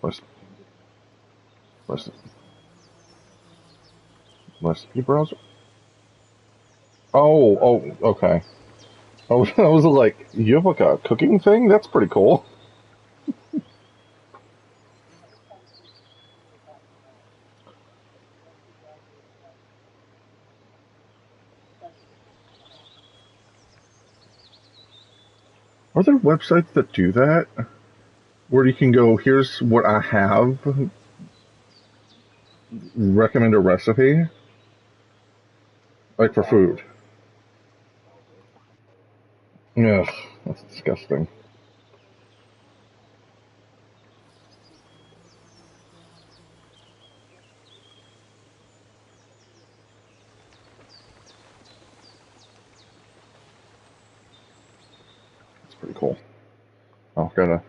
Must, must, must be browser. Okay. I was like, you have like a cooking thing? That's pretty cool. Are there websites that do that? Where you can go, here's what I have, recommend a recipe, like for food. Ugh, that's disgusting. It's pretty cool. Oh, gotta.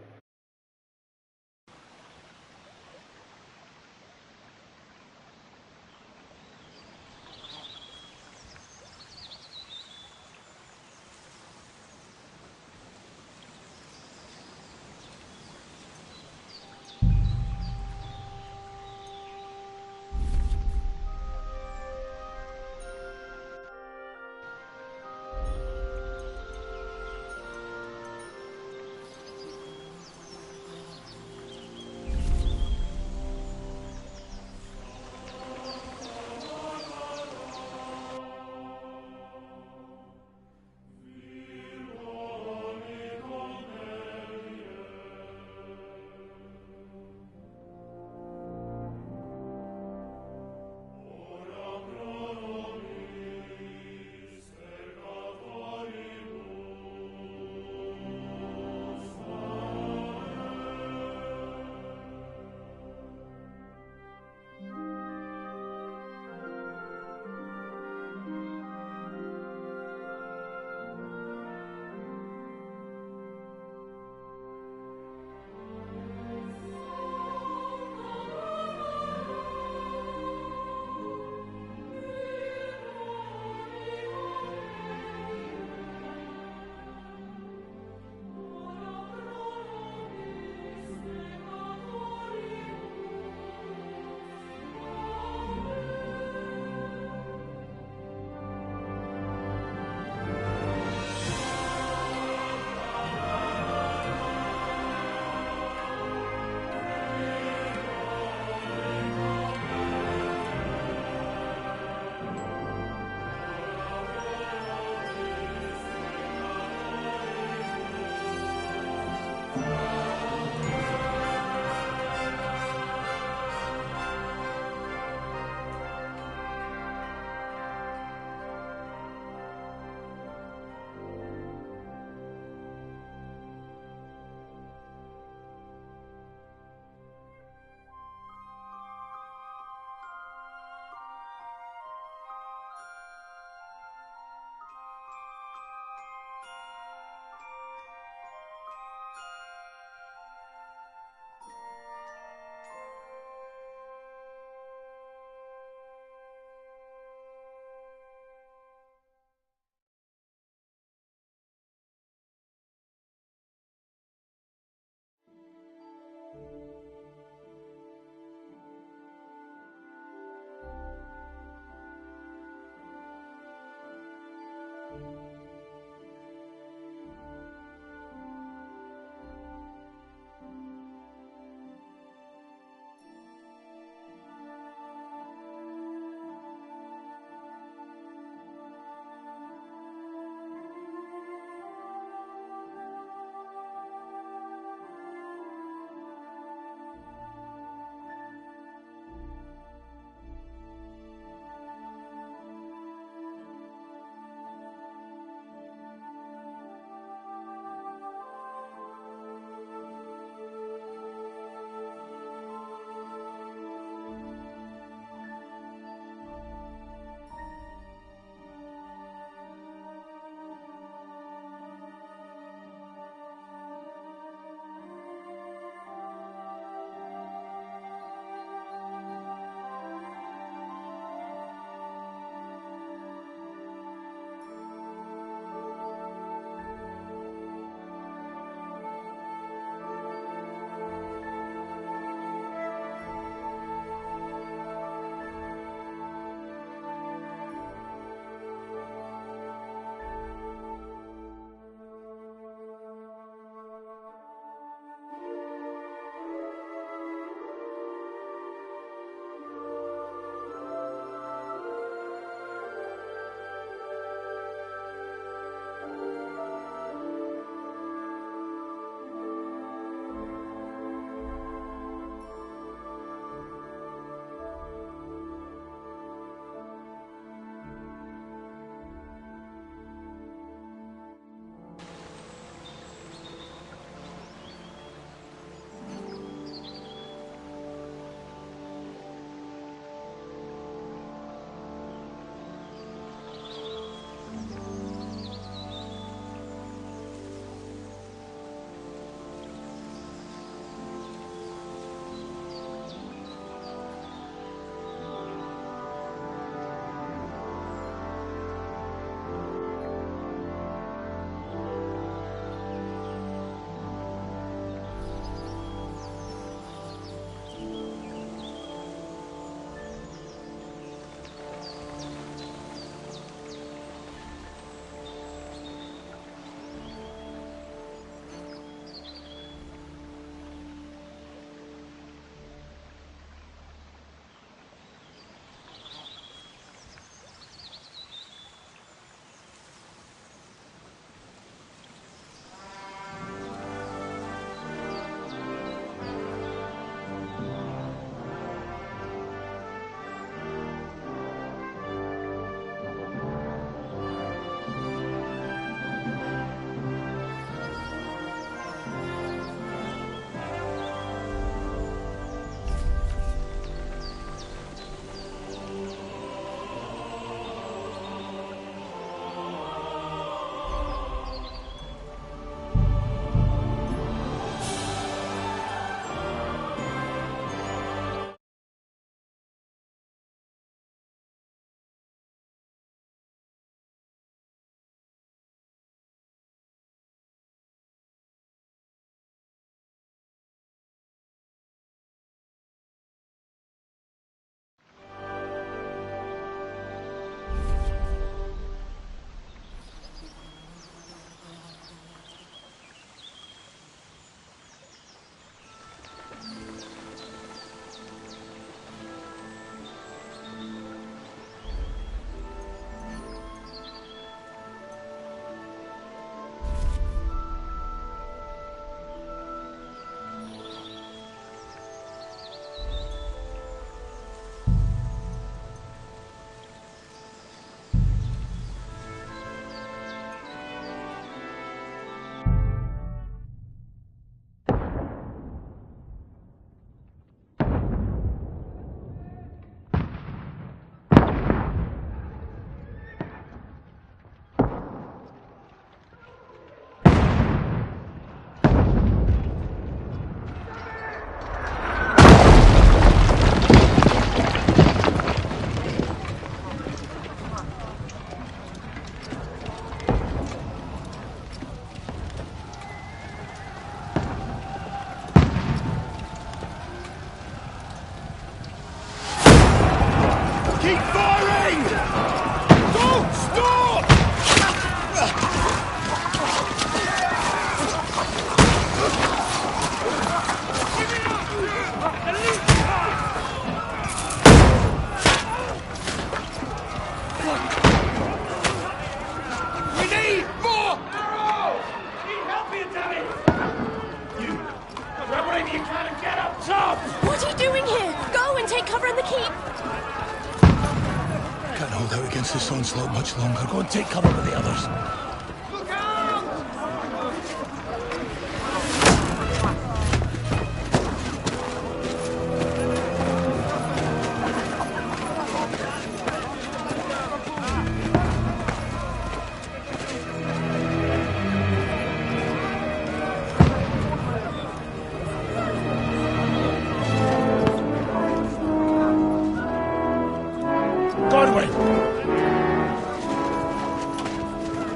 last this onslaught much longer. Go and take cover with the others.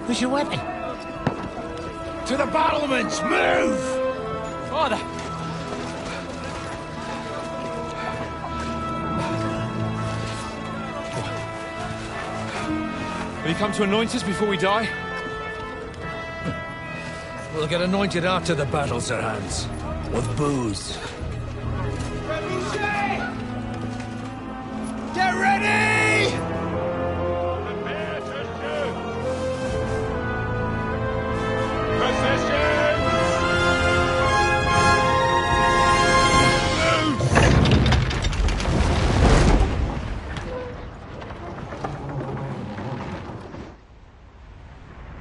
Where's your weapon? To the battlements! Move! Father! Will you come to anoint us before we die? We'll get anointed after the battles are hands. With booze. Get ready! Prepare to shoot! Positions!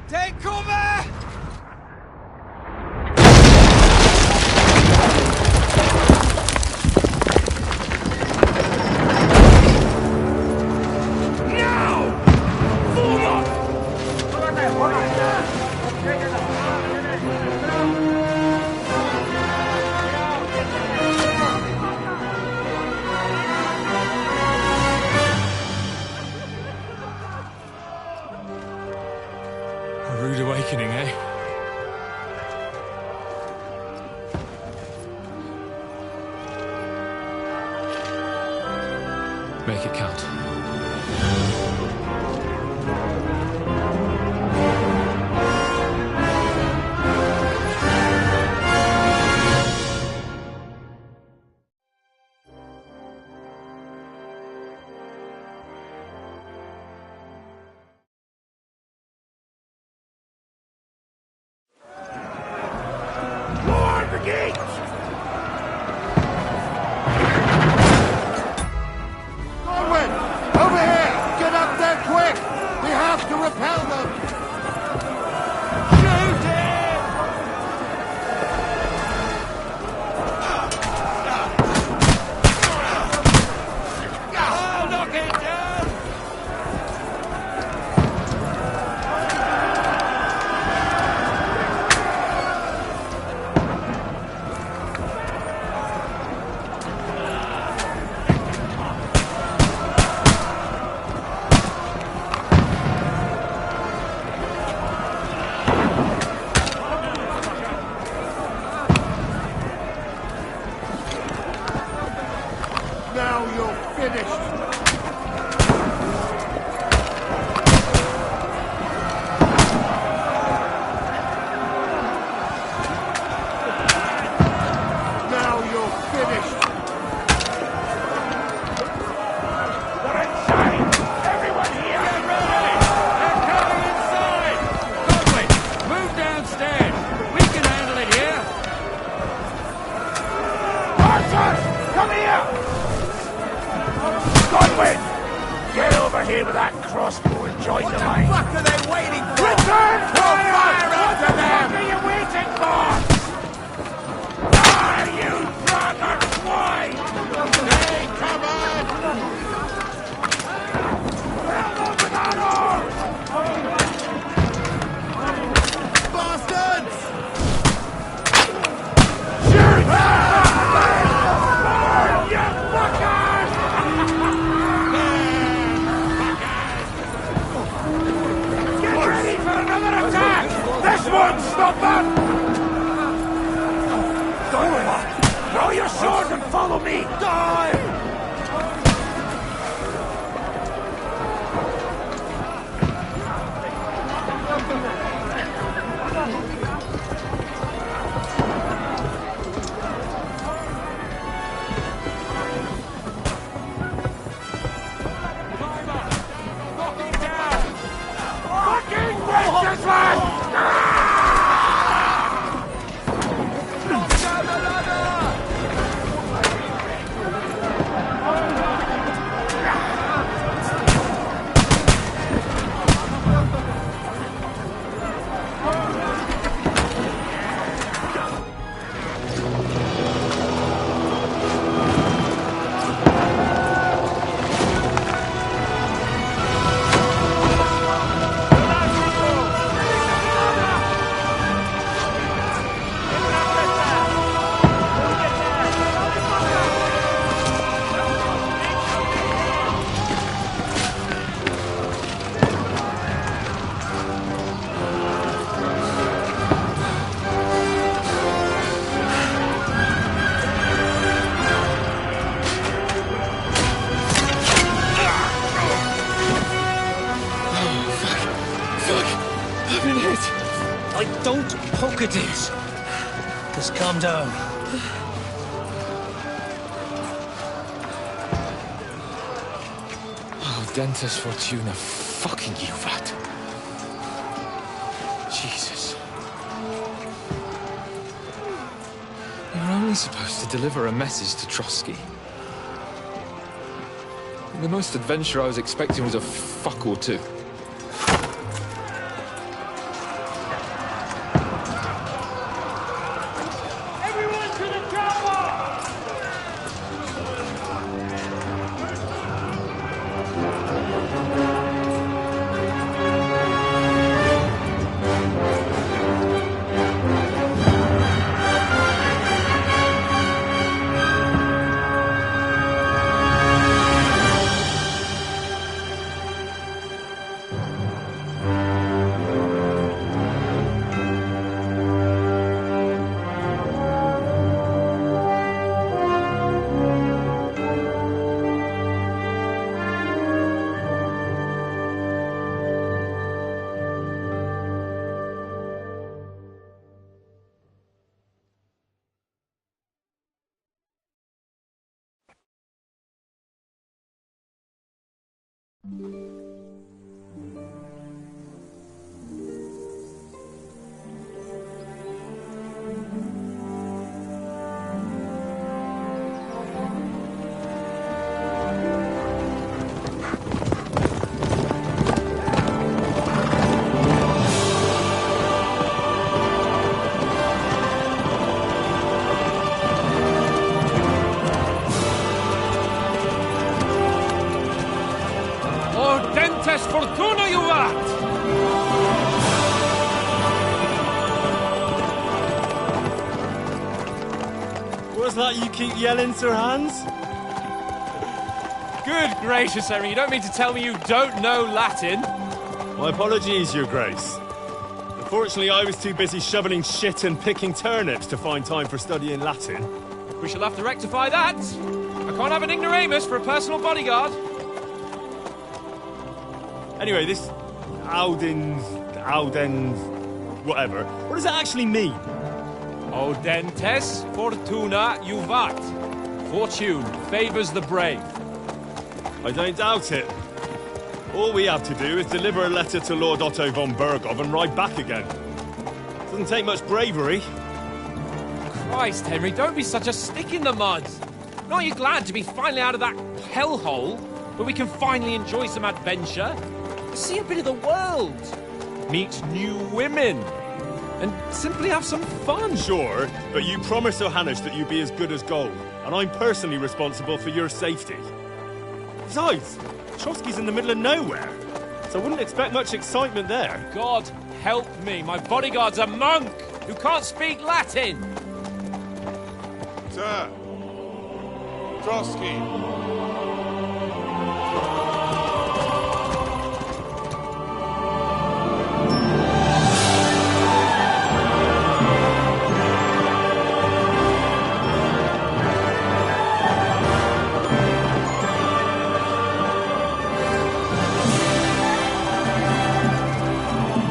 Take cover! A rude awakening, eh? Make it count. Lord the gate! Godwin! Over here! Get up there quick! We have to repel them! Shoot him! I'll knock it down! Now you're finished! Now you're finished! We're inside! Everyone here! Get ready! They're coming inside! Godwin, move downstairs! We can handle it here! Archers! Come here! Godwin! Get over here with that crossbow and join the line! What the fuck are they waiting for? Return fire! Fire after them! What are you waiting for? Die, you brother swine! Hey, come on! Well over that horse! Bastards! Shoot! Burn, you fuckers! Get ready I've been hit. Don't poke at it. Just calm down. Oh, Dentes Fortuna, fucking you, vat. Jesus. You're only supposed to deliver a message to Trotsky. The most adventure I was expecting was a fuck or two. Everyone to the chopper! Dentes Fortuna, you vat! What's that you keep yelling, Sir Hans? Good gracious, Henry, you don't mean to tell me you don't know Latin? My apologies, Your Grace. Unfortunately, I was too busy shoveling shit and picking turnips to find time for studying Latin. We shall have to rectify that. I can't have an ignoramus for a personal bodyguard. Anyway, this Audens, whatever. What does that actually mean? O Dentes Fortuna Juvat. Fortune favours the brave. I don't doubt it. All we have to do is deliver a letter to Lord Otto von Bergov and ride back again. Doesn't take much bravery. Christ, Henry, don't be such a stick in the mud. Aren't you glad to be finally out of that hellhole where we can finally enjoy some adventure? See a bit of the world, meet new women, and simply have some fun. Sure, but you promised Johannes that you'd be as good as gold, and I'm personally responsible for your safety. Besides, Trotsky's in the middle of nowhere, so I wouldn't expect much excitement there. God help me, my bodyguard's a monk who can't speak Latin. Sir! Trotsky!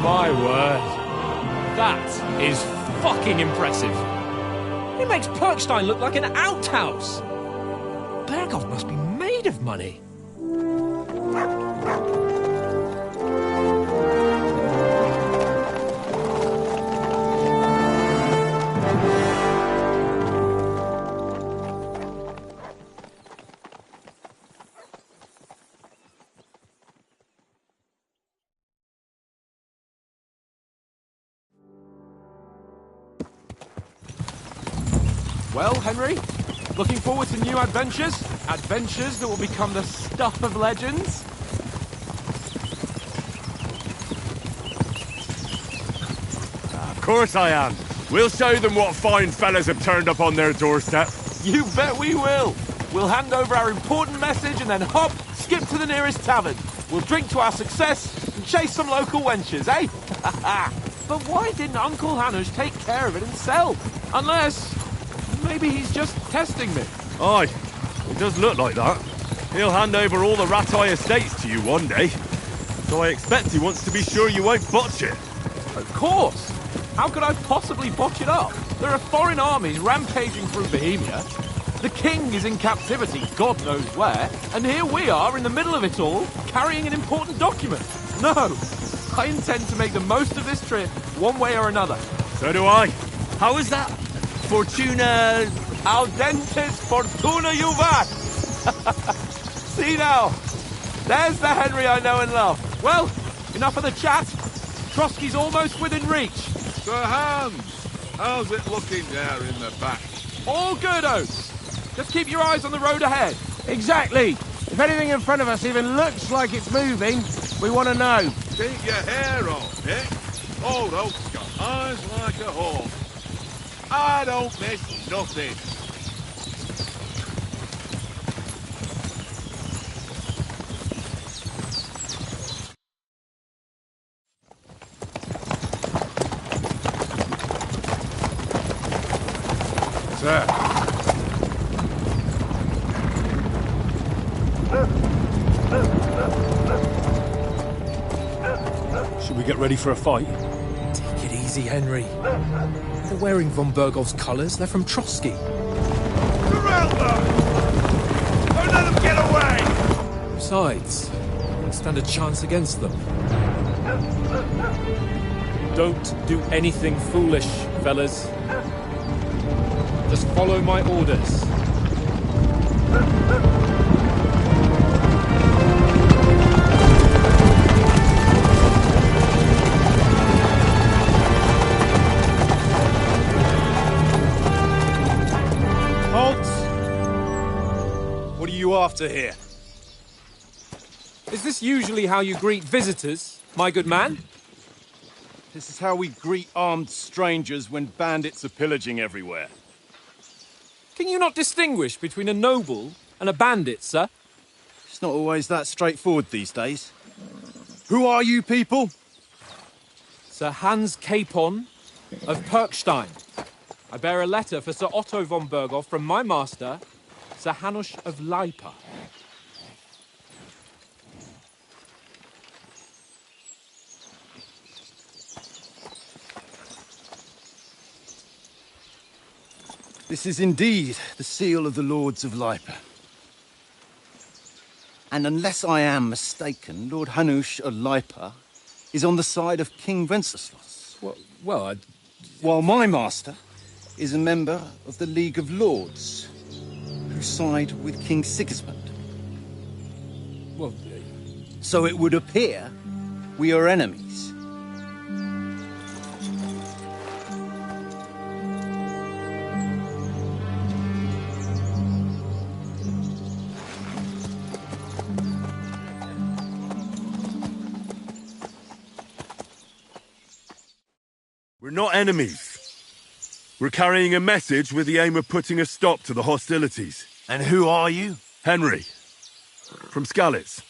My word. That is fucking impressive. It makes Perkstein look like an outhouse. Bergov must be made of money. Well, Henry, looking forward to new adventures? Adventures that will become the stuff of legends? Of course I am. We'll show them what fine fellas have turned up on their doorstep. You bet we will. We'll hand over our important message and then hop, skip to the nearest tavern. We'll drink to our success and chase some local wenches, eh? But why didn't Uncle Hanush take care of it himself? Unless... maybe he's just testing me. Aye, it does look like that. He'll hand over all the Ratai estates to you one day. So I expect he wants to be sure you won't botch it. Of course! How could I possibly botch it up? There are foreign armies rampaging through Bohemia. The king is in captivity, God knows where, and here we are in the middle of it all, carrying an important document. No! I intend to make the most of this trip, one way or another. So do I. How is that? Fortuna... Audentes fortuna juvat! See now, there's the Henry I know and love. Well, enough of the chat. Trotsky's almost within reach. Sir Hans, how's it looking there in the back? All good, Oates. Just keep your eyes on the road ahead. Exactly. If anything in front of us even looks like it's moving, we want to know. Keep your hair on, Nick. Old Oak's got eyes like a hawk. I don't miss nothing. Sir. Should we get ready for a fight? Take it easy, Henry. They're wearing von Bergov's colours. They're from Trotsky. Surround them! Don't let them get away! Besides, we don't stand a chance against them. Don't do anything foolish, fellas. Just follow my orders. Halt! What are you after here? Is this usually how you greet visitors, my good man? This is how we greet armed strangers when bandits are pillaging everywhere. Can you not distinguish between a noble and a bandit, sir? It's not always that straightforward these days. Who are you people? Sir Hans Capon of Perkstein. I bear a letter for Sir Otto von Berghoff from my master, Sir Hanush of Lipa. This is indeed the seal of the Lords of Lipa. And unless I am mistaken, Lord Hanush of Lipa is on the side of King Wenceslas. While my master is a member of the League of Lords, who side with King Sigismund. So it would appear we are enemies. We're not enemies. We're carrying a message with the aim of putting a stop to the hostilities. And who are you? Henry. From Skalitz.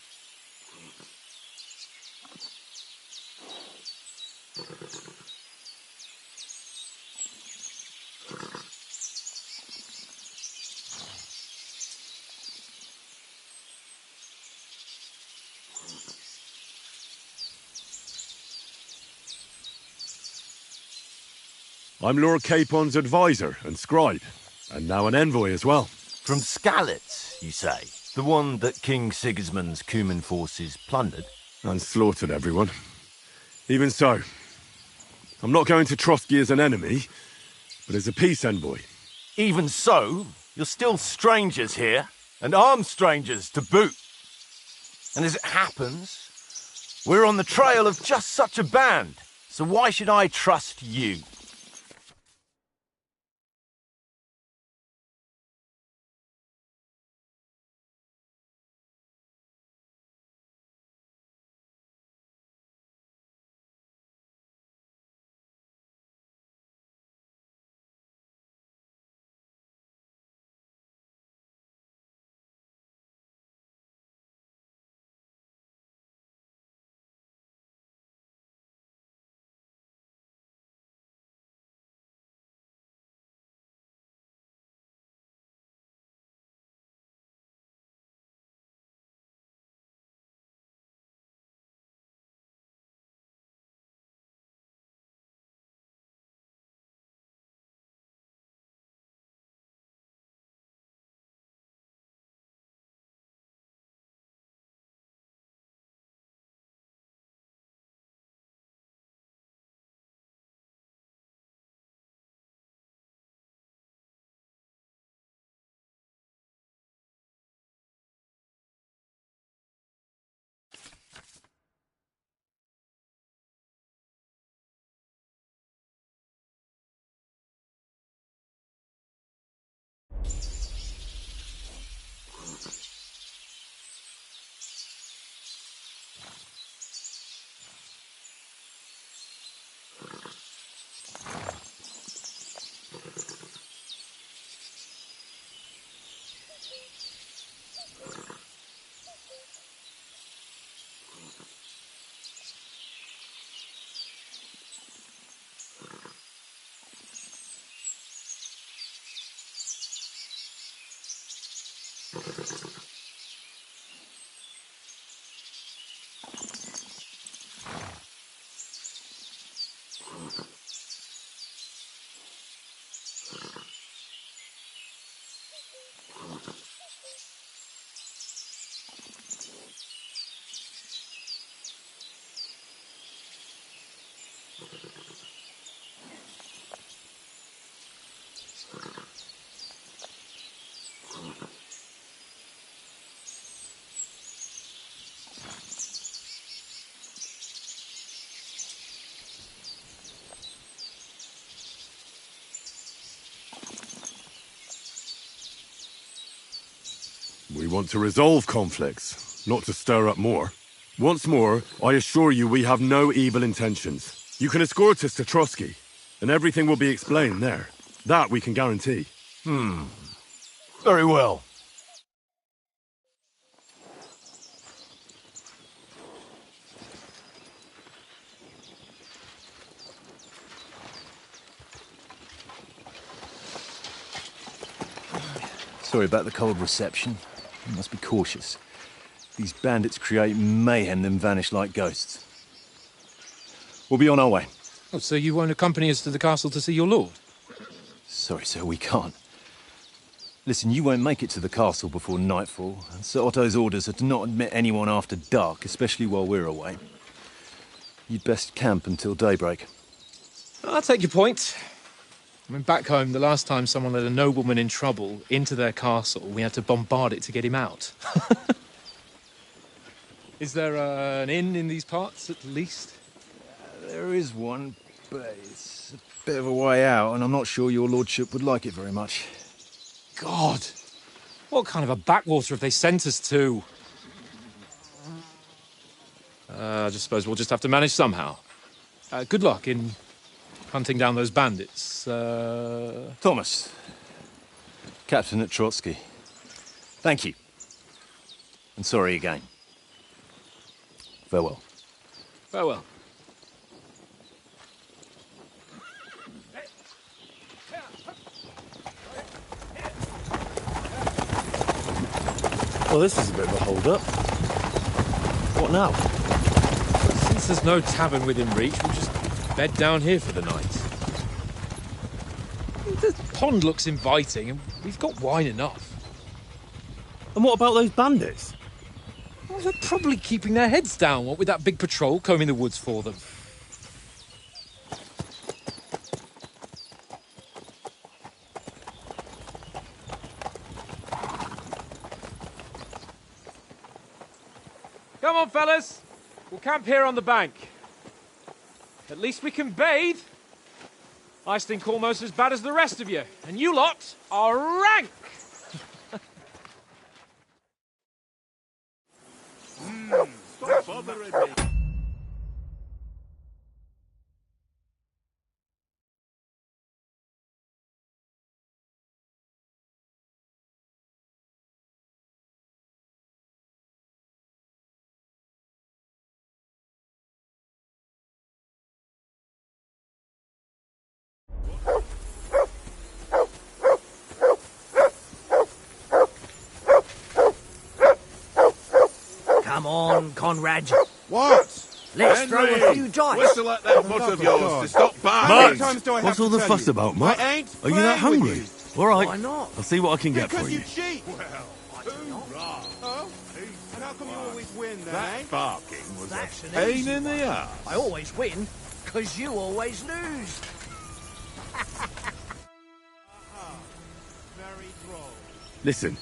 I'm Lord Capon's advisor and scribe, and now an envoy as well. From Skalitz, you say? The one that King Sigismund's Cuman forces plundered? And slaughtered everyone. Even so, I'm not going to Trotsky as an enemy, but as a peace envoy. Even so, you're still strangers here, and armed strangers to boot. And as it happens, we're on the trail of just such a band, so why should I trust you? We want to resolve conflicts, not to stir up more. Once more, I assure you we have no evil intentions. You can escort us to Trotsky, and everything will be explained there. That we can guarantee. Very well. Sorry about the cold reception. You must be cautious. These bandits create mayhem, then vanish like ghosts. We'll be on our way. Oh, so you won't accompany us to the castle to see your lord? Sorry, sir, we can't. Listen, you won't make it to the castle before nightfall, and Sir Otto's orders are to not admit anyone after dark, especially while we're away. You'd best camp until daybreak. I'll take your point. I mean, back home, the last time someone let a nobleman in trouble into their castle, we had to bombard it to get him out. Is there an inn in these parts, at least? There is one, but it's a bit of a way out, and I'm not sure your lordship would like it very much. God! What kind of a backwater have they sent us to? I just suppose we'll just have to manage somehow. Good luck in hunting down those bandits. Thomas, captain at Trotsky. Thank you. And sorry again. Farewell. Farewell. Well, this is a bit of a hold-up. What now? Since there's no tavern within reach, we'll just bed down here for the night. The pond looks inviting, and we've got wine enough. And what about those bandits? Well, they're probably keeping their heads down, what with that big patrol combing the woods for them. Come on, fellas. We'll camp here on the bank. At least we can bathe. I stink almost as bad as the rest of you, and you lot are rank! Stop bothering me. Come on, Conrad. What? Let's throw a few dice. Whistle at that foot of yours to stop barking. What's all the fuss about, Mutt? I ain't Are you that playing with hungry? you. All right. Why not? I'll see what I can get Because for you you. cheat. Oh? And how come you always win then, That barking was That's a an pain easy in the ass. I always win, because you always lose. Listen,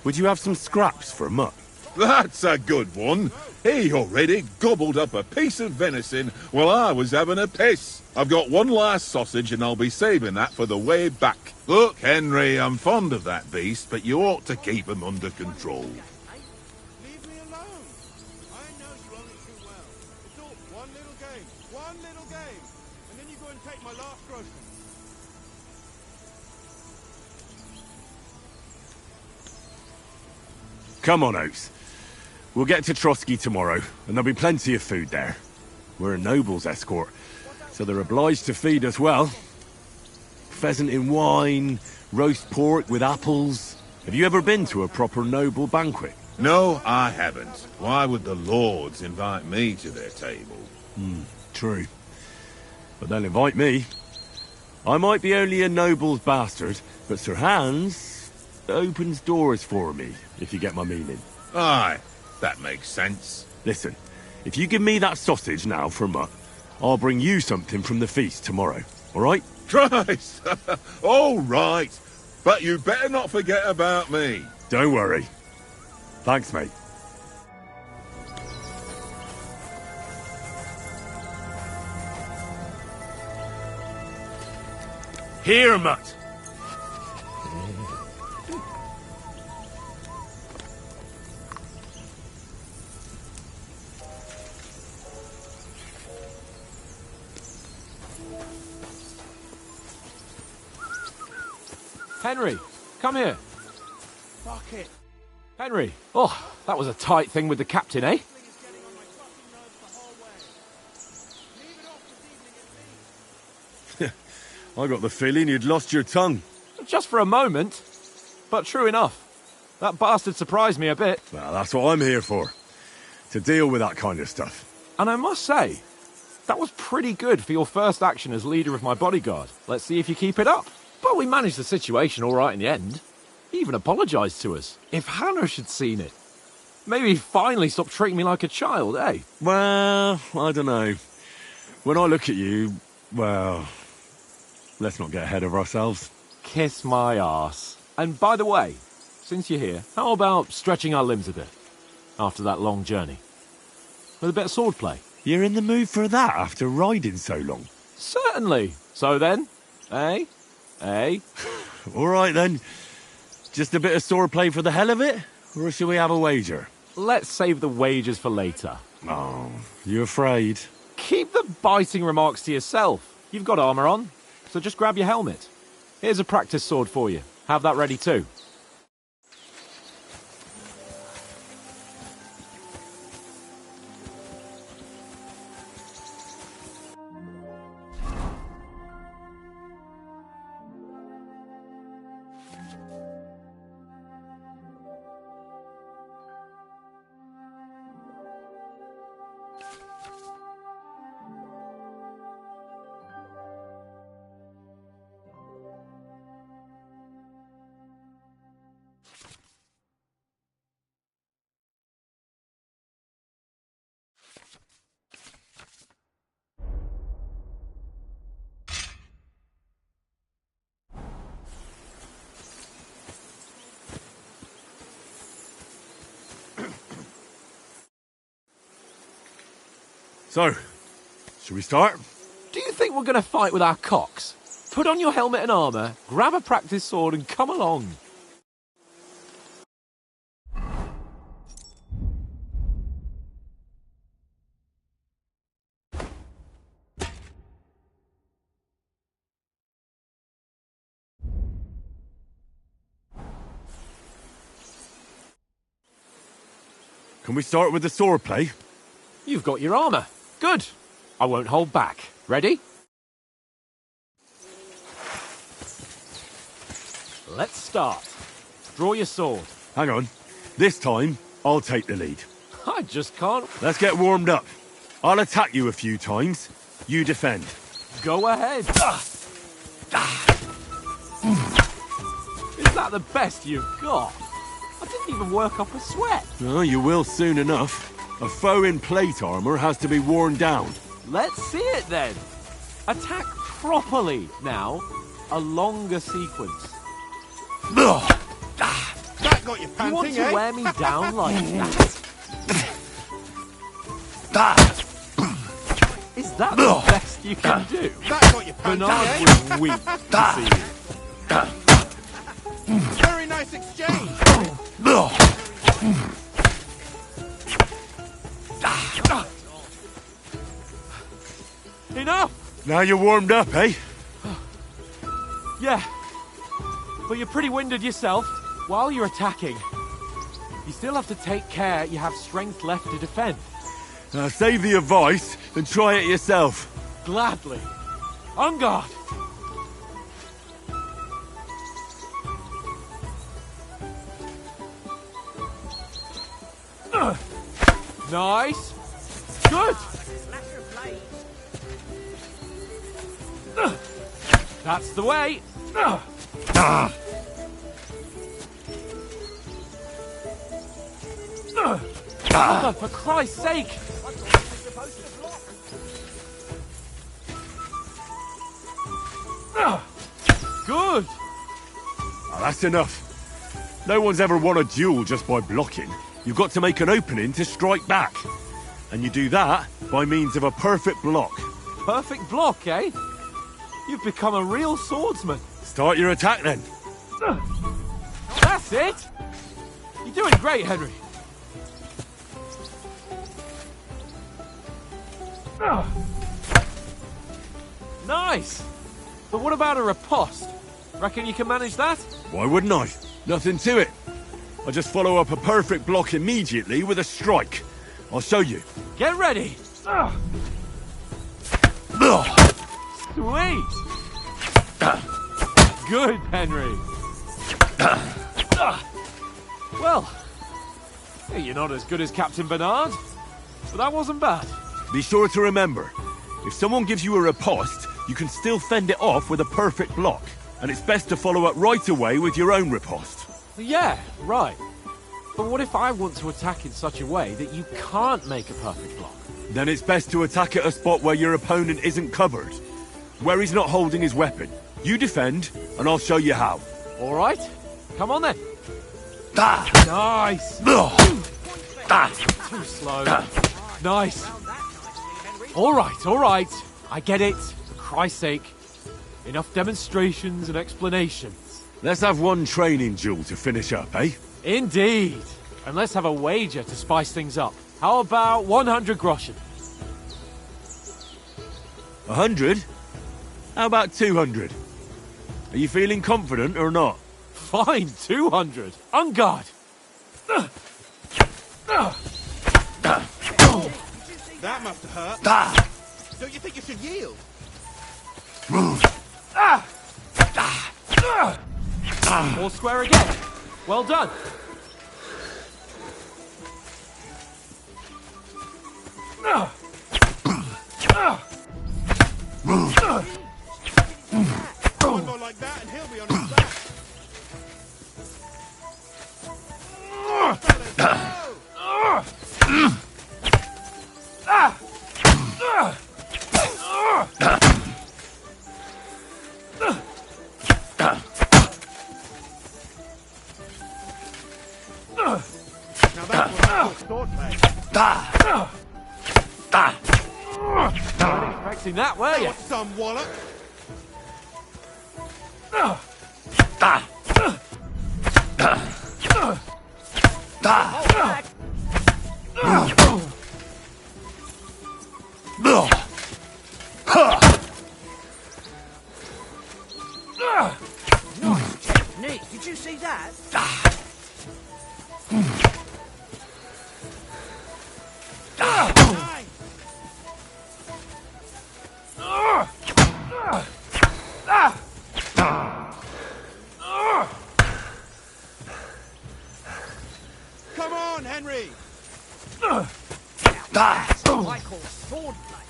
would you have some scraps for a Mutt? That's a good one. He already gobbled up a piece of venison while I was having a piss. I've got one last sausage and I'll be saving that for the way back. Look, Henry, I'm fond of that beast, but you ought to keep him under control. Leave me alone. I know you only too well. It's all one little game, and then you go and take my last groschen. Come on, Oates. We'll get to Trotsky tomorrow, and there'll be plenty of food there. We're a noble's escort, so they're obliged to feed us well. Pheasant in wine, roast pork with apples, Have you ever been to a proper noble banquet? No, I haven't. Why would the lords invite me to their table? True. But they'll invite me. I might be only a noble's bastard, but Sir Hans opens doors for me, if you get my meaning. Aye, that makes sense. Listen, if you give me that sausage now for Mutt, I'll bring you something from the feast tomorrow, all right? Christ! All right. But you better not forget about me. Don't worry. Thanks, mate. Here, Mutt. Henry, come here. Fuck it. Henry. Oh, that was a tight thing with the captain, eh? It's getting on my fucking nerves the whole way. Leave it off this evening, it's me. I got the feeling you'd lost your tongue. Just for a moment. But true enough. That bastard surprised me a bit. Well, that's what I'm here for. To deal with that kind of stuff. And I must say, that was pretty good for your first action as leader of my bodyguard. Let's see if you keep it up. But we managed the situation all right in the end. He even apologised to us. If Hanush had seen it, maybe he'd finally stop treating me like a child, eh? Well, I don't know. When I look at you, well, let's not get ahead of ourselves. Kiss my arse. And by the way, since you're here, how about stretching our limbs a bit after that long journey? With a bit of swordplay. You're in the mood for that after riding so long? Certainly. So then, eh? Eh? All right then. Just a bit of swordplay for the hell of it? Or shall we have a wager? Let's save the wagers for later. Oh, you afraid? Keep the biting remarks to yourself. You've got armour on, so just grab your helmet. Here's a practice sword for you. Have that ready too. So, shall we start? Do you think we're going to fight with our cocks? Put on your helmet and armour, grab a practice sword and come along. Can we start with the swordplay? You've got your armour. Good. I won't hold back. Ready? Let's start. Draw your sword. Hang on. This time, I'll take the lead. I just can't. Let's get warmed up. I'll attack you a few times. You defend. Go ahead. Is that the best you've got? I didn't even work up a sweat. Oh, you will soon enough. A foe in plate armour has to be worn down. Let's see it then. Attack properly. Now, a longer sequence. That got you You panting, want to eh? wear me down like that? Is that the best you can do? That got you panting, Bernard eh? was weak to see you. Very nice exchange. Enough! Now you're warmed up, eh? Yeah. But you're pretty winded yourself. While you're attacking, you still have to take care you have strength left to defend. Now save the advice and try it yourself. Gladly. On guard! Nice. Good. That's the way. Oh, for Christ's sake! Good. Now, that's enough. No one's ever won a duel just by blocking. You've got to make an opening to strike back. And you do that by means of a perfect block. Perfect block, eh? You've become a real swordsman. Start your attack then. That's it! You're doing great, Henry. Nice! But what about a riposte? Reckon you can manage that? Why wouldn't I? Nothing to it. I just follow up a perfect block immediately with a strike. I'll show you. Get ready! Sweet! Good, Henry. Well, hey, you're not as good as Captain Bernard, but that wasn't bad. Be sure to remember, if someone gives you a riposte, you can still fend it off with a perfect block. And it's best to follow up right away with your own riposte. Yeah, right. But what if I want to attack in such a way that you can't make a perfect block? Then it's best to attack at a spot where your opponent isn't covered. Where he's not holding his weapon. You defend, and I'll show you how. All right. Come on then. Nice. Too slow. Nice. All right. I get it. For Christ's sake. Enough demonstrations and explanations. Let's have one training duel to finish up, eh? Indeed. And let's have a wager to spice things up. How about 100 groschen? 100? How about 200? Are you feeling confident or not? Fine, 200. On guard. That must have hurt. Don't you think you should yield? All square again. Well done. One more like that and he'll be on his back. Now that's what I call swordplay. Weren't expecting that, were you? What's some wallop? Nick, did you see that? Come on, Henry! That's what I call swordplay.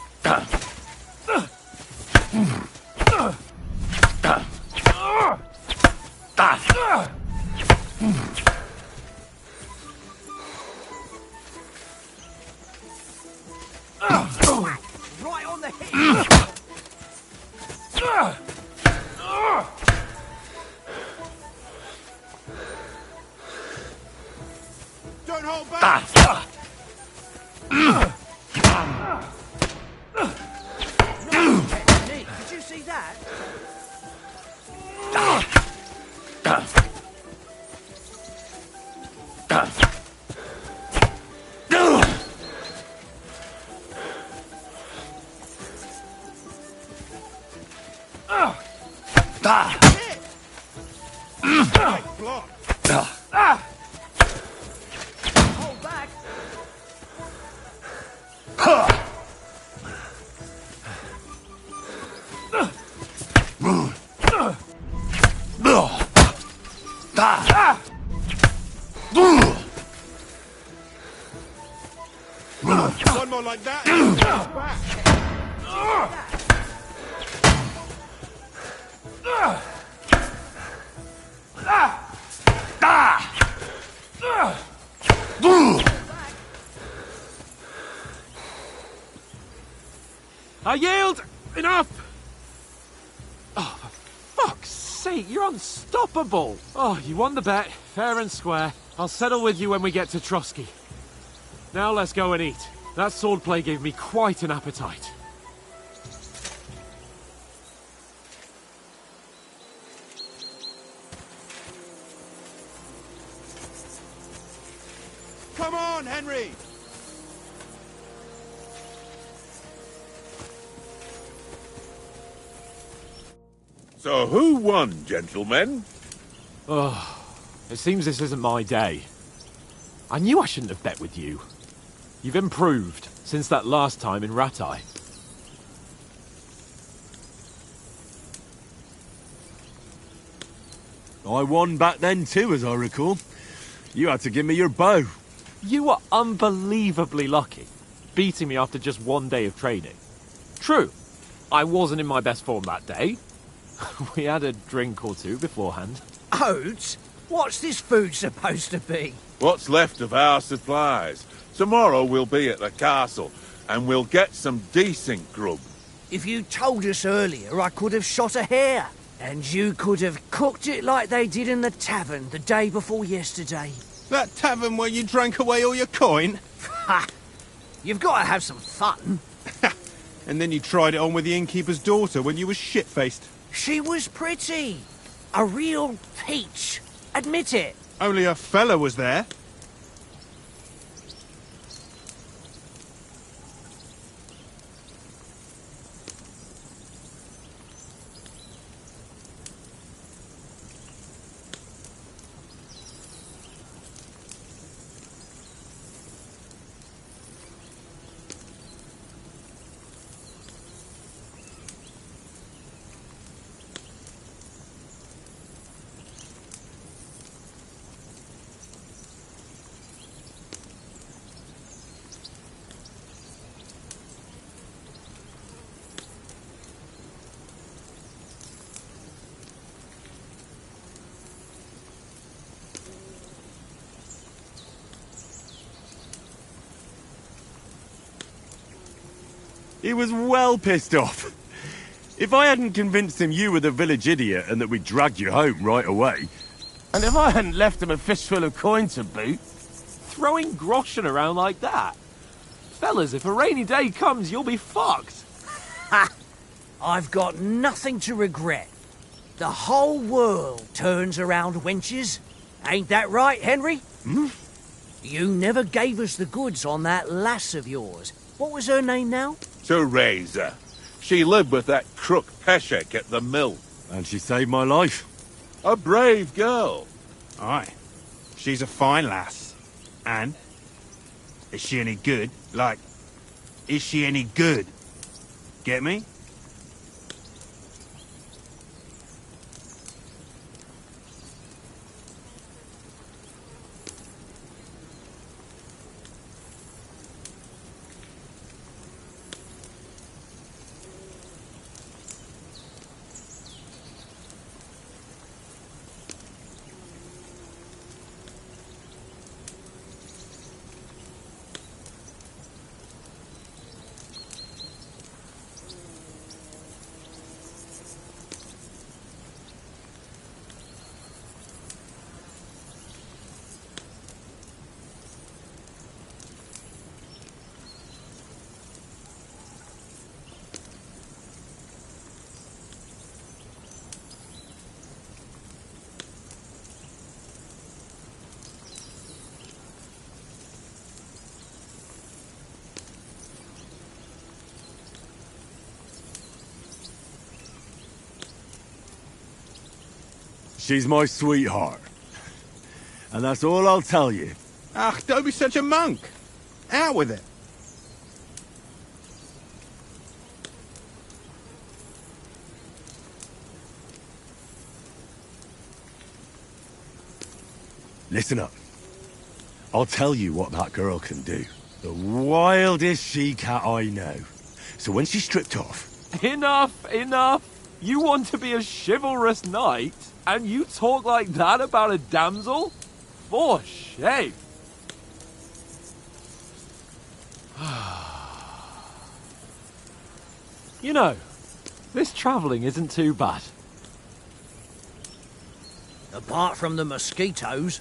Right on the hip. Don't hold back! Nick, did you see that? Nice block! Hold back. I yield! Enough! Oh, for fuck's sake, you're unstoppable! Oh, you won the bet, fair and square. I'll settle with you when we get to Trotsky. Now let's go and eat. That swordplay gave me quite an appetite. Come on, Henry! So who won, gentlemen? Oh, it seems this isn't my day. I knew I shouldn't have bet with you. You've improved since that last time in Ratai. I won back then too, as I recall. You had to give me your bow. You were unbelievably lucky, beating me after just one day of training. True, I wasn't in my best form that day. We had a drink or two beforehand. Oats? What's this food supposed to be? What's left of our supplies. Tomorrow we'll be at the castle, and we'll get some decent grub. If you told us earlier, I could have shot a hare. And you could have cooked it like they did in the tavern the day before yesterday. That tavern where you drank away all your coin? Ha! You've got to have some fun. And then you tried it on with the innkeeper's daughter when you were shit-faced. She was pretty. A real peach. Admit it. Only a fella was there. He was well pissed off. If I hadn't convinced him you were the village idiot and that we'd dragged you home right away... And if I hadn't left him a fistful of coin to boot... Throwing groschen around like that? Fellas, if a rainy day comes, you'll be fucked. Ha! I've got nothing to regret. The whole world turns around wenches. Ain't that right, Henry? Hmm? You never gave us the goods on that lass of yours. What was her name now? Teresa. She lived with that crook Peshek at the mill. And she saved my life. A brave girl. Aye. She's a fine lass. And? Is she any good? Like, is she any good? Get me? She's my sweetheart. And that's all I'll tell you. Ach, don't be such a monk. Out with it. Listen up. I'll tell you what that girl can do. The wildest she-cat I know. So when she's stripped off... Enough, enough. You want to be a chivalrous knight, and you talk like that about a damsel? For shame. You know, this travelling isn't too bad. Apart from the mosquitoes.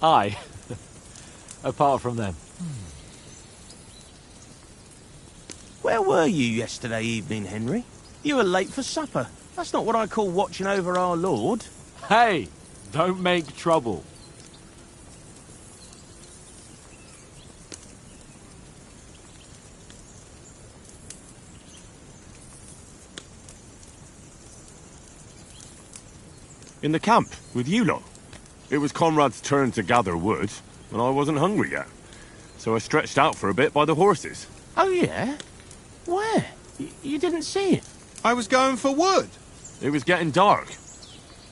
Aye. Apart from them. Where were you yesterday evening, Henry? You were late for supper. That's not what I call watching over our Lord. Hey, don't make trouble. In the camp, with you lot. It was Conrad's turn to gather wood, and I wasn't hungry yet. So I stretched out for a bit by the horses. Oh, yeah? Where? You didn't see it? I was going for wood. It was getting dark.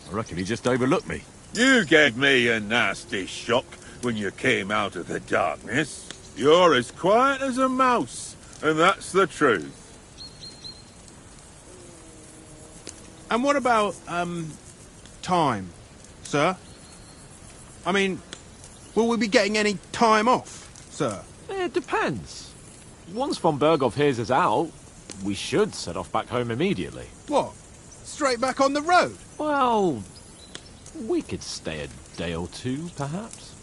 I reckon he just overlooked me. You gave me a nasty shock when you came out of the darkness. You're as quiet as a mouse, and that's the truth. And what about, time, sir? I mean, will we be getting any time off, sir? It depends. Once von Berghoff hears us out, we should set off back home immediately. What? Straight back on the road? Well, we could stay a day or two, perhaps.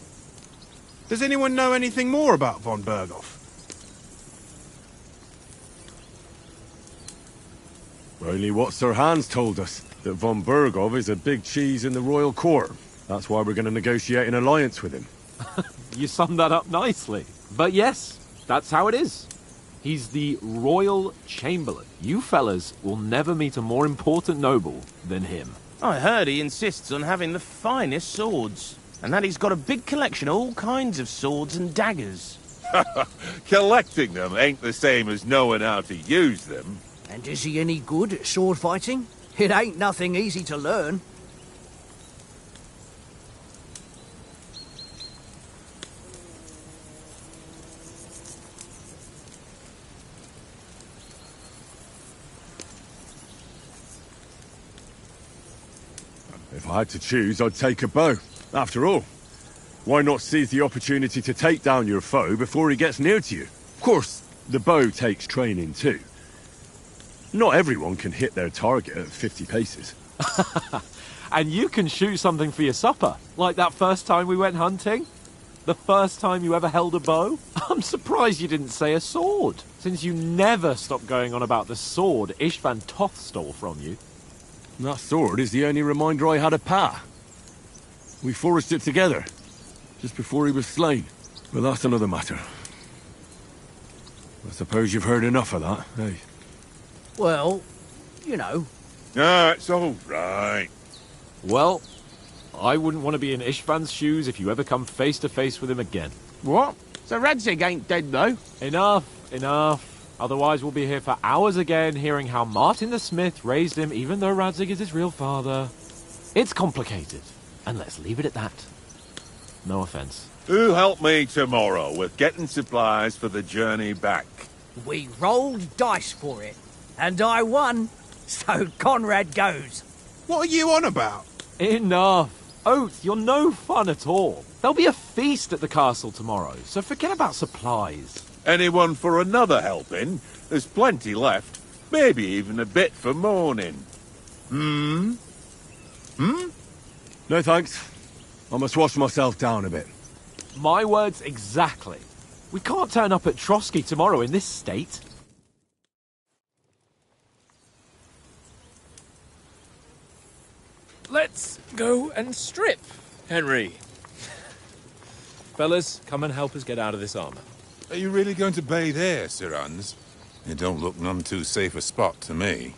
Does anyone know anything more about von Berghoff? Only what Sir Hans told us, that von Berghoff is a big cheese in the royal court. That's why we're going to negotiate an alliance with him. You summed that up nicely. But yes, that's how it is. He's the royal chamberlain. You fellas will never meet a more important noble than him. I heard he insists on having the finest swords, and that he's got a big collection of all kinds of swords and daggers. Collecting them ain't the same as knowing how to use them. And is he any good at sword fighting? It ain't nothing easy to learn. If I had to choose, I'd take a bow. After all, why not seize the opportunity to take down your foe before he gets near to you? Of course, the bow takes training too. Not everyone can hit their target at 50 paces. And you can shoot something for your supper, like that first time we went hunting. The first time you ever held a bow. I'm surprised you didn't say a sword, since you never stopped going on about the sword Istvan Toth stole from you. That sword is the only reminder I had of Pa. We forged it together, just before he was slain. But that's another matter. I suppose you've heard enough of that, eh? Well, you know. Ah, it's all right. Well, I wouldn't want to be in Istvan's shoes if you ever come face to face with him again. What? So Radzig ain't dead, though? Enough. Otherwise we'll be here for hours again, hearing how Martin the Smith raised him, even though Radzig is his real father. It's complicated, and let's leave it at that. No offense. Who'll help me tomorrow with getting supplies for the journey back? We rolled dice for it, and I won, so Conrad goes. What are you on about? Enough. Oath, you're no fun at all. There'll be a feast at the castle tomorrow, so forget about supplies. Anyone for another helping? There's plenty left. Maybe even a bit for morning. No thanks. I must wash myself down a bit. My words exactly. We can't turn up at Trotsky tomorrow in this state. Let's go and strip, Henry. Fellas, come and help us get out of this armor. Are you really going to bathe here, Sir Hans? It don't look none too safe a spot to me.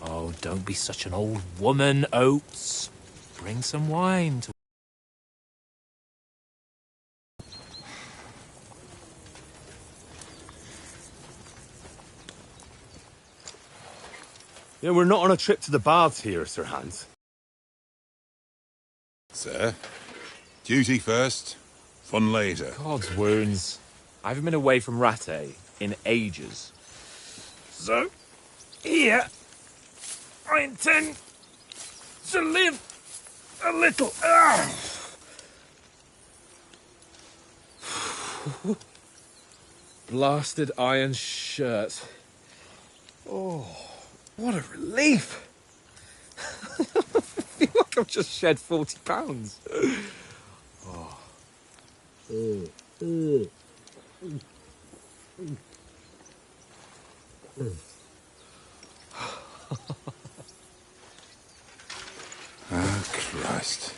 Oh, don't be such an old woman, Oates. Bring some wine to... Yeah, we're not on a trip to the baths here, Sir Hans. Sir, duty first, fun later. God's wounds. I haven't been away from Rattay in ages. So, here, I intend to live a little. Blasted iron shirt. Oh. What a relief! I feel like I've just shed £40. Oh. Ah, Christ.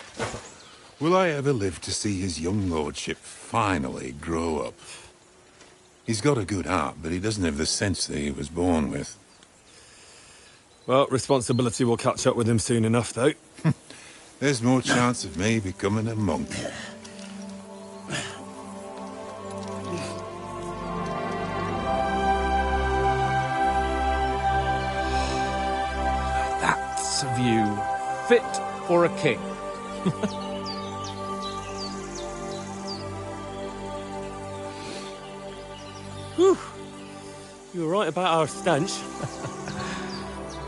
Will I ever live to see his young lordship finally grow up? He's got a good heart, but he doesn't have the sense that he was born with. Well, responsibility will catch up with him soon enough, though. There's more chance of me becoming a monk. That's a view fit for a king. Whew. You were right about our stench.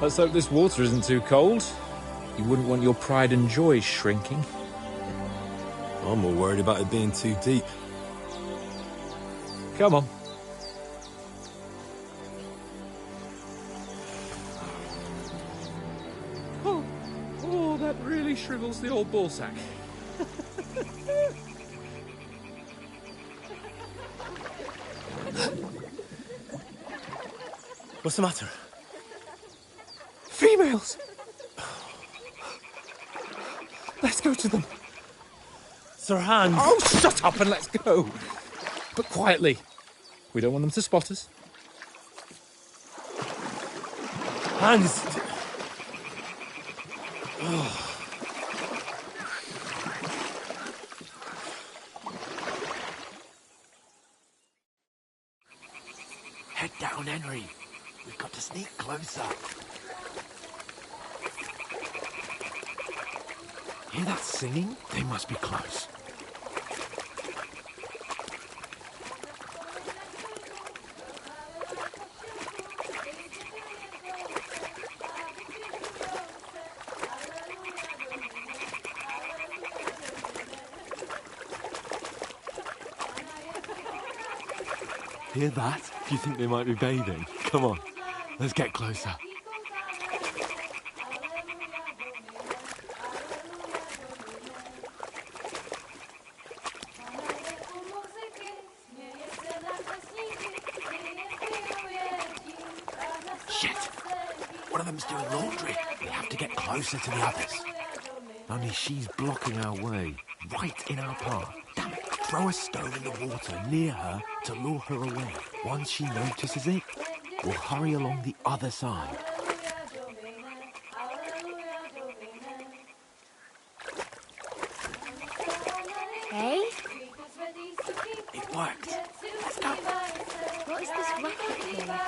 Let's hope this water isn't too cold. You wouldn't want your pride and joy shrinking. I'm more worried about it being too deep. Come on. Oh, that really shrivels the old ballsack. What's the matter? Females! Let's go to them. Sir Hans. Oh, shut up and let's go. But quietly. We don't want them to spot us. Hans. Head down, Henry. We've got to sneak closer. Hear that singing? They must be close. Hear that? Do you think they might be bathing? Come on, let's get closer. Shit! One of them's doing laundry. We have to get closer to the others. Only she's blocking our way, right in our path. Damn it! Throw a stone in the water near her to lure her away. Once she notices it, we'll hurry along the other side. Hey? It worked. Let's go. What is this racket here?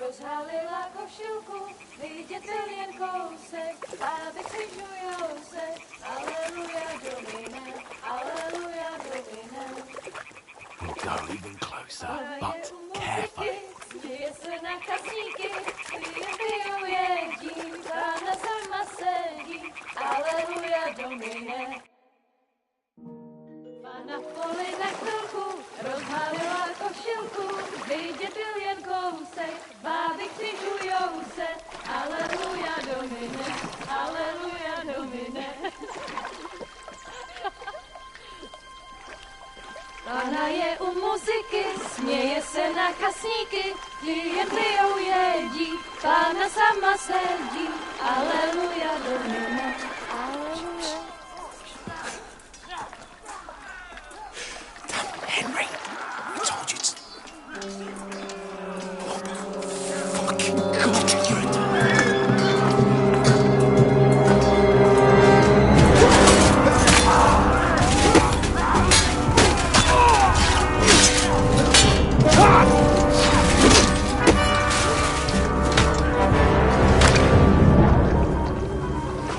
Rozhalila košilku, vidět byl jen kousek, bábek křižujou se, aleluja domine, aleluja domine. We'll go even closer, but carefully. Směje se na kasníky, pijou jedí, Pána sama sedí, aleluja domine. Pána v poli na chvilku, rozhalila košilku, vidět byl jen kousek, báby křižujou se, aleluja domine, aleluja domine. Pána je u muziky, směje se na kasníky, jen pijou jedí, Pána sama sedí, aleluja domine, aleluja. Henry, I told you to... Oh, fucking God, you're a...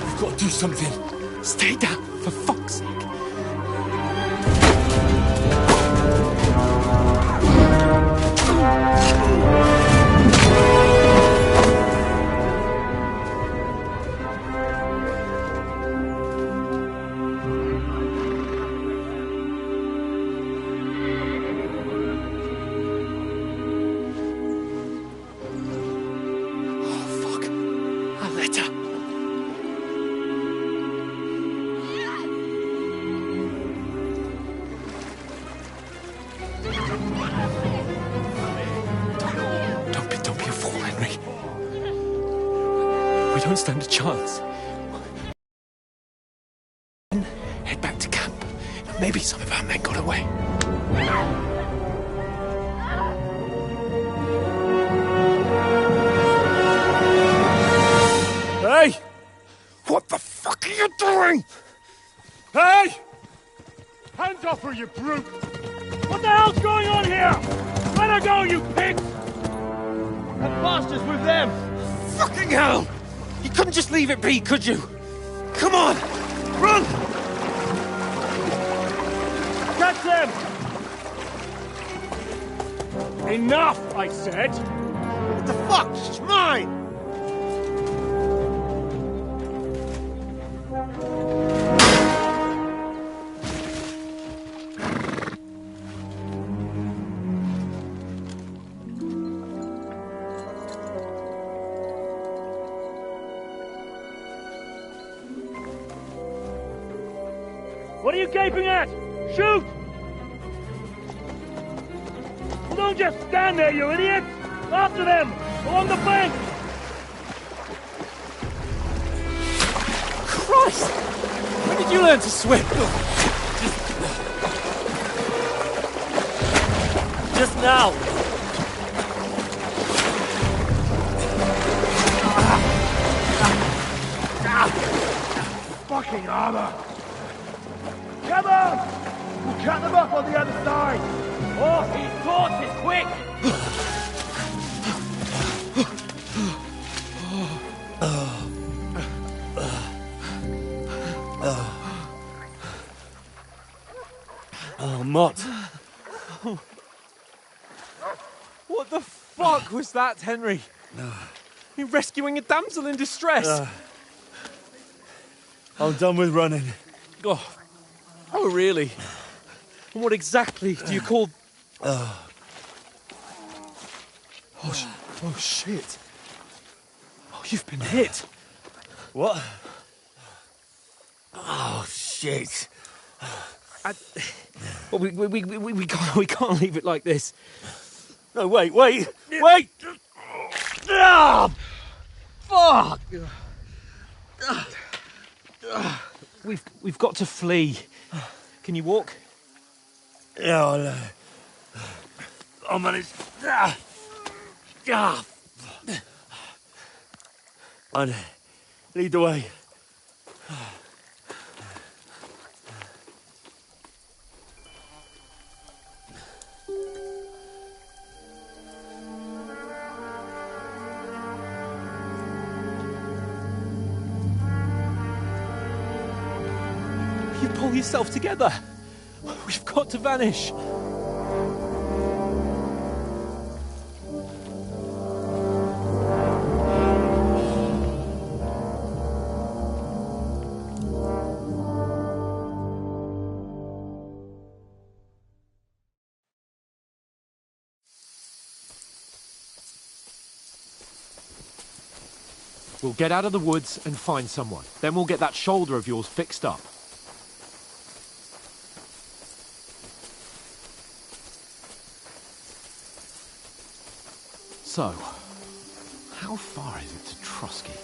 We've got to do something. Stay down, for fuck's sake. don't stand a chance. Head back to camp. Maybe some of our men got away. Hey! What the fuck are you doing? Hey! Hands off her, you brute! What the hell's going on here? Let her go, you pig! That bastard's with them! Fucking hell! You couldn't just leave it be, could you? Come on! Run! Catch them! Enough, I said! What the fuck? She's mine! What are you gaping at? Shoot! Well, don't just stand there, you idiots! After them! Along the bank! Christ! When did you learn to swim? Just now! Fucking armor! Come on! We'll cut them off on the other side! Oh, these torches, quick! Oh, Mott. What the fuck was that, Henry? You rescuing a damsel in distress? I'm done with running. Oh, really? And what exactly do you call... Oh, shit. Oh, you've been hit. What? Oh, shit. Well, we can't leave it like this. No, wait! Ah, fuck! We've got to flee. Can you walk? Yeah, I'll manage. I'd lead the way. You pull yourself together. We've got to vanish. We'll get out of the woods and find someone. Then we'll get that shoulder of yours fixed up. So, how far is it to Trusky?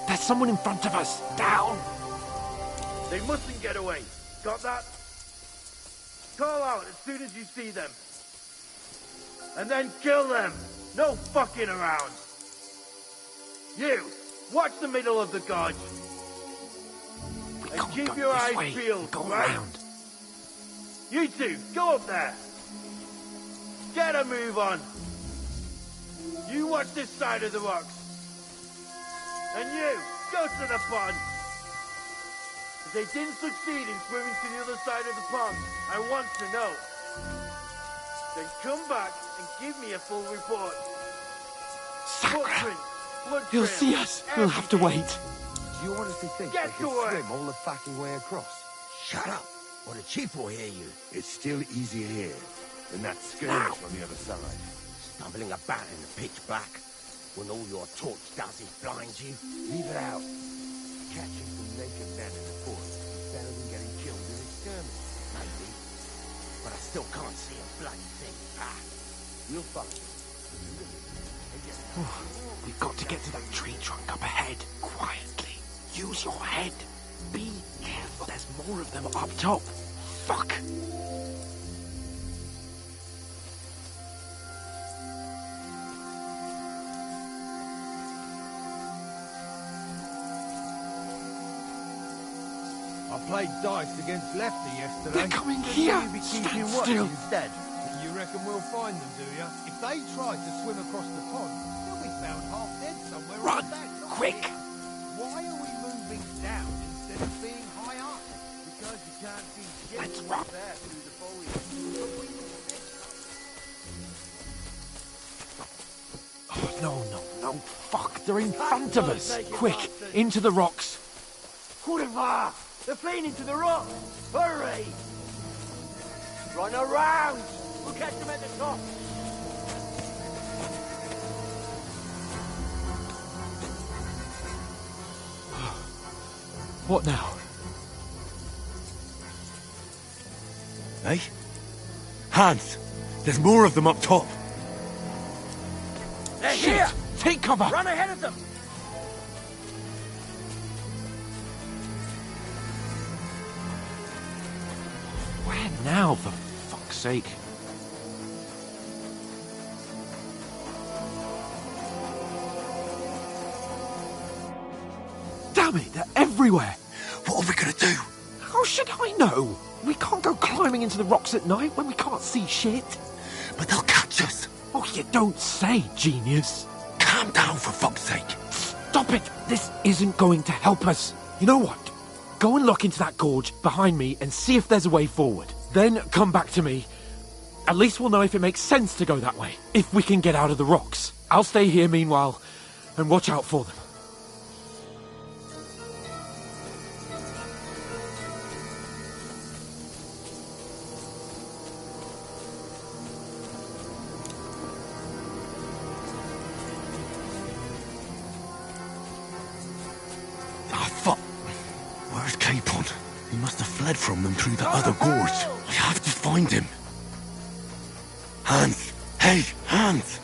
There's someone in front of us! Down! They mustn't get away. Got that? Call out as soon as you see them. And then kill them. No fucking around. You, watch the middle of the gorge. And keep your eyes peeled, Go right? around. You two, go up there. Get a move on. You watch this side of the rocks. And you, go to the pond. If they didn't succeed in swimming to the other side of the pond, I want to know. Then come back and give me a full report. Footprints, blood He'll trail, see us. We'll have to wait. Do you honestly think Get they to can work. swim all the fucking way across? Shut up, or the chief will hear you. It's still easier here than that skirmish on the other side. Stumbling about in the pitch black, when all your torch does is blind you. Leave it out. Catching some naked men in the forest is better than getting killed in a skirmish, maybe. but I still can't see a bloody thing. Ah, we'll find it. We've got to get to that tree trunk up ahead, quietly. Use your head. Be careful. There's more of them up top. Fuck! I played dice against Lefty yesterday. They're coming here! You be Stand keeping watch still. instead. You reckon we'll find them, do you? If they try to swim across the pond, they'll be found half dead somewhere. Run! on the back, not Quick! here. Why are we moving down instead of being high up? Because you can't see shit Let's run. there through the foliage. Oh, no. Fuck, they're in front of us. Quick, into the rocks. Hurrah! They're fleeing into the rock! Hurry! Run around! We'll catch them at the top! What now? Hey? Hans! There's more of them up top! They're Shit! here! Take cover! Run ahead of them! Where now, for fuck's sake? Damn it, they're everywhere! What are we gonna do? How should I know? We can't go climbing into the rocks at night when we can't see shit. But they'll catch us! Oh, you don't say, genius. Calm down, for fuck's sake! Stop it! This isn't going to help us. You know what? Go and look into that gorge behind me and see if there's a way forward. Then come back to me. At least we'll know if it makes sense to go that way. If we can get out of the rocks. I'll stay here meanwhile and watch out for them. Ah, fuck! Where's Capon? He must have fled from them through the other gorge. I have to find him. Hans! Hey, Hans!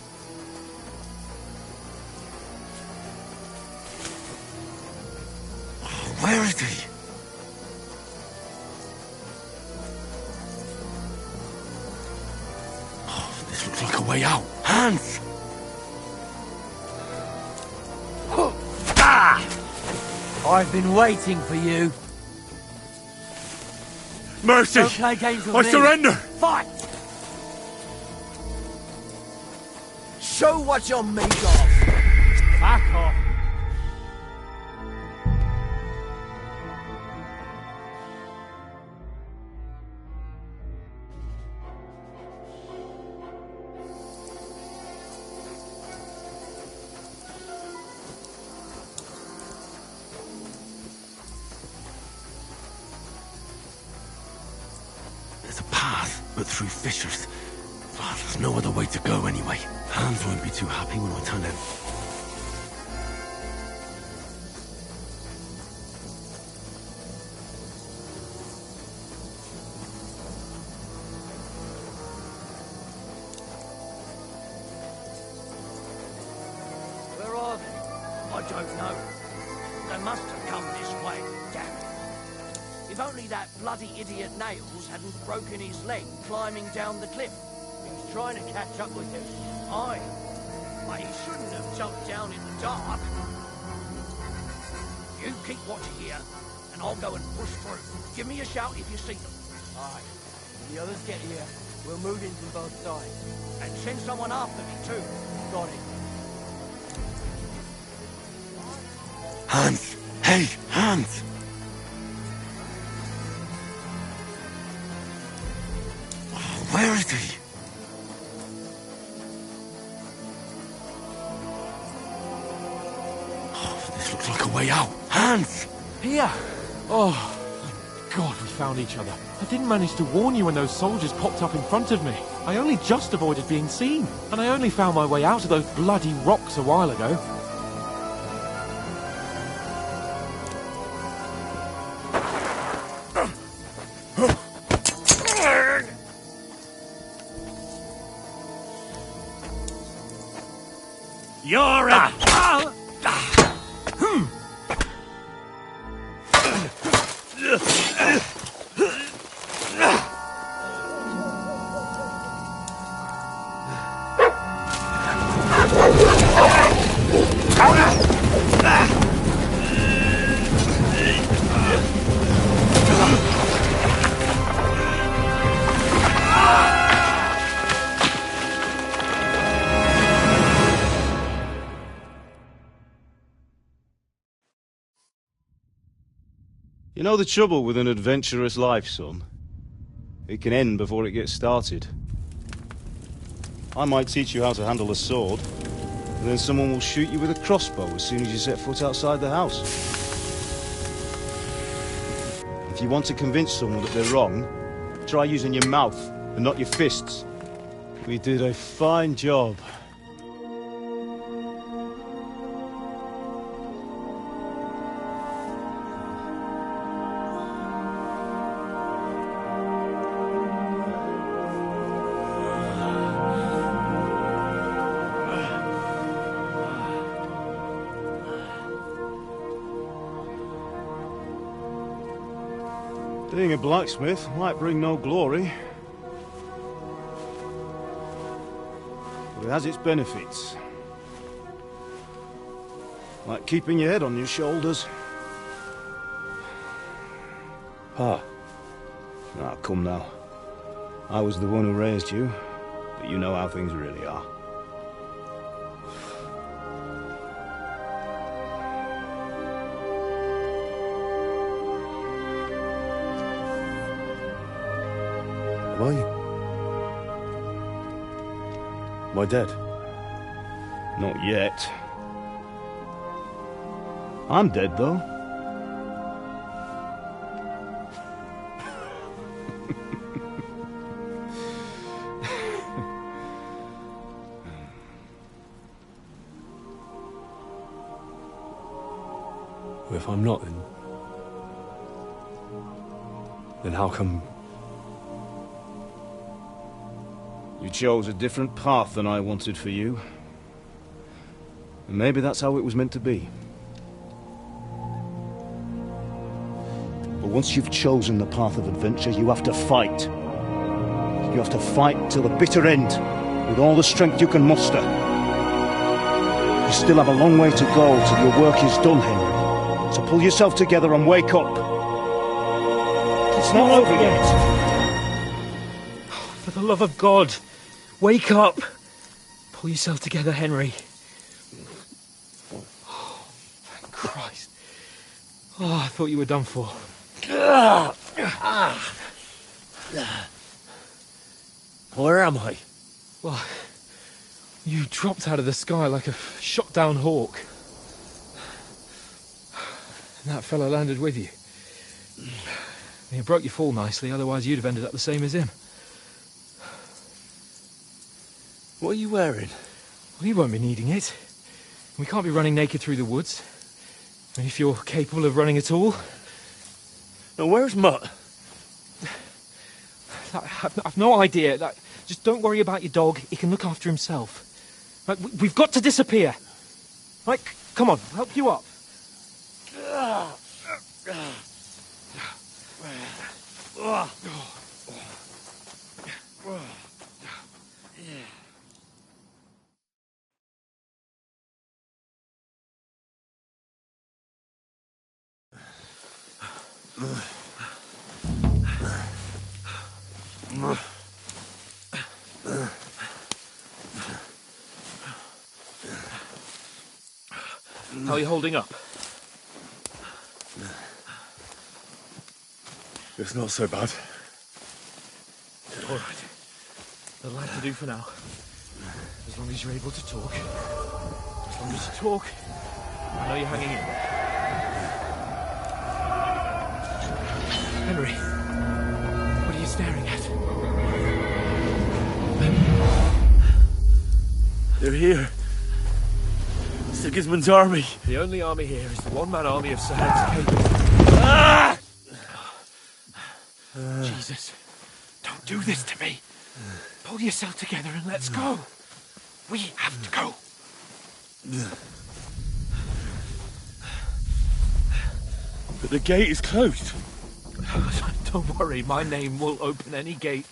Where is he? Oh, this looks like a way out. Hans! I've been waiting for you. Mercy! Don't play games with I me. surrender! Fight! Show what you're made of. Back off. There's a path, but through fissures. Oh, there's no other way to go anyway. Hans won't be too happy when I tell him. Where are they? I don't know. They must have come this way. Damn it. If only that bloody idiot Nails hadn't broken his leg climbing down the cliff. He was trying to catch up with him. Aye. But he shouldn't have jumped down in the dark. You keep watch here, and I'll go and push through. Give me a shout if you see them. Aye. The others get here. We'll move in from both sides. And send someone after me, too. Got it. Hans! Hey, Hans! Oh, where is he? Oh, this looks like a way out. Hans! Here! Oh, thank God we found each other. I didn't manage to warn you when those soldiers popped up in front of me. I only just avoided being seen. And I only found my way out of those bloody rocks a while ago. You're a... You know the trouble with an adventurous life, son? It can end before it gets started. I might teach you how to handle a sword, and then someone will shoot you with a crossbow as soon as you set foot outside the house. If you want to convince someone that they're wrong, try using your mouth and not your fists. We did a fine job. Being a blacksmith might bring no glory, but it has its benefits. Like keeping your head on your shoulders. Pa. Ah, come now. I was the one who raised you, but you know how things really are. Am I? Am I dead? Not yet. I'm dead, though. If I'm not, then how come... You chose a different path than I wanted for you. And maybe that's how it was meant to be. But once you've chosen the path of adventure, you have to fight. You have to fight till the bitter end, with all the strength you can muster. You still have a long way to go till your work is done, Henry. So pull yourself together and wake up. It's not over yet. For the love of God, wake up. Pull yourself together, Henry. Oh, thank Christ. Oh, I thought you were done for. Where am I? Well, you dropped out of the sky like a shot-down hawk. And that fella landed with you. He broke your fall nicely, otherwise you'd have ended up the same as him. What are you wearing? Well, you won't be needing it. We can't be running naked through the woods. And if you're capable of running at all. Now, where's Mutt? I've no idea. Just don't worry about your dog. He can look after himself. We've got to disappear. Right, come on, I'll help you up. How are you holding up? It's not so bad. All right. That'll have to do for now. As long as you're able to talk. As long as you talk, I know you're hanging in. Henry, what are you staring at? They're here. Sigismund's army. The only army here is the one-man army of Sir Hans Cape. Ah! Jesus, don't do this to me. Pull yourself together and let's go. We have to go. But the gate is closed. Don't worry, my name will open any gate.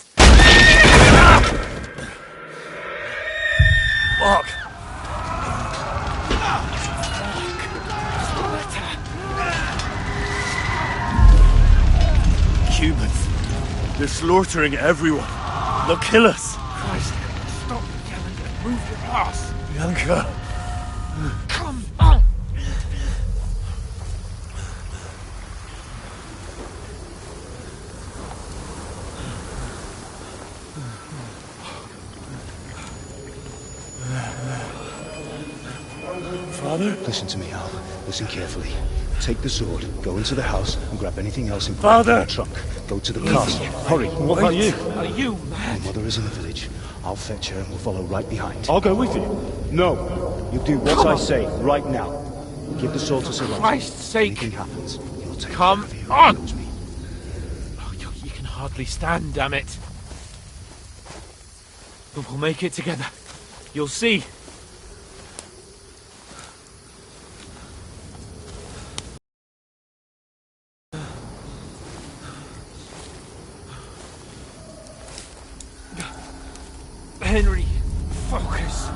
Fuck! Humans. They're slaughtering everyone. They'll kill us. Christ, stop yelling and move your ass. Bianca. Come on! Father? Listen to me, Al. Listen carefully. Take the sword, go into the house, and grab anything else Father! in the trunk. Go to the castle. Hurry. What about you? Are you mad? My mother is in the village. I'll fetch her and we'll follow right behind. I'll go with you. No. You do what I say right now. Give the sword to Sir Roger. Christ's sake. Anything happens, he'll take Come care of you. on! He knows me. Oh, you can hardly stand, damn it. But we'll make it together. You'll see. Henry, focus.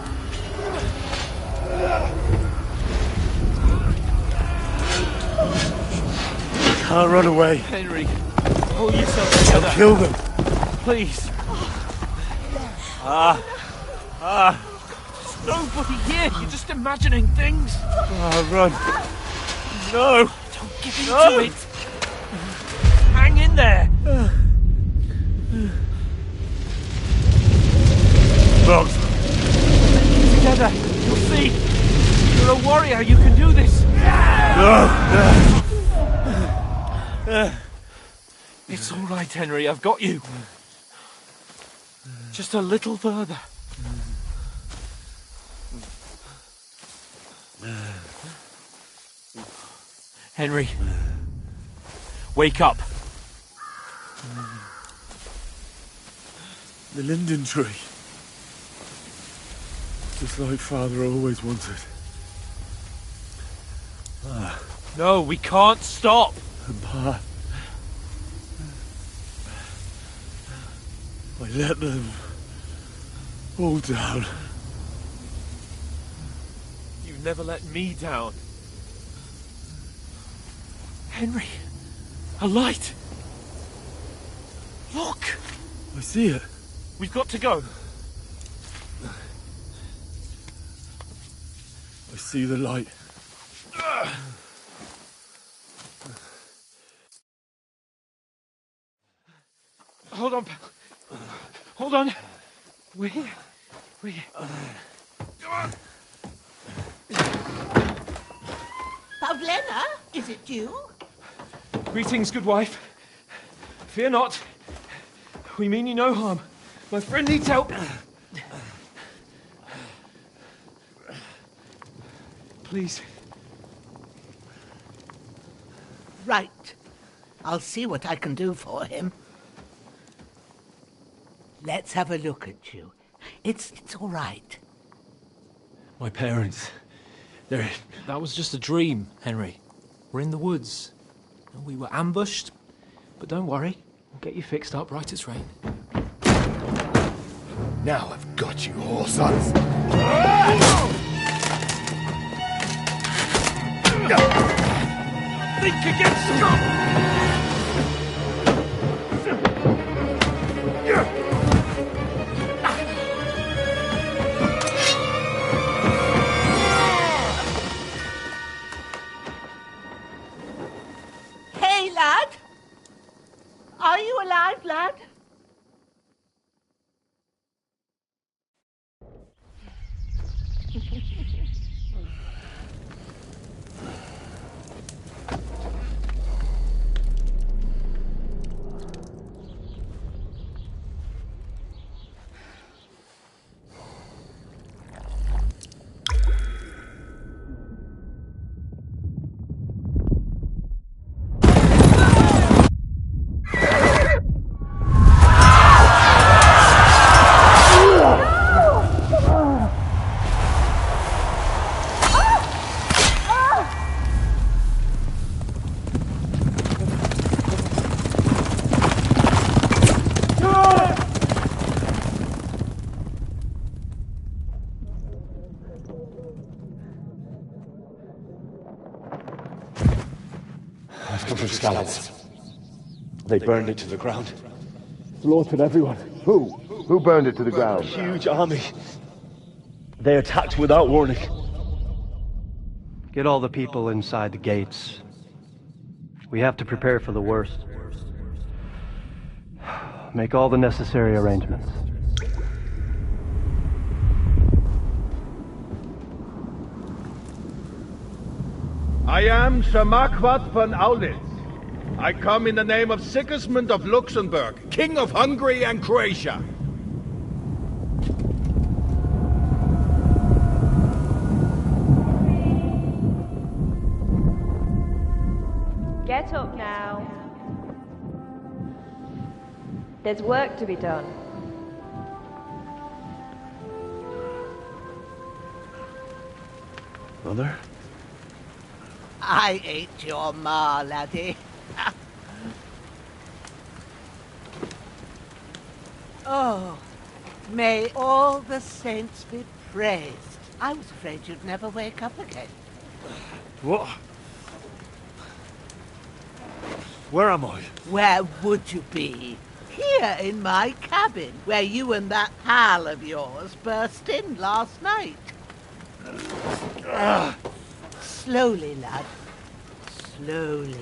Can't run away. Henry, pull yourself together. I'll kill them. Please. There's nobody here. You're just imagining things. Run. No. Don't give in to it. Hang in there. Dogs. Together. You'll see. You're a warrior. You can do this. No. It's all right, Henry. I've got you. Just a little further. Henry. Wake up. The linden tree. Just like Father always wanted. No, we can't stop. Pa. I let them all down. You never let me down. Henry, a light. Look. I see it. We've got to go. I see the light. Hold on, pal. Hold on. We're here. We're here. Come on. Pavlena, is it you? Greetings, good wife. Fear not. We mean you no harm. My friend needs help. Please. Right. I'll see what I can do for him. Let's have a look at you. It's all right. My parents. That was just a dream, Henry. We're in the woods. We were ambushed. But don't worry. We'll get you fixed up right as rain. Now I've got you, whore sons. Think again, Hey, lad! Are you alive, lad? have come from Scallops. They burned it to the ground. Slaughtered everyone. Who? Who burned it to the ground? Huge army. They attacked without warning. Get all the people inside the gates. We have to prepare for the worst. Make all the necessary arrangements. I am Sir Marquardt von Aulitz. I come in the name of Sigismund of Luxembourg, King of Hungary and Croatia. Get up now. There's work to be done. Mother? I ain't your ma, laddie. Oh, may all the saints be praised. I was afraid you'd never wake up again. What? Where am I? Where would you be? Here in my cabin, where you and that pal of yours burst in last night. Slowly, lad. Slowly.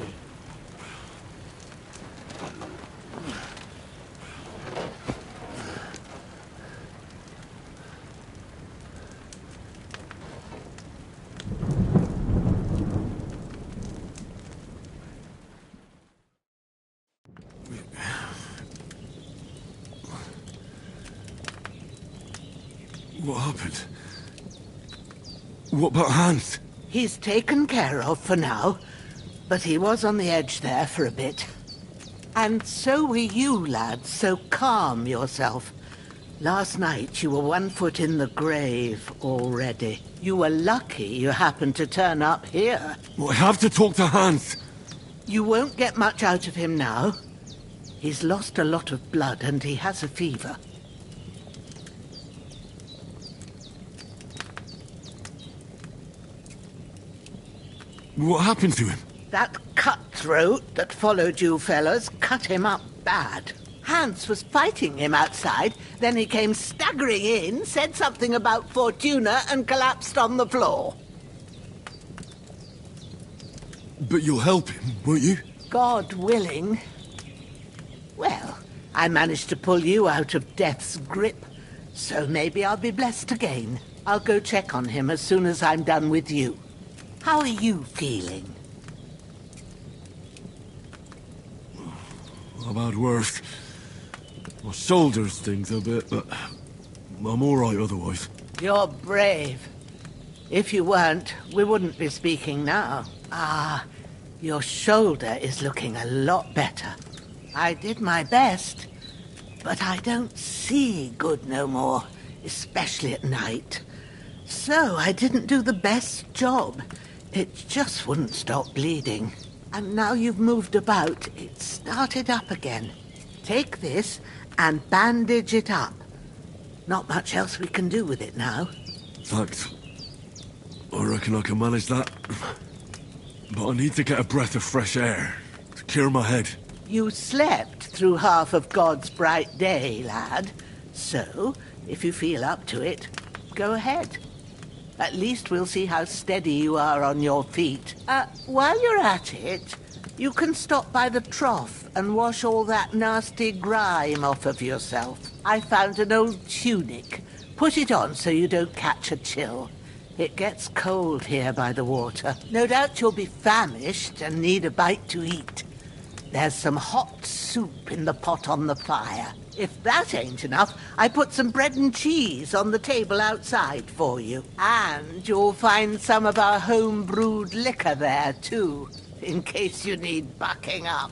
What happened? What about Hans? He's taken care of for now, but he was on the edge there for a bit. And so were you, lad, so calm yourself. Last night you were 1 foot in the grave already. You were lucky you happened to turn up here. Well, I have to talk to Hans. You won't get much out of him now. He's lost a lot of blood and he has a fever. What happened to him? That cutthroat that followed you fellas cut him up bad. Hans was fighting him outside, then he came staggering in, said something about Fortuna and collapsed on the floor. But you'll help him, won't you? God willing. Well, I managed to pull you out of death's grip, so maybe I'll be blessed again. I'll go check on him as soon as I'm done with you. How are you feeling? I've had worse. My shoulder stings a bit, but I'm all right otherwise. You're brave. If you weren't, we wouldn't be speaking now. Ah, your shoulder is looking a lot better. I did my best, but I don't see good no more, especially at night. So I didn't do the best job. It just wouldn't stop bleeding. And now you've moved about, it started up again. Take this and bandage it up. Not much else we can do with it now. Thanks. I reckon I can manage that. But I need to get a breath of fresh air to clear my head. You slept through half of God's bright day, lad. So, if you feel up to it, go ahead. At least we'll see how steady you are on your feet. While you're at it, you can stop by the trough and wash all that nasty grime off of yourself. I found an old tunic. Put it on so you don't catch a chill. It gets cold here by the water. No doubt you'll be famished and need a bite to eat. There's some hot soup in the pot on the fire. If that ain't enough, I put some bread and cheese on the table outside for you. And you'll find some of our home-brewed liquor there, too, in case you need bucking up.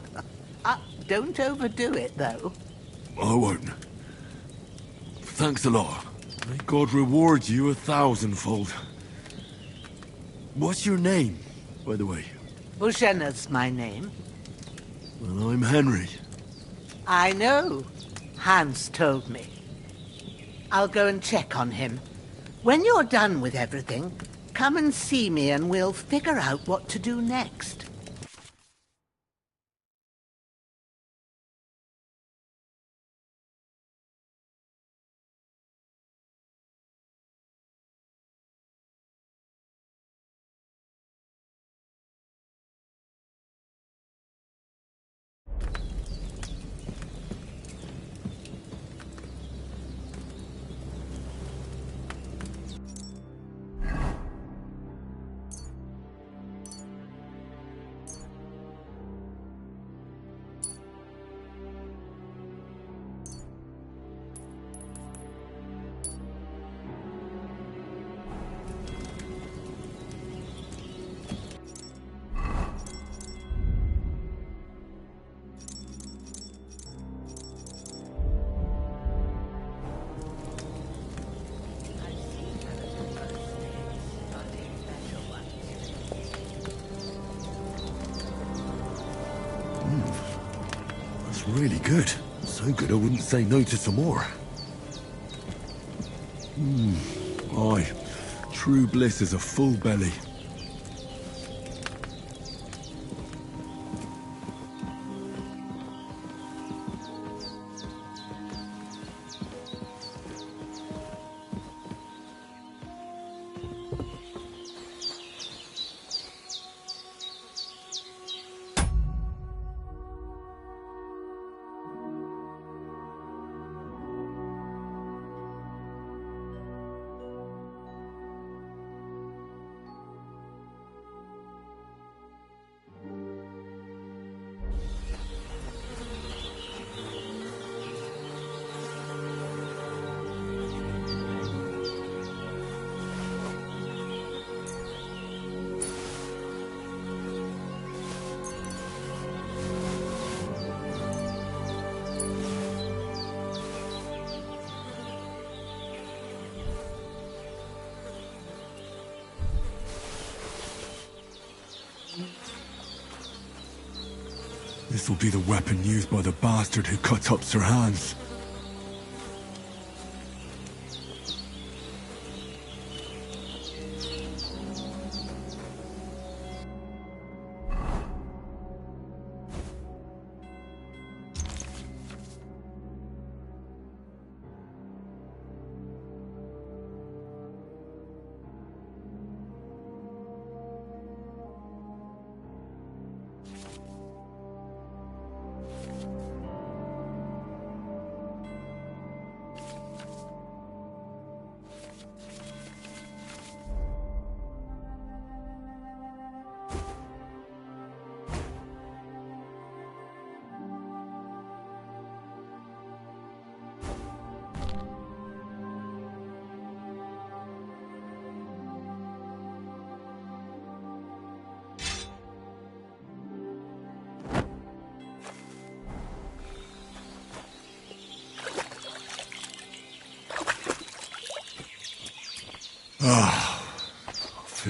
Don't overdo it, though. I won't. Thanks a lot. May God reward you 1,000-fold. What's your name, by the way? Bushenna's my name. Well, I'm Henry. I know. Hans told me. I'll go and check on him. When you're done with everything, come and see me and we'll figure out what to do next. That's really good. So good I wouldn't say no to some more. Aye. True bliss is a full belly. This will be the weapon used by the bastard who cut up Sir Hans.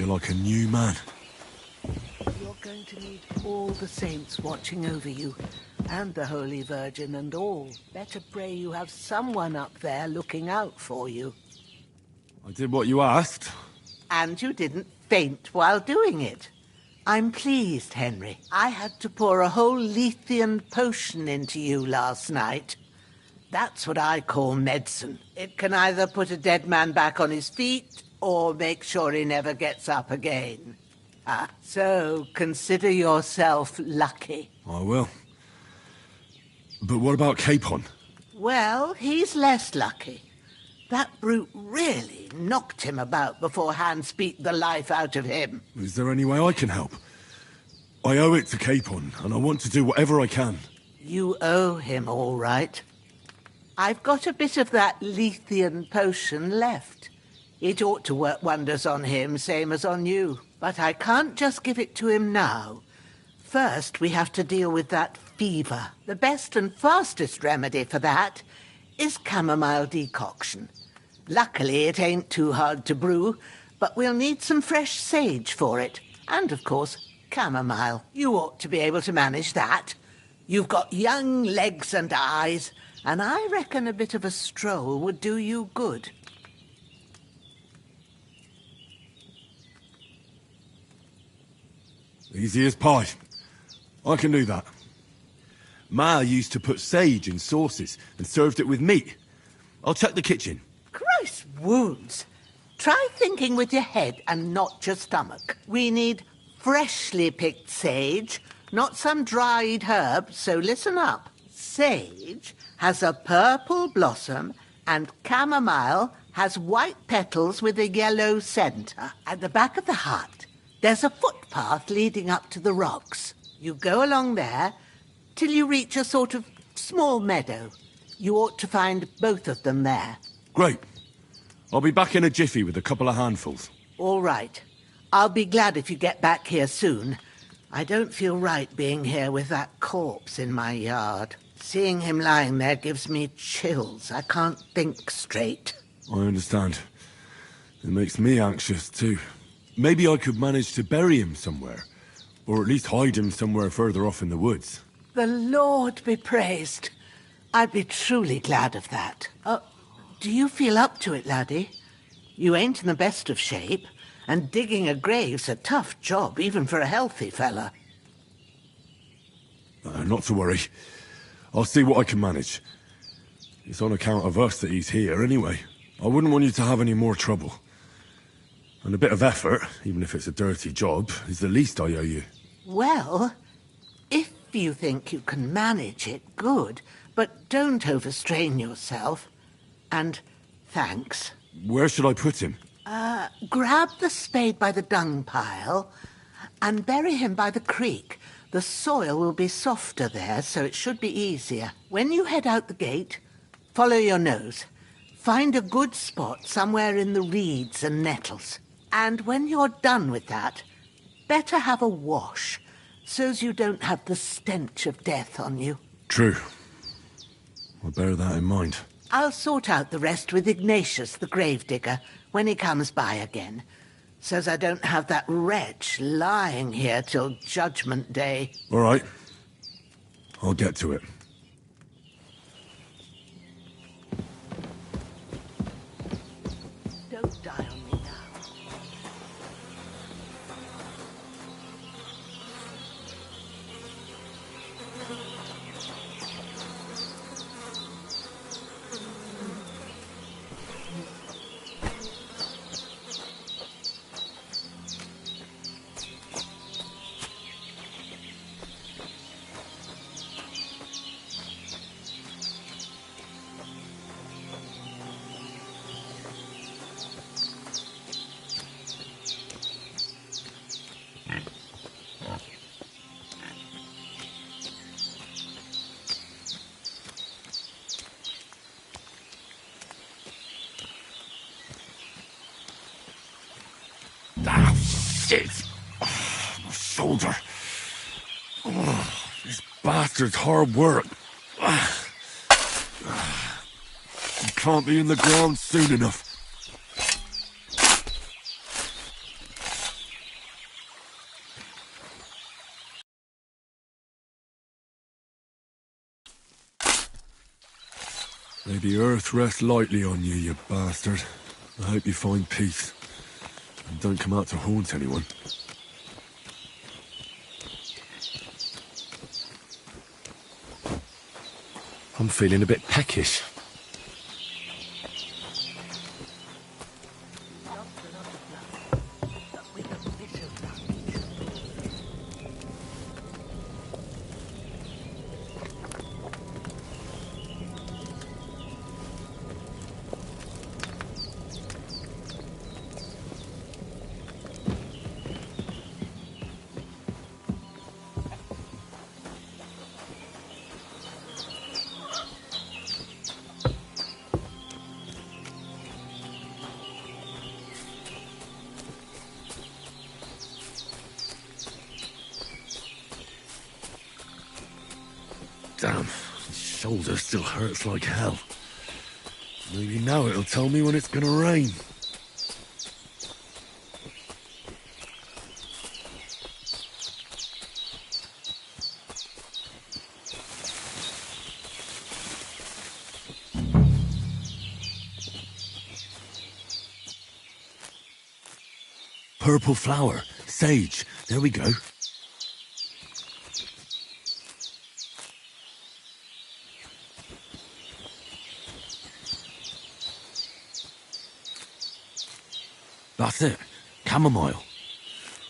I feel like a new man. You're going to need all the saints watching over you, and the Holy Virgin and all. Better pray you have someone up there looking out for you. I did what you asked. And you didn't faint while doing it. I'm pleased, Henry. I had to pour a whole Lethean potion into you last night. That's what I call medicine. It can either put a dead man back on his feet or make sure he never gets up again. So consider yourself lucky. I will. But what about Capon? Well, he's less lucky. That brute really knocked him about before Hans beat the life out of him. Is there any way I can help? I owe it to Capon, and I want to do whatever I can. You owe him, all right. I've got a bit of that Lethean potion left. It ought to work wonders on him, same as on you. But I can't just give it to him now. First, we have to deal with that fever. The best and fastest remedy for that is chamomile decoction. Luckily, it ain't too hard to brew, but we'll need some fresh sage for it. And, of course, chamomile. You ought to be able to manage that. You've got young legs and eyes, and I reckon a bit of a stroll would do you good. Easy as pie. I can do that. Ma used to put sage in sauces and served it with meat. I'll check the kitchen. Christ wounds! Try thinking with your head and not your stomach. We need freshly picked sage, not some dried herb, so listen up. Sage has a purple blossom and chamomile has white petals with a yellow centre. At the back of the hut, there's a footpath leading up to the rocks. You go along there till you reach a sort of small meadow. You ought to find both of them there. Great. I'll be back in a jiffy with a couple of handfuls. All right. I'll be glad if you get back here soon. I don't feel right being here with that corpse in my yard. Seeing him lying there gives me chills. I can't think straight. I understand. It makes me anxious, too. Maybe I could manage to bury him somewhere. Or at least hide him somewhere further off in the woods. The Lord be praised. I'd be truly glad of that. Do you feel up to it, laddie? You ain't in the best of shape, and digging a grave's a tough job, even for a healthy fella. Not to worry. I'll see what I can manage. It's on account of us that he's here, anyway. I wouldn't want you to have any more trouble. And a bit of effort, even if it's a dirty job, is the least I owe you. Well, if you think you can manage it, good. But don't overstrain yourself. And thanks. Where should I put him? Grab the spade by the dung pile and bury him by the creek. The soil will be softer there, so it should be easier. When you head out the gate, follow your nose. Find a good spot somewhere in the reeds and nettles. And when you're done with that, better have a wash, so's you don't have the stench of death on you. True. I'll bear that in mind. I'll sort out the rest with Ignatius, the gravedigger, when he comes by again, so's I don't have that wretch lying here till Judgment Day. All right. I'll get to it. Don't die on me now. Ah, shit! My shoulder. This bastard's hard work. He can't be in the ground soon enough. May the earth rest lightly on you, you bastard. I hope you find peace. And don't come out to haunt anyone. I'm feeling a bit peckish. Damn, my shoulder still hurts like hell. Maybe now it'll tell me when it's gonna rain. Purple flower, sage, there we go. That's it. Chamomile.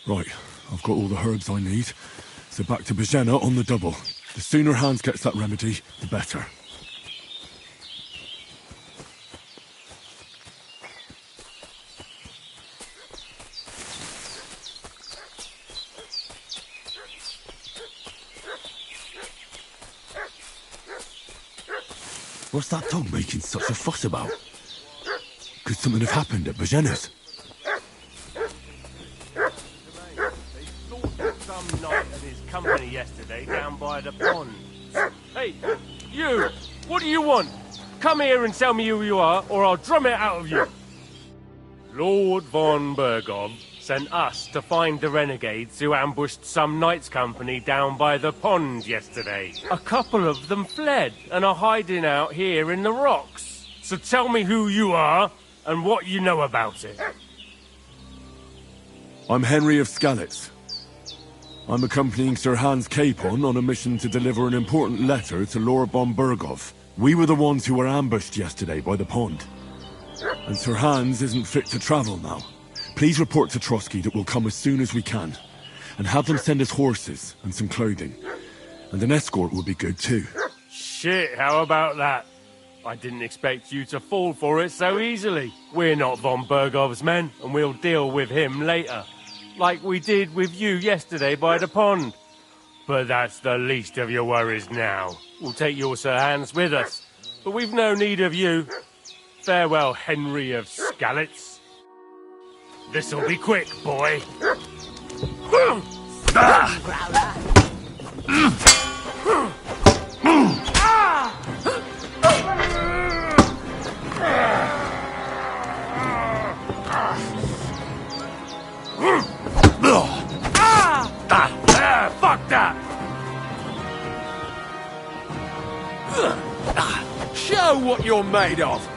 Right, I've got all the herbs I need. So back to Bajena on the double. The sooner Hans gets that remedy, the better. What's that dog making such a fuss about? Could something have happened at Bajena's? Some knight of his company yesterday down by the pond. Hey, you! What do you want? Come here and tell me who you are, or I'll drum it out of you. Lord von Bergov sent us to find the renegades who ambushed some knights' company down by the pond yesterday. A couple of them fled and are hiding out here in the rocks. So tell me who you are and what you know about it. I'm Henry of Skalitz. I'm accompanying Sir Hans Capon on a mission to deliver an important letter to Lord von Berghoff. We were the ones who were ambushed yesterday by the pond. And Sir Hans isn't fit to travel now. Please report to Trotsky that we'll come as soon as we can. And have them send us horses and some clothing. And an escort would be good too. Shit, how about that? I didn't expect you to fall for it so easily. We're not von Berghoff's men, and we'll deal with him later. Like we did with you yesterday by the pond. But that's the least of your worries now. We'll take your Sir Hans with us. But we've no need of you. Farewell, Henry of Skalitz. This'll be quick, boy. Fuck that! Show what you're made of!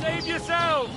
Save yourself!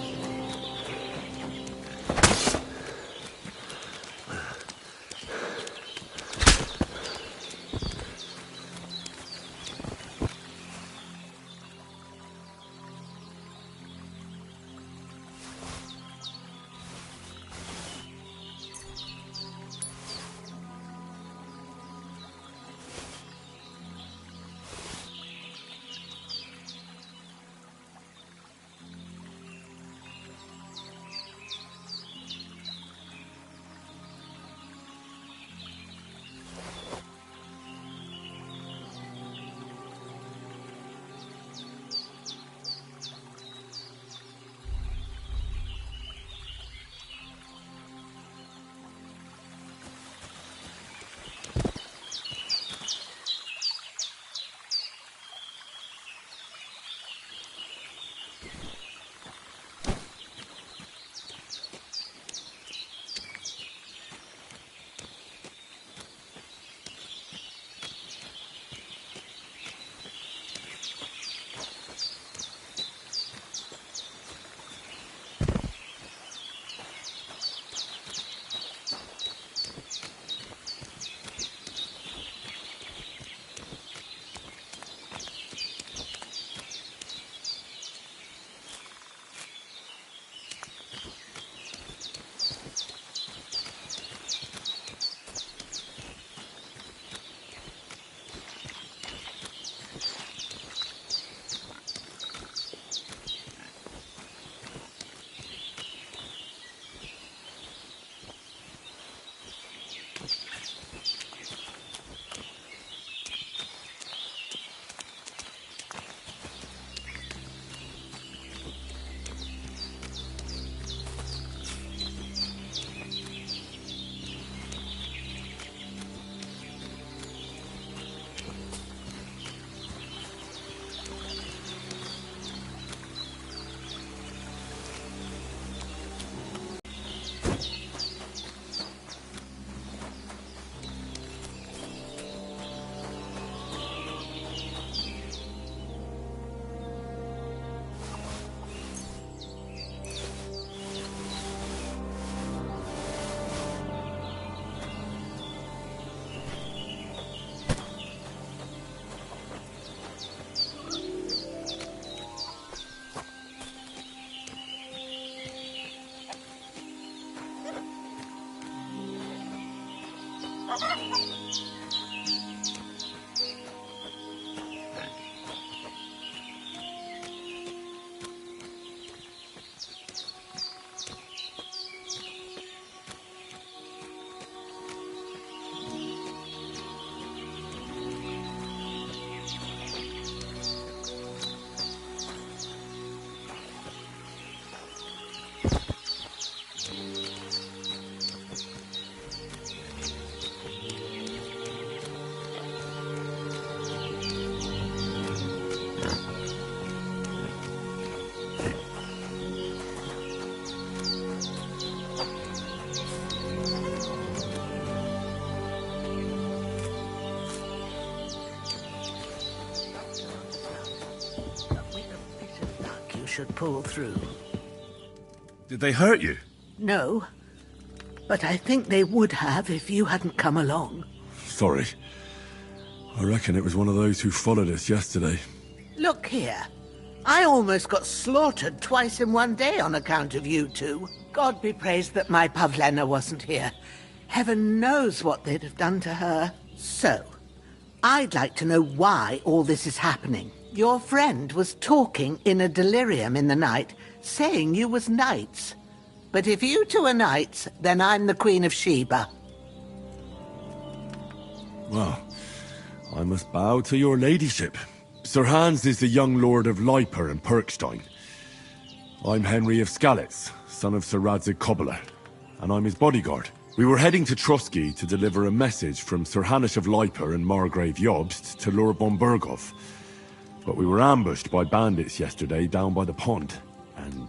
should pull through. Did they hurt you? No, but I think they would have if you hadn't come along. Sorry. I reckon it was one of those who followed us yesterday. Look here. I almost got slaughtered twice in one day on account of you two. God be praised that my Pavlena wasn't here. Heaven knows what they'd have done to her. So, I'd like to know why all this is happening. Your friend was talking in a delirium in the night, saying you was knights. But if you two are knights, then I'm the Queen of Sheba. Well, I must bow to your ladyship. Sir Hans is the young lord of Leiper and Perkstein. I'm Henry of Skalitz, son of Sir Radzig Cobbler, and I'm his bodyguard. We were heading to Trotsky to deliver a message from Sir Hanush of Leiper and Margrave Jobst to Lord von Berghoff. But we were ambushed by bandits yesterday down by the pond, and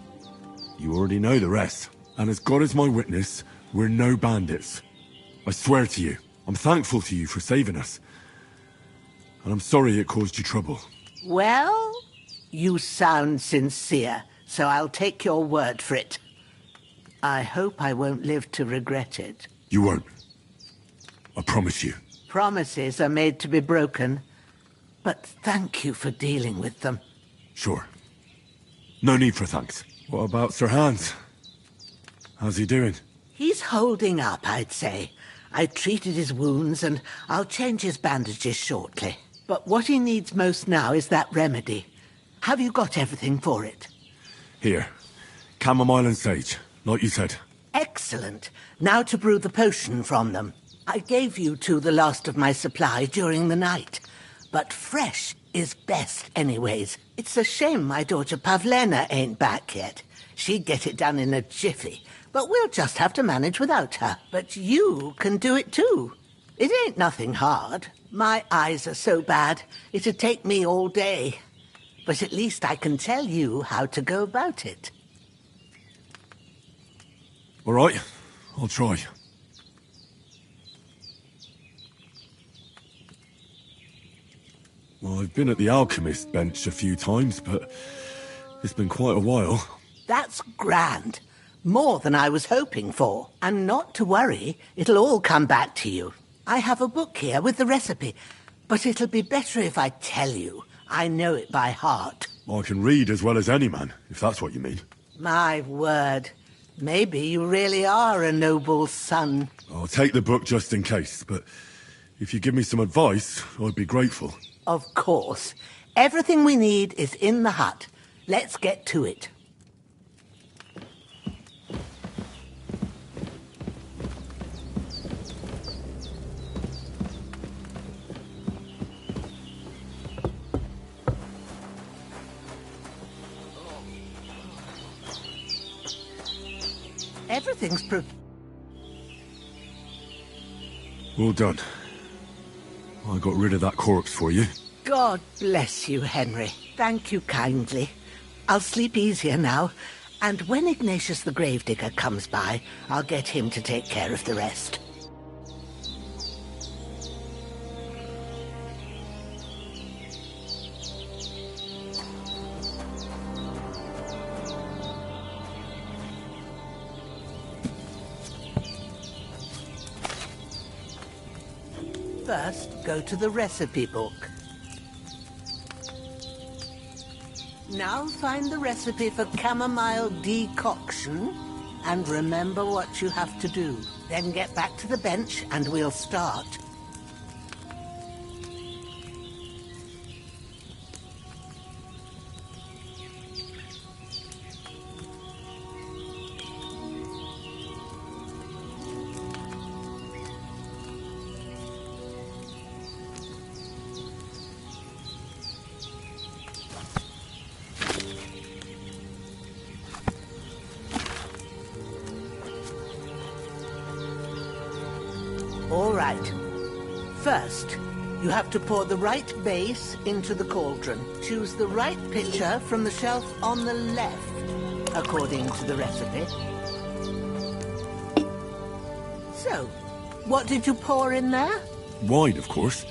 you already know the rest. And as God is my witness, we're no bandits. I swear to you, I'm thankful to you for saving us. And I'm sorry it caused you trouble. Well, you sound sincere, so I'll take your word for it. I hope I won't live to regret it. You won't. I promise you. Promises are made to be broken, but thank you for dealing with them. Sure. No need for thanks. What about Sir Hans? How's he doing? He's holding up, I'd say. I treated his wounds, and I'll change his bandages shortly. But what he needs most now is that remedy. Have you got everything for it? Here. Chamomile and sage, like you said. Excellent. Now to brew the potion from them. I gave you two the last of my supply during the night. But fresh is best anyways. It's a shame my daughter Pavlena ain't back yet. She'd get it done in a jiffy. But we'll just have to manage without her. But you can do it too. It ain't nothing hard. My eyes are so bad, it'd take me all day. But at least I can tell you how to go about it. All right, I'll try. Well, I've been at the alchemist bench a few times, but it's been quite a while. That's grand. More than I was hoping for. And not to worry, it'll all come back to you. I have a book here with the recipe, but it'll be better if I tell you. I know it by heart. I can read as well as any man, if that's what you mean. My word. Maybe you really are a noble son. I'll take the book just in case, but if you give me some advice, I'd be grateful. Of course. Everything we need is in the hut. Let's get to it. Everything's Well done. I got rid of that corpse for you. God bless you, Henry. Thank you kindly. I'll sleep easier now, and when Ignatius the Gravedigger comes by, I'll get him to take care of the rest. First, go to the recipe book. Now find the recipe for chamomile decoction, and remember what you have to do. Then get back to the bench, and we'll start. All right. First, you have to pour the right base into the cauldron. Choose the right pitcher from the shelf on the left, according to the recipe. So, what did you pour in there? Wine, of course.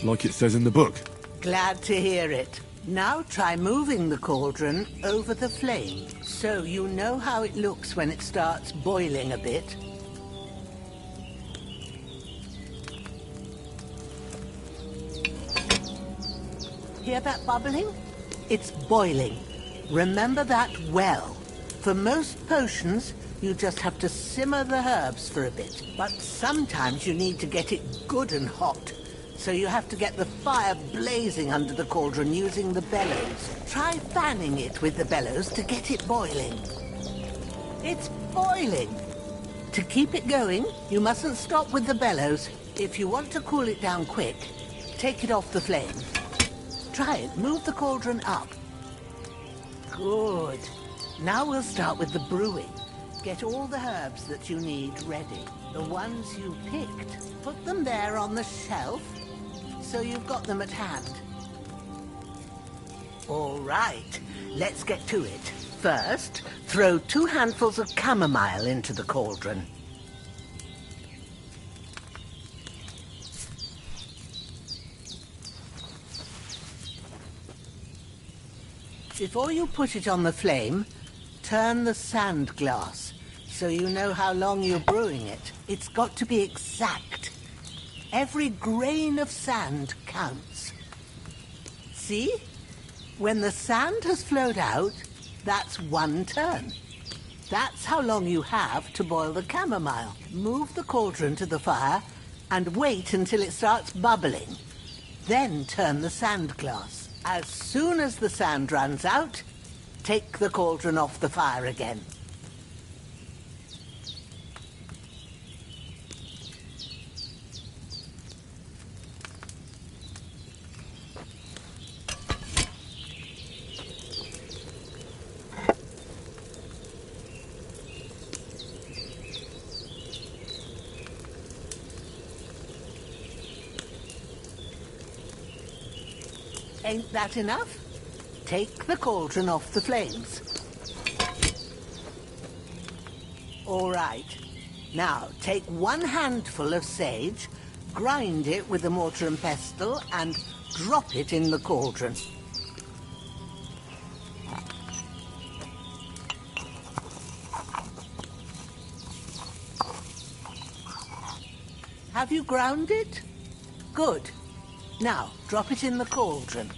Like it says in the book. Glad to hear it. Now try moving the cauldron over the flame, so you know how it looks when it starts boiling a bit. Hear that bubbling? It's boiling. Remember that well. For most potions, you just have to simmer the herbs for a bit. But sometimes you need to get it good and hot. So you have to get the fire blazing under the cauldron using the bellows. Try fanning it with the bellows to get it boiling. It's boiling! To keep it going, you mustn't stop with the bellows. If you want to cool it down quick, take it off the flame. Try it. Move the cauldron up. Good. Now we'll start with the brewing. Get all the herbs that you need ready. The ones you picked. Put them there on the shelf, so you've got them at hand. All right. Let's get to it. First, throw 2 handfuls of chamomile into the cauldron. Before you put it on the flame, turn the sand glass so you know how long you're brewing it. It's got to be exact. Every grain of sand counts. See? When the sand has flowed out, that's 1 turn. That's how long you have to boil the chamomile. Move the cauldron to the fire and wait until it starts bubbling. Then turn the sand glass. As soon as the sand runs out, take the cauldron off the fire again. Ain't that enough? Take the cauldron off the flames. All right. Now, take 1 handful of sage, grind it with a mortar and pestle, and drop it in the cauldron. Have you ground it? Good. Now, drop it in the cauldron.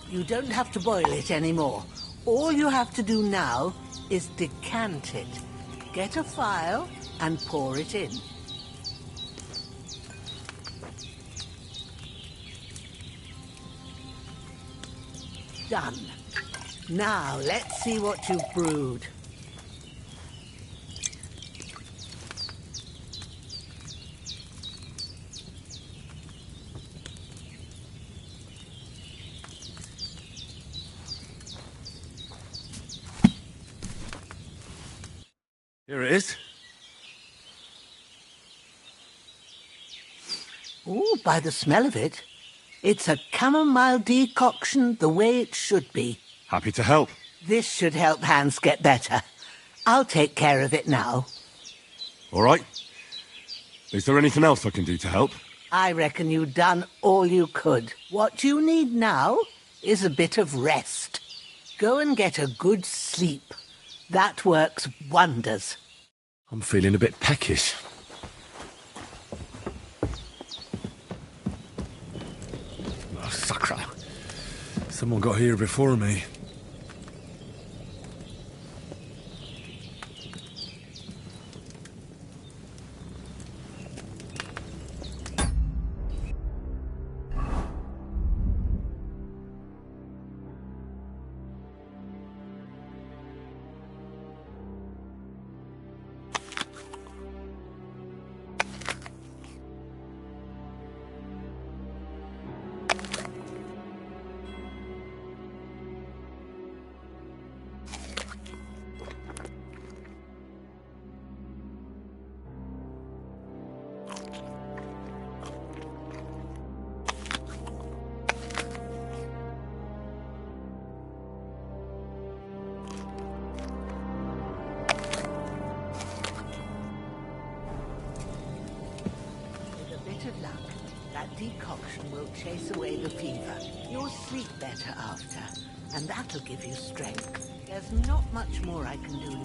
You don't have to boil it anymore. All you have to do now is decant it. Get a phial and pour it in. Done. Now, let's see what you've brewed. Here it is. Oh, by the smell of it, it's a chamomile decoction the way it should be. Happy to help. This should help Hans get better. I'll take care of it now. All right. Is there anything else I can do to help? I reckon you've done all you could. What you need now is a bit of rest. Go and get a good sleep. That works wonders. I'm feeling a bit peckish. Oh, sacre. Someone got here before me. will chase away the fever. You'll sleep better after, and that'll give you strength. There's not much more I can do.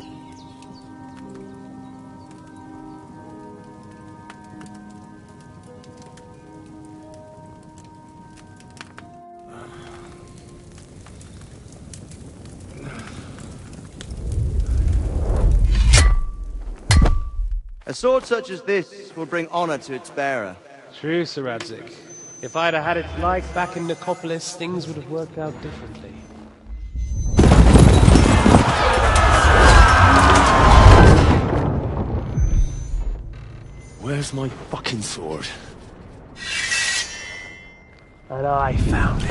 A sword such as this will bring honor to its bearer. True, Sir Radzik. If I'd have had its like back in Nicopolis, things would have worked out differently. Where's my fucking sword? And I found it.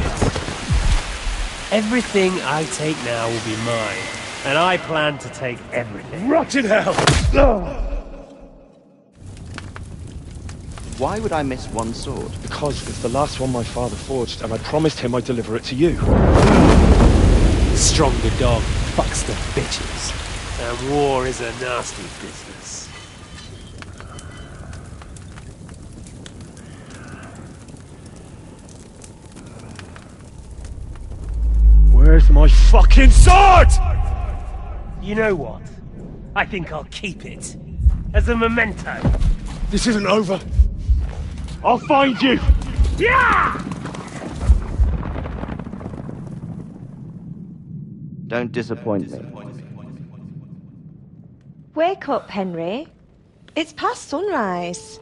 Everything I take now will be mine, and I plan to take everything. Rotten hell! Why would I miss one sword? Because it's the last one my father forged, and I promised him I'd deliver it to you. Stronger dog fucks the bitches, and war is a nasty business. Where's my fucking sword? You know what? I think I'll keep it. As a memento. This isn't over. I'll find you! Yeah! Don't disappoint me. Wake up, Henry. It's past sunrise.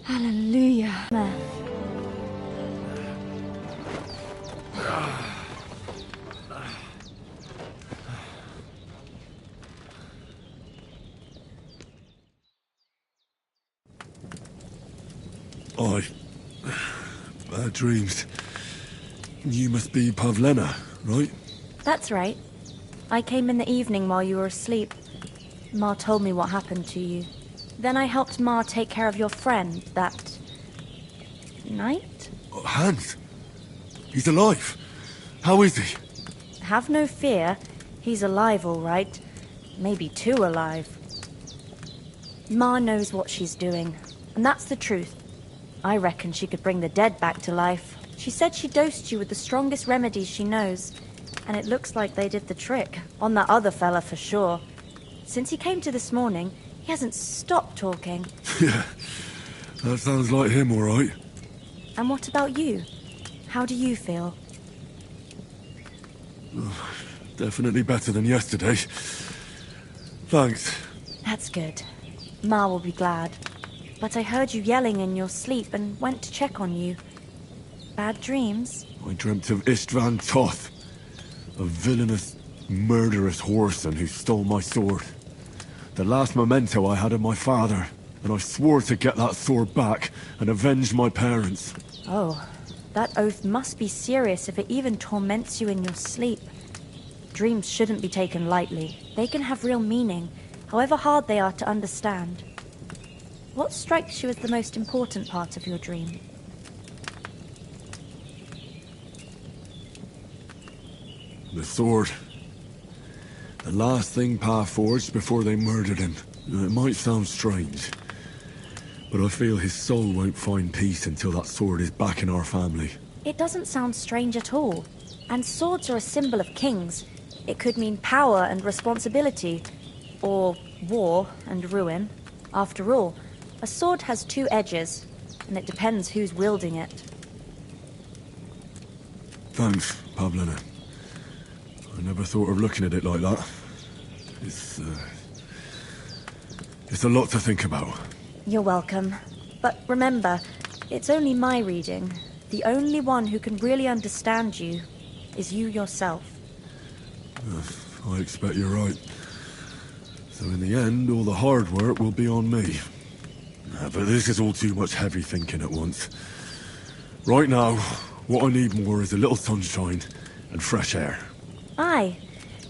Hallelujah. Bad dreams. You must be Pavlena, right? That's right. I came in the evening while you were asleep. Ma told me what happened to you. Then I helped Ma take care of your friend that night? Hans? He's alive. How is he? Have no fear. He's alive, all right. Maybe too alive. Ma knows what she's doing, and that's the truth. I reckon she could bring the dead back to life. She said she dosed you with the strongest remedies she knows, and it looks like they did the trick. On that other fella for sure. Since he came to this morning, he hasn't stopped talking. Yeah, that sounds like him, all right. And what about you? How do you feel? Definitely better than yesterday. Thanks. That's good. Ma will be glad. But I heard you yelling in your sleep and went to check on you. Bad dreams? I dreamt of Istvan Toth, a villainous, murderous whoreson who stole my sword. The last memento I had of my father, and I swore to get that sword back and avenge my parents. Oh, that oath must be serious if it even torments you in your sleep. Dreams shouldn't be taken lightly. They can have real meaning, however hard they are to understand. What strikes you as the most important part of your dream? The sword. The last thing Pa forged before they murdered him. It might sound strange, but I feel his soul won't find peace until that sword is back in our family. It doesn't sound strange at all. And swords are a symbol of kings. It could mean power and responsibility, or war and ruin. After all, a sword has two edges, and it depends who's wielding it. Thanks, Pavlena. I never thought of looking at it like that. It's a lot to think about. You're welcome. But remember, it's only my reading. The only one who can really understand you is you yourself. I expect you're right. So in the end, all the hard work will be on me. But this is all too much heavy thinking at once. Right now, what I need more is a little sunshine and fresh air. Aye,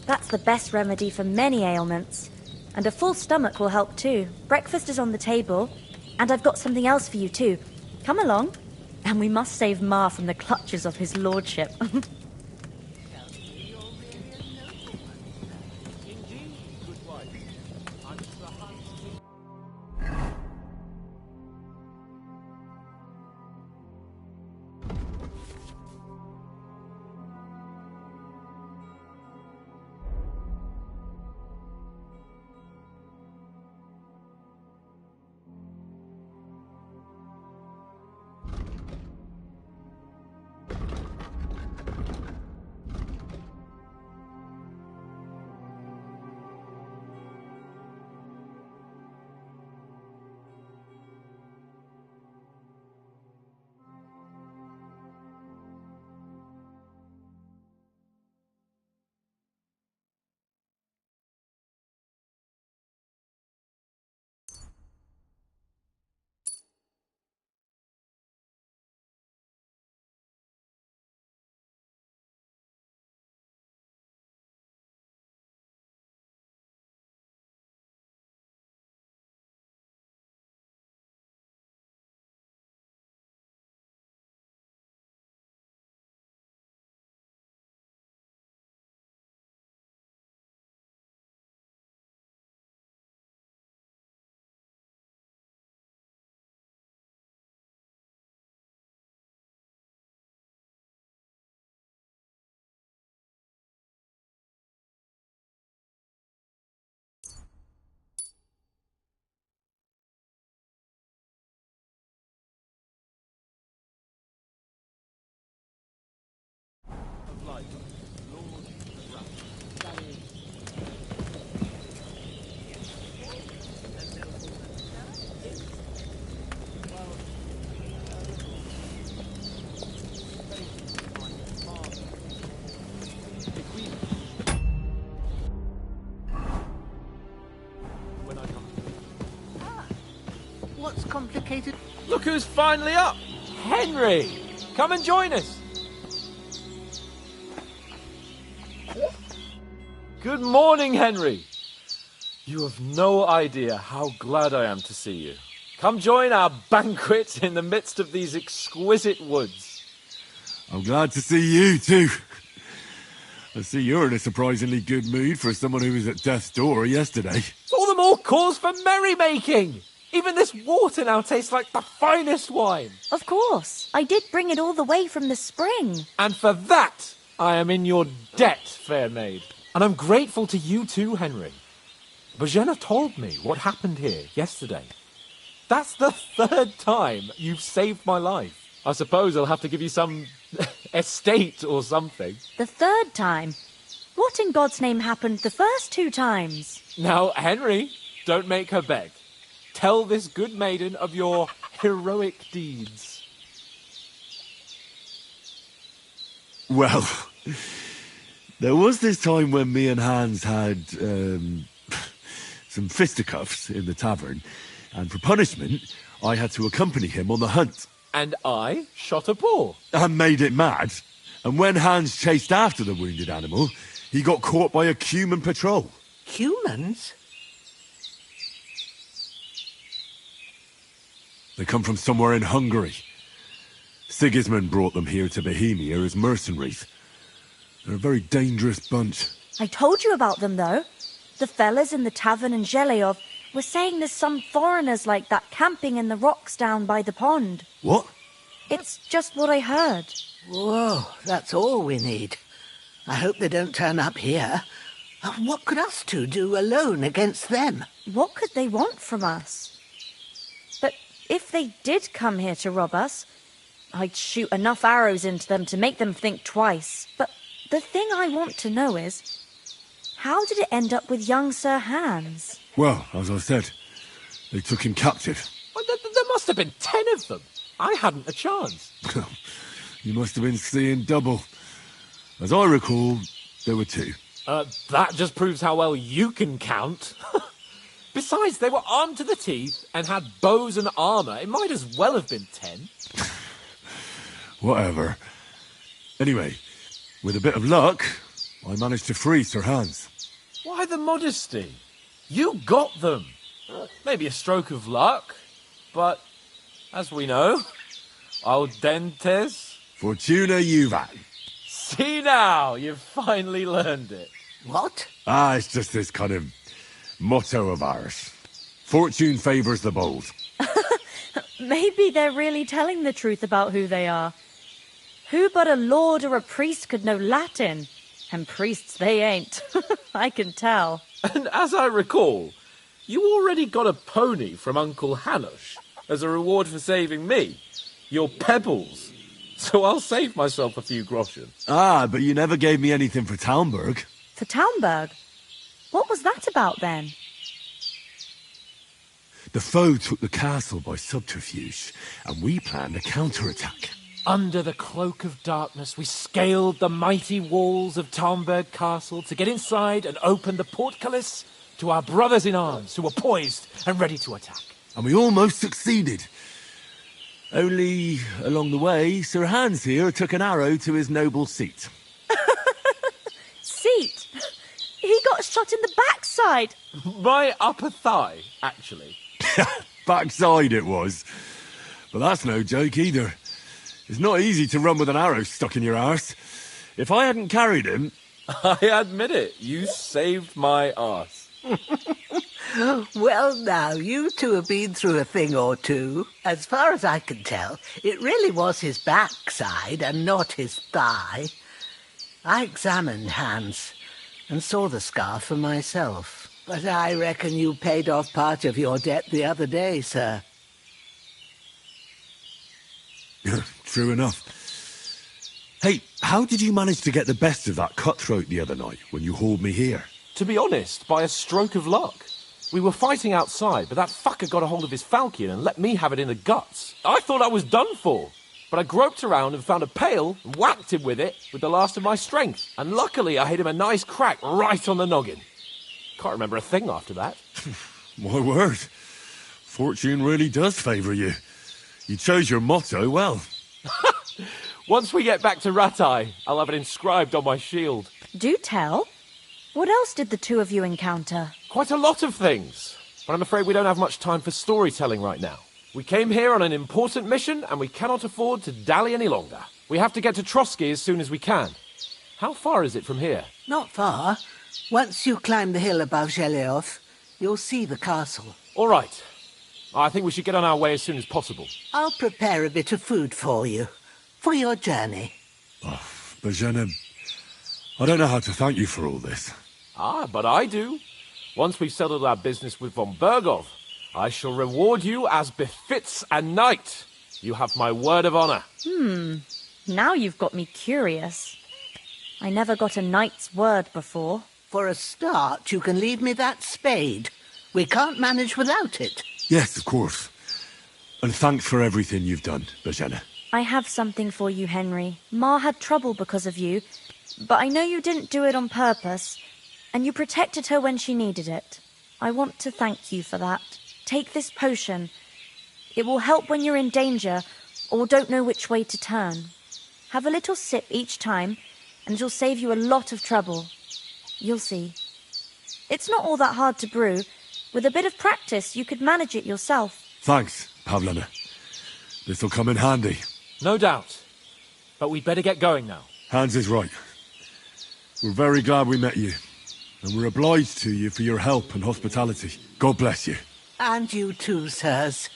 that's the best remedy for many ailments. And a full stomach will help too. Breakfast is on the table, and I've got something else for you too. Come along, and we must save Ma from the clutches of his lordship. What's complicated? Look who's finally up! Henry! Come and join us! Good morning, Henry! You have no idea how glad I am to see you. Come join our banquet in the midst of these exquisite woods. I'm glad to see you, too. I see you're in a surprisingly good mood for someone who was at death's door yesterday. All the more cause for merrymaking! Even this water now tastes like the finest wine. Of course. I did bring it all the way from the spring. And for that, I am in your debt, fair maid. And I'm grateful to you too, Henry. Bojena told me what happened here yesterday. That's the 3rd time you've saved my life. I suppose I'll have to give you some estate or something. The 3rd time? What in God's name happened the first 2 times? Now, Henry, don't make her beg. Tell this good maiden of your heroic deeds. Well, there was this time when me and Hans had some fisticuffs in the tavern, and for punishment, I had to accompany him on the hunt. And I shot a boar. And made it mad. And when Hans chased after the wounded animal, he got caught by a human patrol. Humans? They come from somewhere in Hungary. Sigismund brought them here to Bohemia as mercenaries. They're a very dangerous bunch. I told you about them, though. The fellas in the tavern in Zheleov were saying there's some foreigners like that camping in the rocks down by the pond. What? It's just what I heard. Whoa, that's all we need. I hope they don't turn up here. What could us two do alone against them? What could they want from us? But if they did come here to rob us, I'd shoot enough arrows into them to make them think twice. But the thing I want to know is, how did it end up with young Sir Hans? Well, as I said, they took him captive. Well, there must have been 10 of them. I hadn't a chance. You must have been seeing double. As I recall, there were 2. That just proves how well you can count. Besides, they were armed to the teeth and had bows and armour. It might as well have been 10. Whatever. Anyway, with a bit of luck, I managed to free Sir Hans. Why the modesty? You got them. Maybe a stroke of luck, but as we know, audentes Fortuna juvat. See now, you've finally learned it. What? It's just this kind of motto of ours. Fortune favours the bold. Maybe they're really telling the truth about who they are. Who but a lord or a priest could know Latin? And priests they ain't. I can tell. And as I recall, you already got a pony from Uncle Hanush as a reward for saving me. Your pebbles. So I'll save myself a few groschen. But you never gave me anything for Talmberg. For Talmberg? What was that about then? The foe took the castle by subterfuge, and we planned a counterattack. Under the cloak of darkness, we scaled the mighty walls of Talmberg Castle to get inside and open the portcullis to our brothers in arms who were poised and ready to attack. And we almost succeeded. Only, along the way, Sir Hans here took an arrow to his noble seat. Seat? He got shot in the backside. My upper thigh, actually. Backside it was. But that's no joke either. It's not easy to run with an arrow stuck in your arse. If I hadn't carried him... I admit it, you saved my arse. Well, now, you two have been through a thing or two. As far as I can tell, it really was his backside and not his thigh. I examined Hans and saw the scar for myself. But I reckon you paid off part of your debt the other day, sir. True enough. Hey, how did you manage to get the best of that cutthroat the other night when you hauled me here? To be honest, by a stroke of luck. We were fighting outside, but that fucker got a hold of his falchion and let me have it in the guts. I thought I was done for, but I groped around and found a pail and whacked him with it with the last of my strength. And luckily I hit him a nice crack right on the noggin. Can't remember a thing after that. My word. Fortune really does favour you. You chose your motto well. Once we get back to Ratai, I'll have it inscribed on my shield. Do tell. What else did the two of you encounter? Quite a lot of things. But I'm afraid we don't have much time for storytelling right now. We came here on an important mission, and we cannot afford to dally any longer. We have to get to Trotsky as soon as we can. How far is it from here? Not far. Once you climb the hill above Zhelioth, you'll see the castle. All right. I think we should get on our way as soon as possible. I'll prepare a bit of food for you, for your journey. Bozhena, I don't know how to thank you for all this. But I do. Once we've settled our business with von Bergov, I shall reward you as befits a knight. You have my word of honor. Now you've got me curious. I never got a knight's word before. For a start, you can leave me that spade. We can't manage without it. Yes, of course. And thanks for everything you've done, Bozhena. I have something for you, Henry. Ma had trouble because of you, but I know you didn't do it on purpose, and you protected her when she needed it. I want to thank you for that. Take this potion. It will help when you're in danger or don't know which way to turn. Have a little sip each time, and it'll save you a lot of trouble. You'll see. It's not all that hard to brew. With a bit of practice, you could manage it yourself. Thanks, Pavlena. This'll come in handy. No doubt. But we'd better get going now. Hans is right. We're very glad we met you. And we're obliged to you for your help and hospitality. God bless you. And you too, sirs.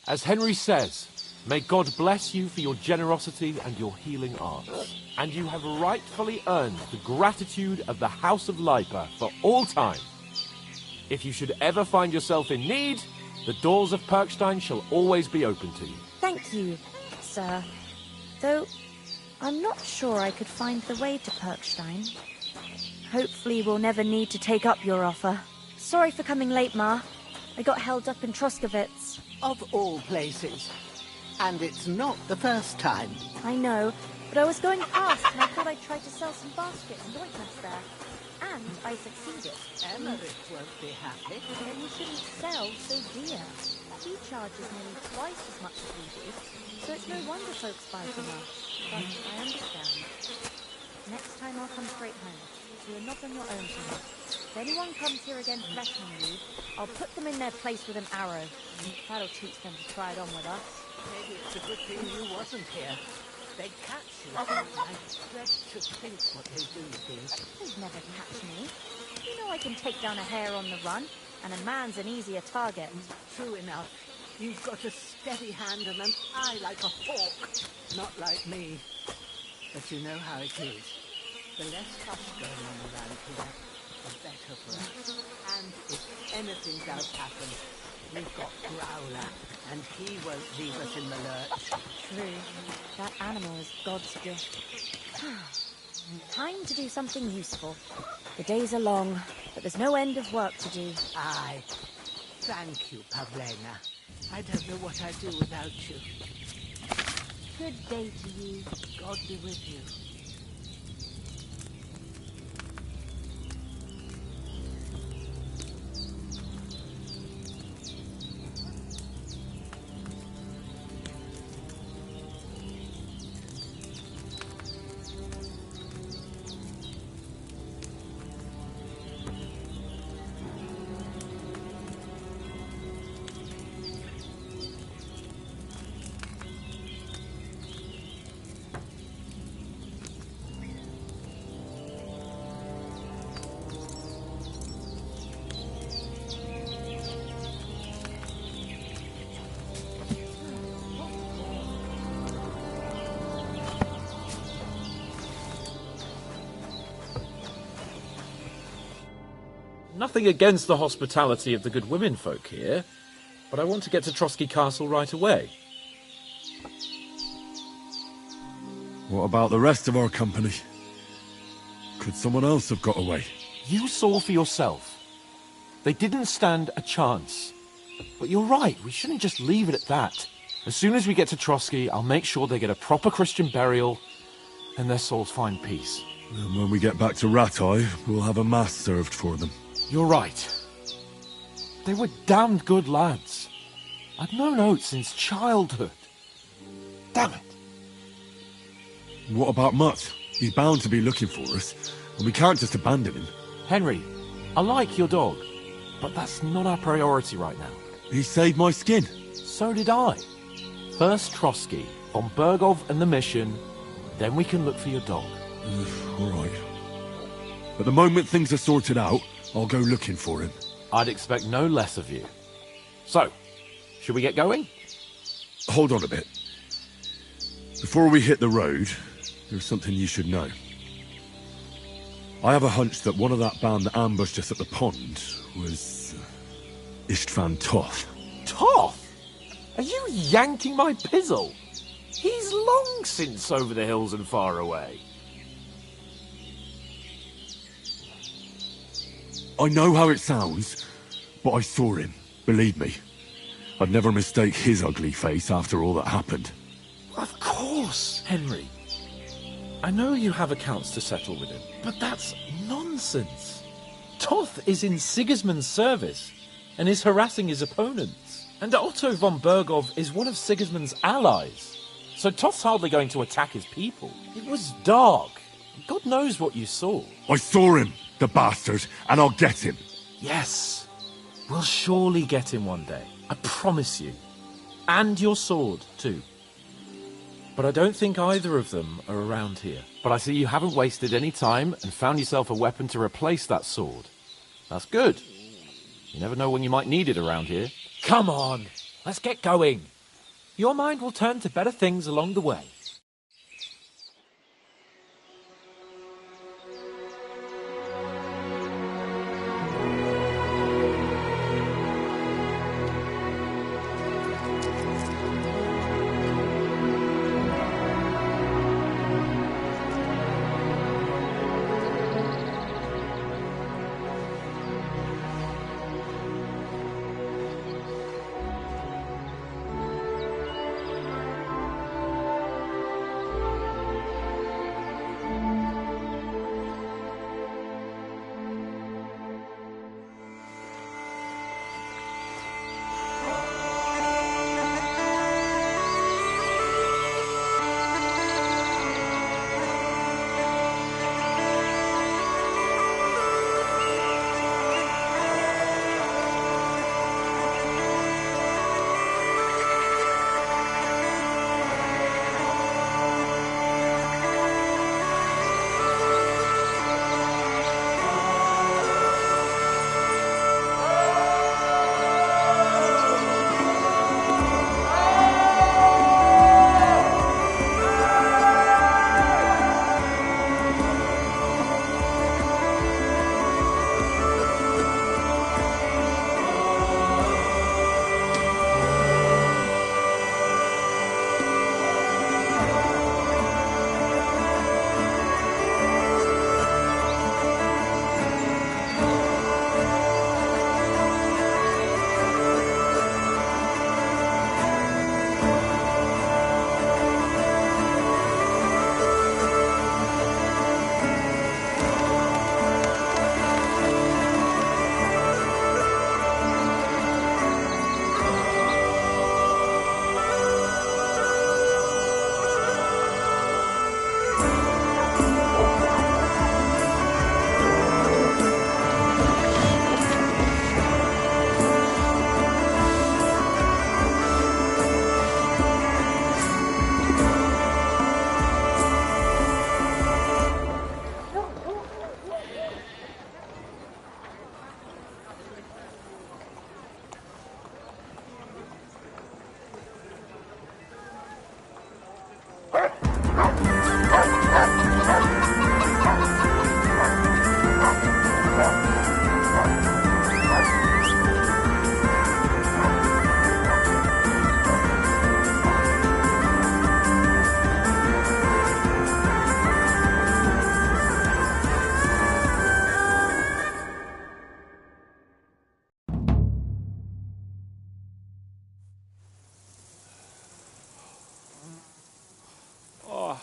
As Henry says, may God bless you for your generosity and your healing arts. And you have rightfully earned the gratitude of the House of Lipa for all time. If you should ever find yourself in need, the doors of Perkstein shall always be open to you. Thank you, sir. Though, I'm not sure I could find the way to Perkstein. Hopefully we'll never need to take up your offer. Sorry for coming late, Ma. I got held up in Troskowitz. Of all places. And it's not the first time. I know, but I was going fast and I thought I'd try to sell some baskets and ointments there. And I succeeded. Emmerich won't be happy. Then you shouldn't sell so dear. He charges nearly twice as much as we do, so it's no wonder folks buy from us. But I understand. Next time I'll come straight home, so you're not on your own tonight. If anyone comes here again threatening you, I'll put them in their place with an arrow. That'll teach them to try it on with us. Maybe it's a good thing you wasn't here. They'd catch you. I dread to think what they do to you. They'd never catch me. You know I can take down a hare on the run, and a man's an easier target. True enough. You've got a steady hand and an eye like a hawk. Not like me. But you know how it is. The less fuss going on around here, the better for us. And if anything does happen, we've got Growler, and he won't leave us in the lurch. True. That animal is God's gift. Time to do something useful. The days are long, but there's no end of work to do. Aye. Thank you, Pavlena. I don't know what I'd do without you. Good day to you. God be with you. Nothing against the hospitality of the good women folk here, but I want to get to Trotsky Castle right away. What about the rest of our company? Could someone else have got away? You saw for yourself. They didn't stand a chance. But you're right, we shouldn't just leave it at that. As soon as we get to Trotsky, I'll make sure they get a proper Christian burial and their souls find peace. And when we get back to Ratai, we'll have a mass served for them. You're right. They were damned good lads. I'd known Oates since childhood. Damn it. What about Mutt? He's bound to be looking for us, and we can't just abandon him. Henry, I like your dog, but that's not our priority right now. He saved my skin. So did I. First Trotsky, von Bergov and the mission, then we can look for your dog. All right. But the moment things are sorted out, I'll go looking for him. I'd expect no less of you. So, should we get going? Hold on a bit. Before we hit the road, there's something you should know. I have a hunch that one of that band that ambushed us at the pond was Istvan Toth. Toth? Are you yanking my pizzle? He's long since over the hills and far away. I know how it sounds, but I saw him, believe me. I'd never mistake his ugly face after all that happened. Of course, Henry. I know you have accounts to settle with him, but that's nonsense. Toth is in Sigismund's service and is harassing his opponents. And Otto von Bergov is one of Sigismund's allies. So Toth's hardly going to attack his people. It was dark. God knows what you saw. I saw him, the bastard, and I'll get him. Yes. We'll surely get him one day. I promise you. And your sword, too. But I don't think either of them are around here. But I see you haven't wasted any time and found yourself a weapon to replace that sword. That's good. You never know when you might need it around here. Come on, let's get going. Your mind will turn to better things along the way.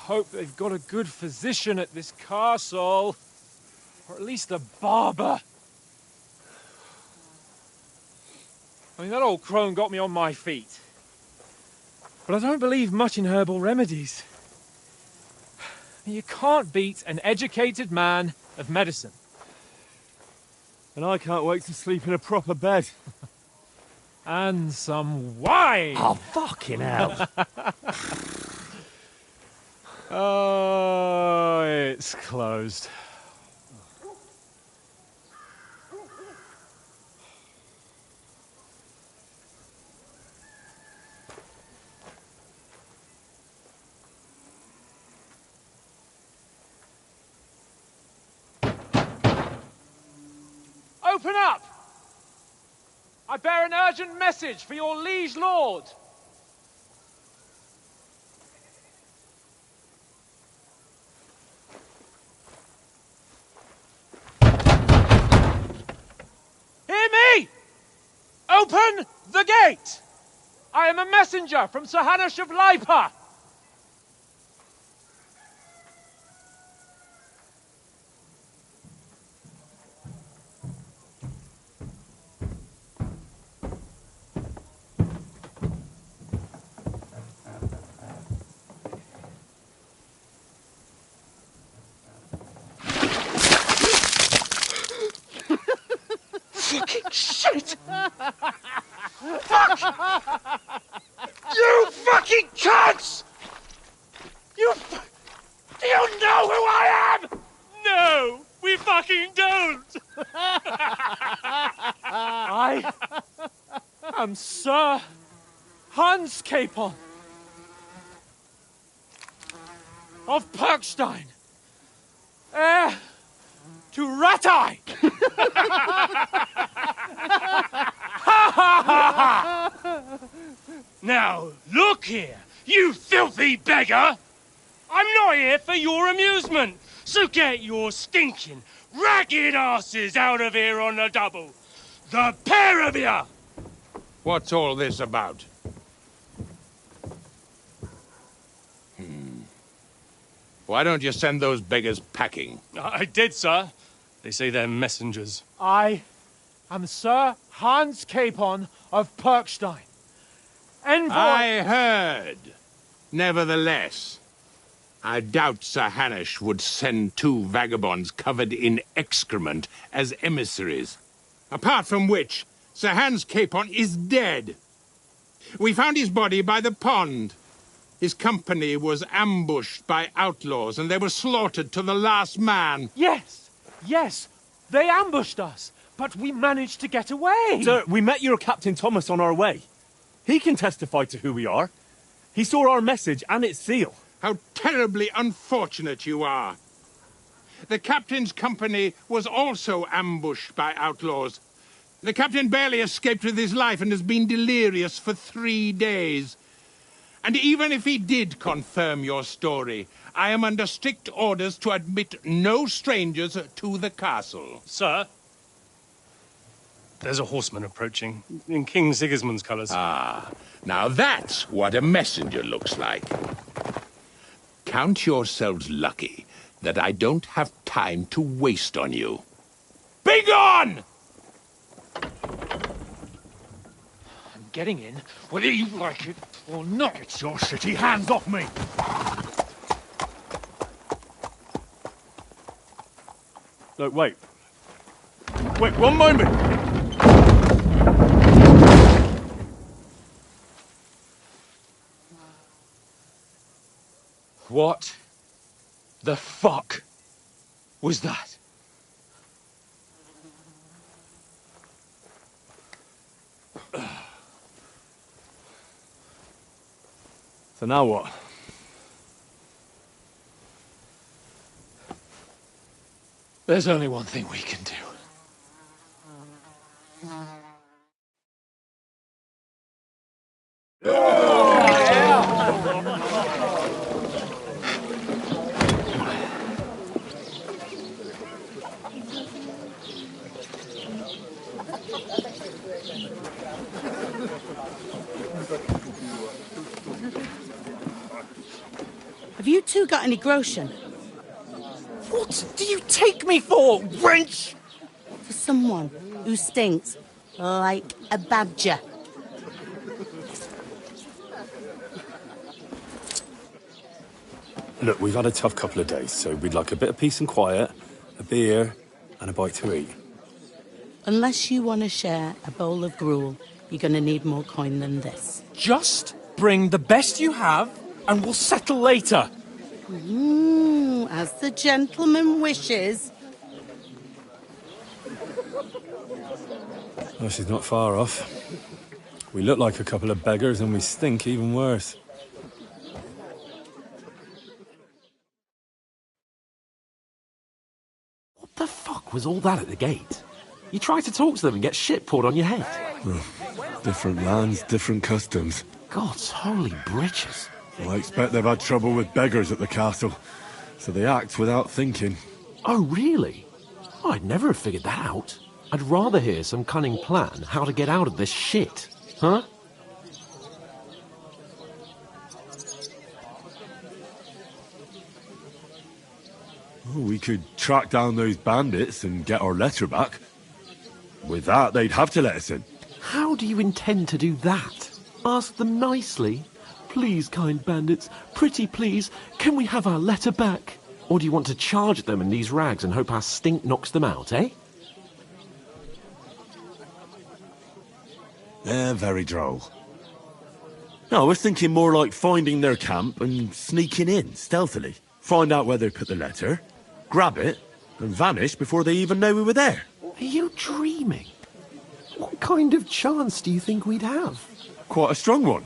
Hope they've got a good physician at this castle. Or at least a barber. I mean, that old crone got me on my feet. But I don't believe much in herbal remedies. You can't beat an educated man of medicine. And I can't wait to sleep in a proper bed. And some wine! Oh, fucking hell. Oh, it's closed. Open up! I bear an urgent message for your liege lord. Hear me! Open the gate! I am a messenger from Sir Hanush of Lipa. Fucking shit! Fuck! You fucking cunts! Do you know who I am? No, we fucking don't! I am Sir Hans Capon of Perkstein, heir to Ratai! Now, look here, you filthy beggar! I'm not here for your amusement, so get your stinking, ragged asses out of here on the double. The pair of you! What's all this about? Why don't you send those beggars packing? I did, sir. They say they're messengers. I am Sir Hans Capon of Perkstein. Envoy... I heard. Nevertheless, I doubt Sir Hanush would send two vagabonds covered in excrement as emissaries. Apart from which, Sir Hans Capon is dead. We found his body by the pond. His company was ambushed by outlaws, and they were slaughtered to the last man. Yes, yes, they ambushed us, but we managed to get away. Sir, we met your Captain Thomas on our way. He can testify to who we are. He saw our message and its seal. How terribly unfortunate you are. The captain's company was also ambushed by outlaws. The captain barely escaped with his life and has been delirious for 3 days. And even if he did confirm your story, I am under strict orders to admit no strangers to the castle. Sir? There's a horseman approaching, in King Sigismund's colours. Ah, now that's what a messenger looks like. Count yourselves lucky that I don't have time to waste on you. Be gone! I'm getting in, whether you like it or not. It's your city. Hands off me! No, wait. Wait, one moment! What the fuck was that? So now what? There's only one thing we can do. Have you two got any groschen? What do you take me for, wench? For someone who stinks. Like a badger. Look, we've had a tough couple of days, so we'd like a bit of peace and quiet, a beer, and a bite to eat. Unless you want to share a bowl of gruel, you're going to need more coin than this. Just bring the best you have, and we'll settle later. As the gentleman wishes. Well, she's not far off. We look like a couple of beggars, and we stink even worse. What the fuck was all that at the gate? You try to talk to them and get shit poured on your head. Different lands, different customs. God's holy britches. Well, I expect they've had trouble with beggars at the castle, so they act without thinking. Oh, really? I'd never have figured that out. I'd rather hear some cunning plan how to get out of this shit. Huh? Oh, we could track down those bandits and get our letter back. With that, they'd have to let us in. How do you intend to do that? Ask them nicely. Please, kind bandits, pretty please, can we have our letter back? Or do you want to charge at them in these rags and hope our stink knocks them out, eh? They're very droll. No, I was thinking more like finding their camp and sneaking in, stealthily. Find out where they put the letter, grab it, and vanish before they even know we were there. Are you dreaming? What kind of chance do you think we'd have? Quite a strong one.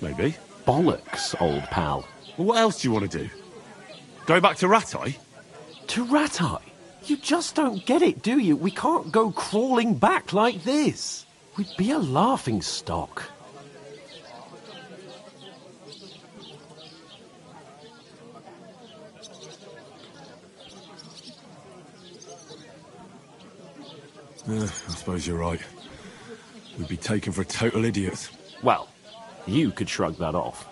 Maybe. Bollocks, old pal. Well, what else do you want to do? Go back to Rattay? To Rattay? You just don't get it, do you? We can't go crawling back like this. We'd be a laughing stock. I suppose you're right. We'd be taken for total idiots. Well, you could shrug that off.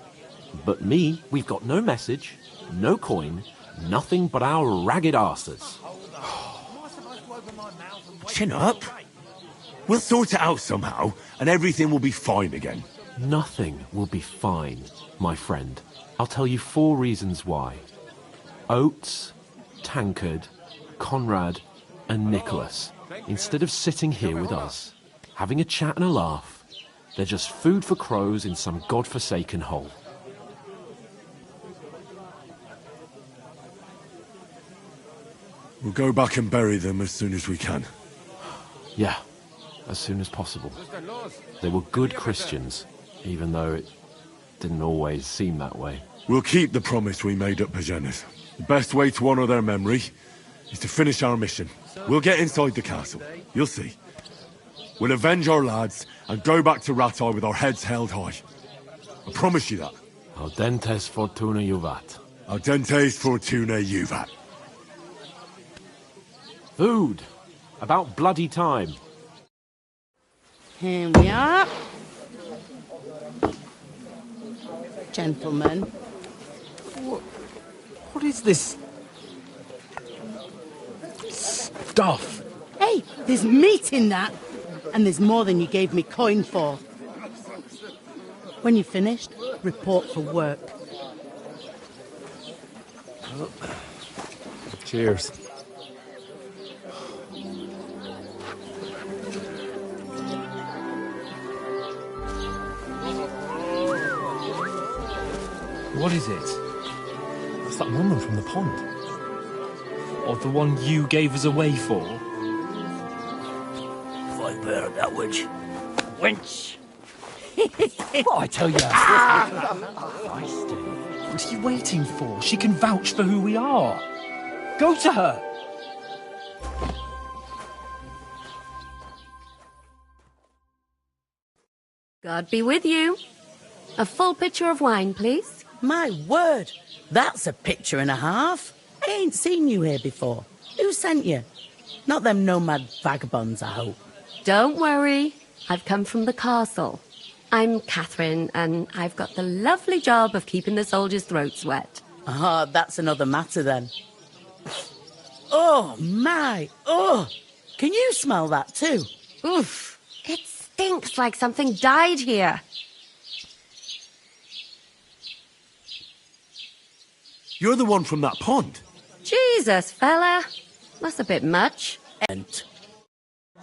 But me, we've got no message, no coin, nothing but our ragged arses. Chin up. We'll sort it out somehow, and everything will be fine again. Nothing will be fine, my friend. I'll tell you 4 reasons why. Oates, Tankard, Conrad, and Nicholas, instead of sitting here with us, having a chat and a laugh, they're just food for crows in some godforsaken hole. We'll go back and bury them as soon as we can. Yeah, as soon as possible. They were good Christians, even though it didn't always seem that way. We'll keep the promise we made at Pagenes. The best way to honour their memory is to finish our mission. We'll get inside the castle. You'll see. We'll avenge our lads and go back to Rattay with our heads held high. I promise you that. Audentes fortuna juvat. Audentes fortuna juvat. Food. About bloody time. Here we are. Gentlemen. What is this stuff? Hey, there's meat in that. And there's more than you gave me coin for. When you're finished, report for work. Cheers. What is it? That's that woman from the pond. Or the one you gave us away for. I bear that witch. Wench! What I tell you? What are you waiting for? She can vouch for who we are. Go to her. God be with you. A full pitcher of wine, please. My word, that's a picture and a half. I ain't seen you here before. Who sent you? Not them nomad vagabonds, I hope. Don't worry. I've come from the castle. I'm Catherine, and I've got the lovely job of keeping the soldiers' throats wet. Ah, that's another matter then. Oh, my. Oh, can you smell that too? Oof. It stinks like something died here. You're the one from that pond. Jesus, fella. That's a bit much. Is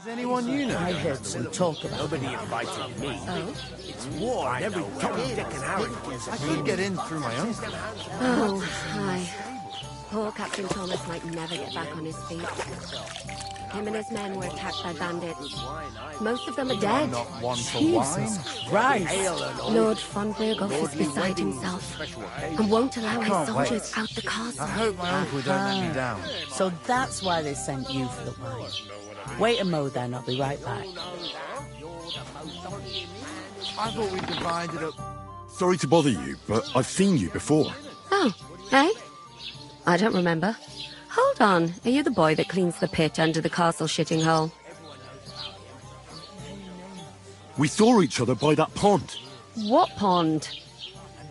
anyone you know? I heard some talk about Nobody invited me. Oh? It's war and every Tom, Dick and Harry. I could get in through my uncle. Oh, hi. Poor Captain Thomas might never get back on his feet. Him and his men were attacked by bandits. Most of them are dead. Not one for Jesus wine. Christ. Lord von Berghoff is beside himself and won't allow his can't wait. soldiers out the castle. I hope my uncle don't let me down. So that's why they sent you for the wine. Wait a mo then, I'll be right back. I thought we divided up. Sorry to bother you, but I've seen you before. Oh, eh? I don't remember. Hold on, are you the boy that cleans the pit under the castle shitting hole? We saw each other by that pond. What pond?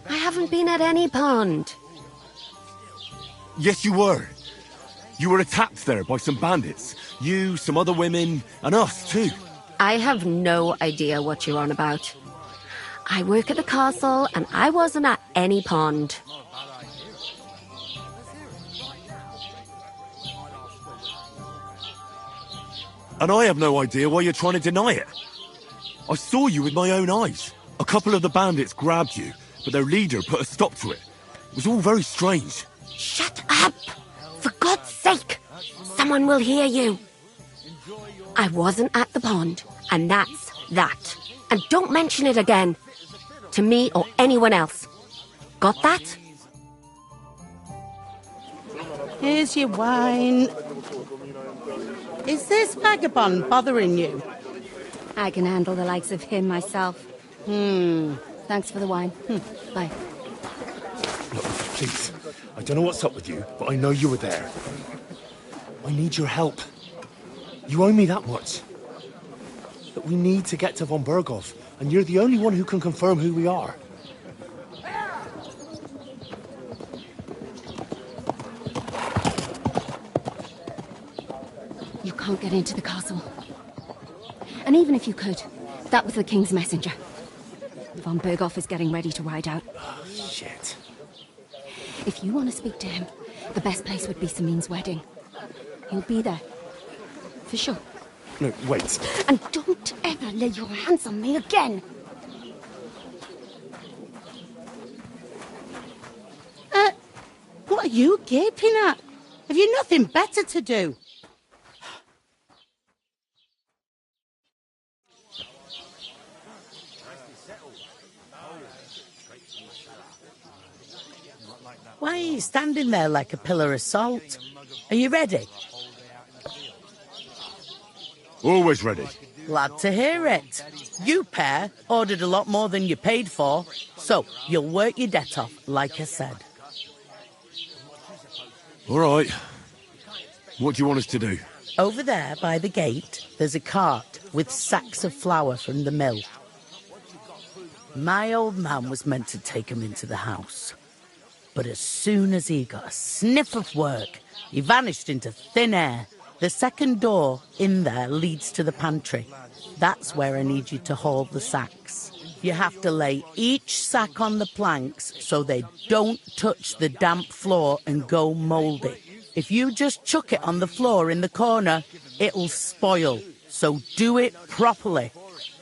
I haven't been at any pond. Yes, you were. You were attacked there by some bandits. You, some other women, and us too. I have no idea what you're on about. I work at the castle and I wasn't at any pond. And I have no idea why you're trying to deny it. I saw you with my own eyes. A couple of the bandits grabbed you, but their leader put a stop to it. It was all very strange. Shut up! For God's sake! Someone will hear you. I wasn't at the pond, and that's that. And don't mention it again. To me or anyone else. Got that? Here's your wine. Is this vagabond bothering you? I can handle the likes of him myself. Thanks for the wine. Bye. Look, please. I don't know what's up with you, but I know you were there. I need your help. You owe me that much. But we need to get to von Berghoff, and you're the only one who can confirm who we are. You can't get into the castle. And even if you could, that was the King's messenger. Von Berghoff is getting ready to ride out. Oh, shit. If you want to speak to him, the best place would be Samin's wedding. He'll be there. For sure. No, wait. And don't ever lay your hands on me again! What are you gaping at? Have you nothing better to do? Why are you standing there like a pillar of salt? Are you ready? Always ready. Glad to hear it. You pair ordered a lot more than you paid for, so you'll work your debt off, like I said. All right. What do you want us to do? Over there by the gate, there's a cart with sacks of flour from the mill. My old man was meant to take 'em into the house. But as soon as he got a sniff of work, he vanished into thin air. The second door in there leads to the pantry. That's where I need you to haul the sacks. You have to lay each sack on the planks so they don't touch the damp floor and go mouldy. If you just chuck it on the floor in the corner, it'll spoil. So do it properly.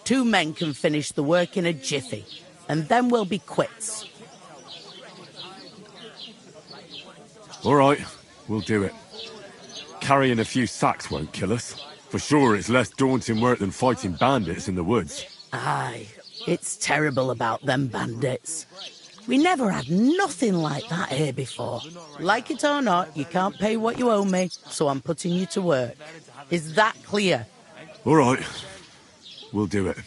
2 men can finish the work in a jiffy, and then we'll be quits. All right, we'll do it. Carrying a few sacks won't kill us. For sure, it's less daunting work than fighting bandits in the woods. Aye, it's terrible about them bandits. We never had nothing like that here before. Like it or not, you can't pay what you owe me, so I'm putting you to work. Is that clear? All right, we'll do it.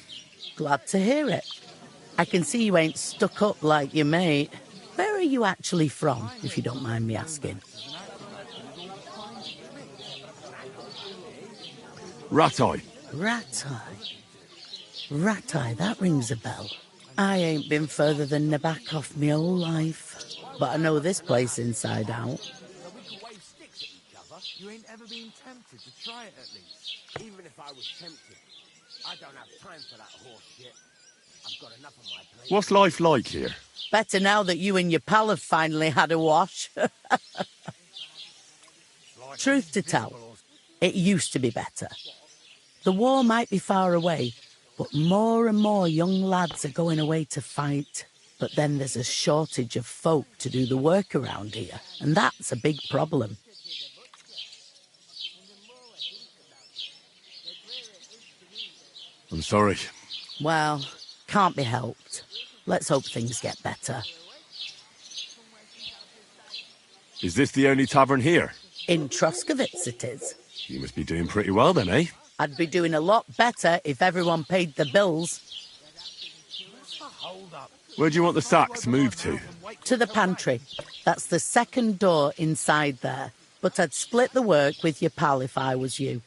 Glad to hear it. I can see you ain't stuck up like your mate. Where are you actually from, if you don't mind me asking? Ratai. Ratai, that rings a bell. I ain't been further than Nabakov my whole life, but I know this place inside out. You ain't ever been tempted to try it at least. Even if I was tempted, I don't have time for that horse shit. I've got enough on my plate. What's life like here? Better now that you and your pal have finally had a wash. Truth to tell, it used to be better. The war might be far away, but more and more young lads are going away to fight. But then there's a shortage of folk to do the work around here, and that's a big problem. I'm sorry. Well, can't be helped. Let's hope things get better. Is this the only tavern here? In Troskovitz it is. You must be doing pretty well then, eh? I'd be doing a lot better if everyone paid the bills. Where do you want the sacks moved to? To the pantry. That's the second door inside there. But I'd split the work with your pal if I was you.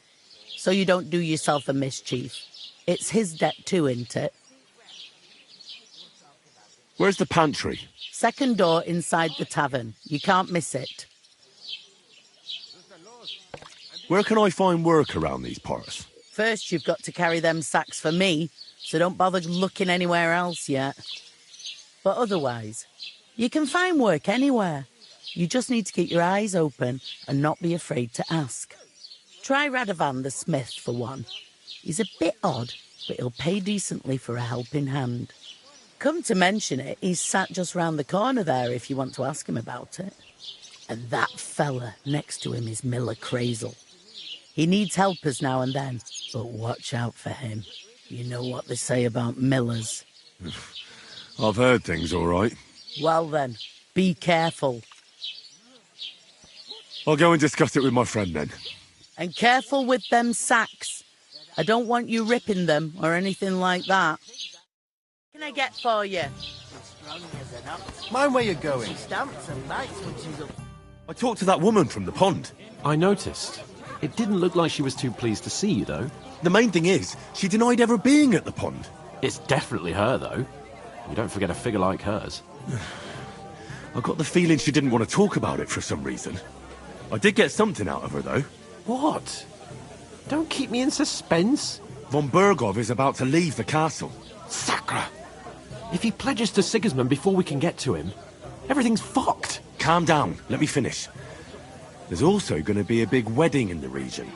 So you don't do yourself a mischief. It's his debt too, isn't it? Where's the pantry? Second door inside the tavern. You can't miss it. Where can I find work around these parts? First, you've got to carry them sacks for me, so don't bother looking anywhere else yet. But otherwise, you can find work anywhere. You just need to keep your eyes open and not be afraid to ask. Try Radovan the smith for one. He's a bit odd, but he'll pay decently for a helping hand. Come to mention it, he's sat just round the corner there if you want to ask him about it. And that fella next to him is Miller Crazel. He needs helpers now and then, but watch out for him. You know what they say about Millers. I've heard things all right. Well then, be careful. I'll go and discuss it with my friend then. And careful with them sacks. I don't want you ripping them or anything like that. What can I get for you? Mind where you're going. I talked to that woman from the pond. I noticed. It didn't look like she was too pleased to see you, though. The main thing is, she denied ever being at the pond. It's definitely her, though. You don't forget a figure like hers. I got the feeling she didn't want to talk about it for some reason. I did get something out of her, though. What? Don't keep me in suspense. Von Bergov is about to leave the castle. Sacre! If he pledges to Sigismund before we can get to him, everything's fucked. Calm down. Let me finish. There's also going to be a big wedding in the region.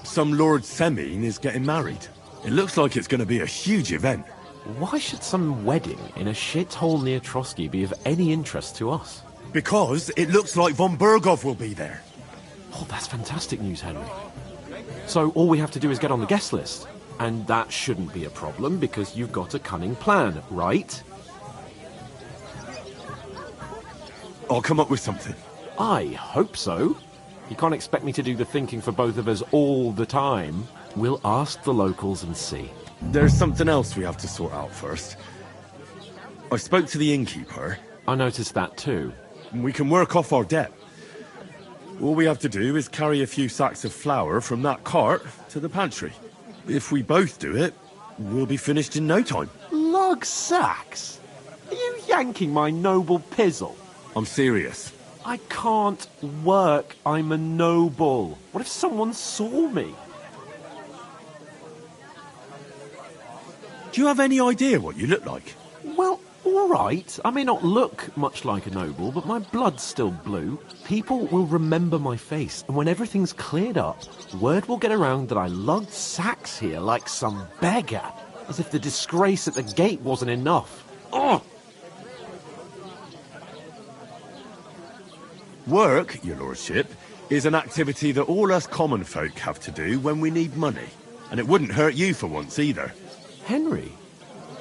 Some Lord Semine is getting married. It looks like it's going to be a huge event. Why should some wedding in a shithole near Trotsky be of any interest to us? Because it looks like Von Bergov will be there. Oh, that's fantastic news, Henry. So all we have to do is get on the guest list. And that shouldn't be a problem because you've got a cunning plan, right? I'll come up with something. I hope so. You can't expect me to do the thinking for both of us all the time. We'll ask the locals and see. There's something else we have to sort out first. I spoke to the innkeeper. I noticed that too. We can work off our debt. All we have to do is carry a few sacks of flour from that cart to the pantry. If we both do it, we'll be finished in no time. Lug sacks? Are you yanking my noble pizzle? I'm serious. I can't work. I'm a noble. What if someone saw me? Do you have any idea what you look like? Well, all right. I may not look much like a noble, but my blood's still blue. People will remember my face, and when everything's cleared up, word will get around that I lugged sacks here like some beggar, as if the disgrace at the gate wasn't enough. Ugh! Work, your lordship, is an activity that all us common folk have to do when we need money. And it wouldn't hurt you for once either. Henry,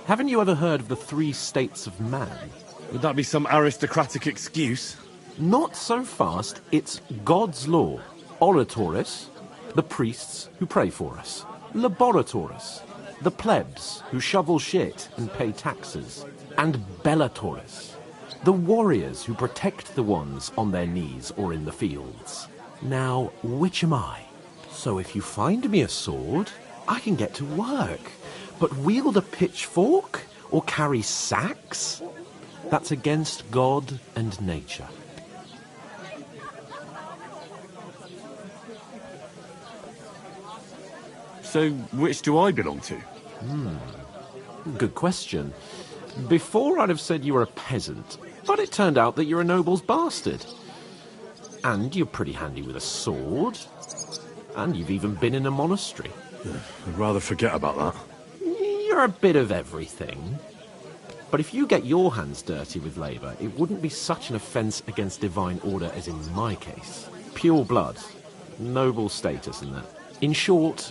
haven't you ever heard of the 3 states of man? Would that be some aristocratic excuse? Not so fast. It's God's law. Oratoris, the priests who pray for us. Laboratoris, the plebs who shovel shit and pay taxes. And Bellatoris, the warriors who protect the ones on their knees or in the fields. Now, which am I? So if you find me a sword, I can get to work. But wield a pitchfork or carry sacks? That's against God and nature. So, which do I belong to? Good question. Before I'd have said you were a peasant, but it turned out that you're a noble's bastard. And you're pretty handy with a sword. And you've even been in a monastery. I'd rather forget about that. You're a bit of everything. But if you get your hands dirty with labour, it wouldn't be such an offence against divine order as in my case. Pure blood, noble status and that. In short,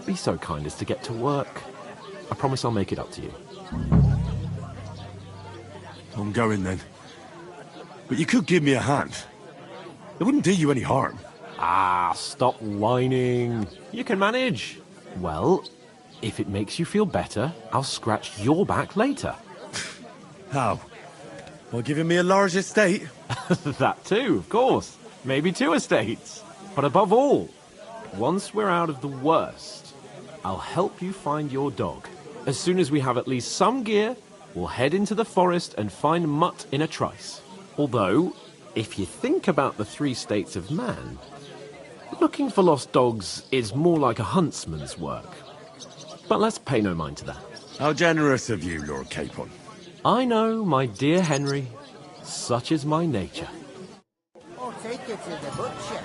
be so kind as to get to work. I promise I'll make it up to you. I'm going then. But you could give me a hand. It wouldn't do you any harm. Ah, stop whining. You can manage. Well, if it makes you feel better, I'll scratch your back later. How? By giving me a large estate? That too, of course. Maybe 2 estates. But above all, once we're out of the worst, I'll help you find your dog. As soon as we have at least some gear, we'll head into the forest and find Mutt in a trice. Although, if you think about the 3 states of man, looking for lost dogs is more like a huntsman's work. But let's pay no mind to that. How generous of you, Lord Capon. I know, my dear Henry. Such is my nature. I'll take it to the butcher.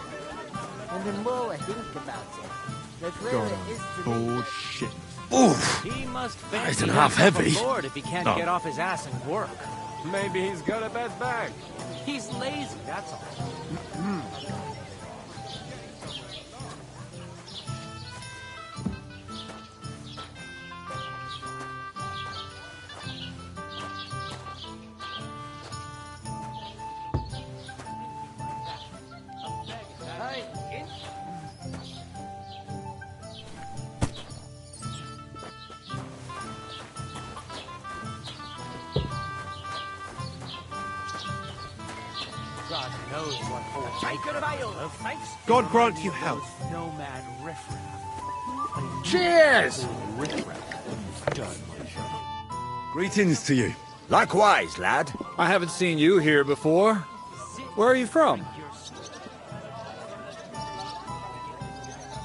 And the more I think about it, the greater it is to me. Bullshit. Oof! He must That fancy isn't half himself heavy. a lord if he can't No. get off his ass and work. Maybe he's got a bed bag. He's lazy, that's all. God knows what old Jacob of thanks. God grant you health. Nomad riffraff. Cheers! Greetings to you. Likewise, lad. I haven't seen you here before. Where are you from?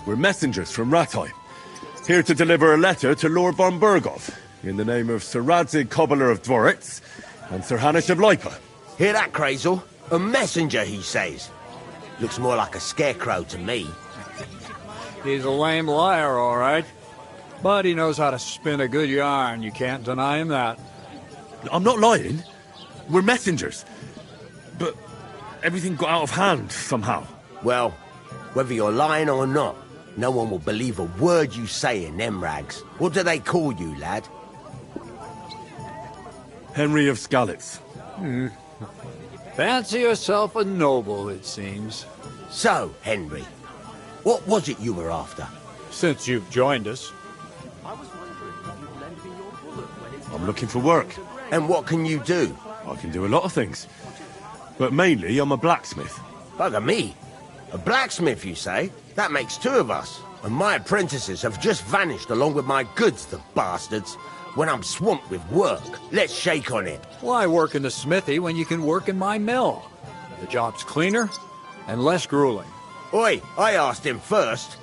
We're messengers from Ratai, here to deliver a letter to Lord von Burgov, in the name of Sir Radzig, Cobbler of Dworitz, and Sir Hanish of Lipa. Hear that, Crazel? A messenger, he says. Looks more like a scarecrow to me. He's a lame liar, all right. But he knows how to spin a good yarn. You can't deny him that. I'm not lying. We're messengers. But everything got out of hand somehow. Well, whether you're lying or not, no one will believe a word you say in them rags. What do they call you, lad? Henry of Skalitz. Fancy yourself a noble, it seems. So, Henry, what was it you were after? Since you've joined us. I'm looking for work. And what can you do? I can do a lot of things. But mainly, I'm a blacksmith. Bugger me. A blacksmith, you say? That makes 2 of us. And my apprentices have just vanished along with my goods, the bastards. When I'm swamped with work, let's shake on it. Why work in the smithy when you can work in my mill? The job's cleaner and less grueling. Oi, I asked him first.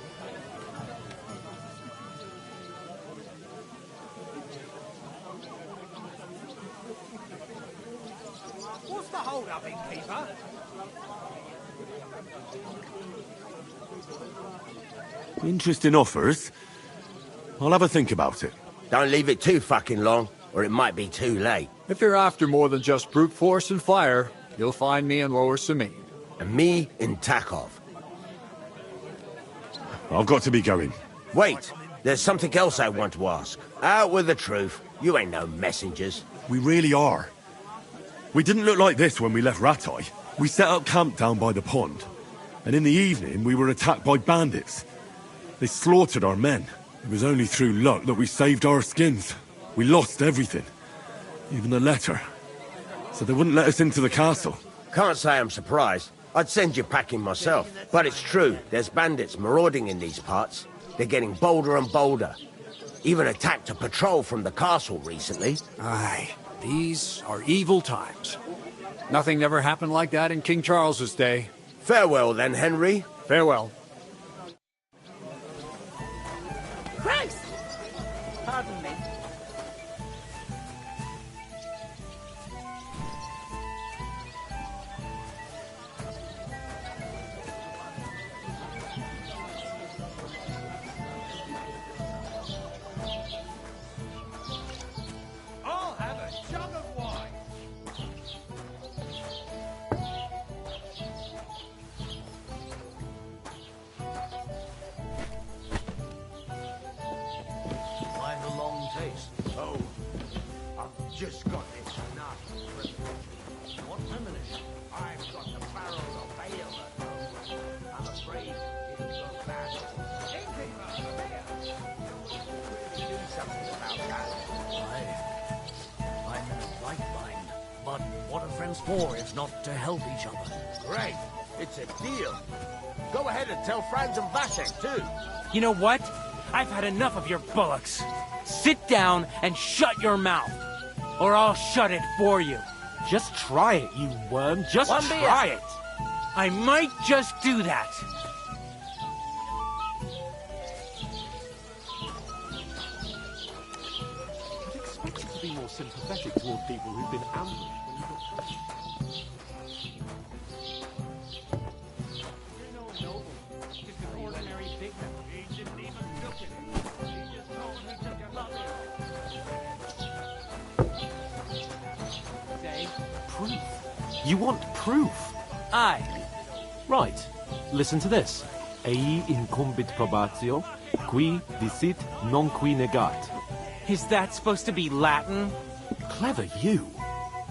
What's the hold-up, innkeeper? Interesting offers. I'll have a think about it. Don't leave it too fucking long, or it might be too late. If you're after more than just brute force and fire, you'll find me in Lower Samine. And me in Takov. I've got to be going. Wait, there's something else I want to ask. Out with the truth. You ain't no messengers. We really are. We didn't look like this when we left Ratai. We set up camp down by the pond. And in the evening, we were attacked by bandits. They slaughtered our men. It was only through luck that we saved our skins. We lost everything. Even the letter. So they wouldn't let us into the castle. Can't say I'm surprised. I'd send you packing myself. But it's true, there's bandits marauding in these parts. They're getting bolder and bolder. Even attacked a patrol from the castle recently. Aye, these are evil times. Nothing ever happened like that in King Charles's day. Farewell then, Henry. Farewell. Christ! I'll have a jug of wine. Mind a long taste. Oh, I've just got this nasty premonition. What premonition? I've got the barrel of ale at home. I'm afraid it'll go bad. Innkeeper, here! Really do something about that. I'm in a right mind. But what are friends for if not to help each other? Great. It's a deal. Go ahead and tell Franz and Vasek, too. You know what? I've had enough of your bullocks. Sit down and shut your mouth, or I'll shut it for you. Just try it, you worm. Just One beer. try it. I might just do that. I'd expect you to be more sympathetic toward people who've been ambushed. Proof. You want proof? Aye. Right. Listen to this. Ei incumbit probatio, qui dicit non qui negat. Is that supposed to be Latin? Clever you.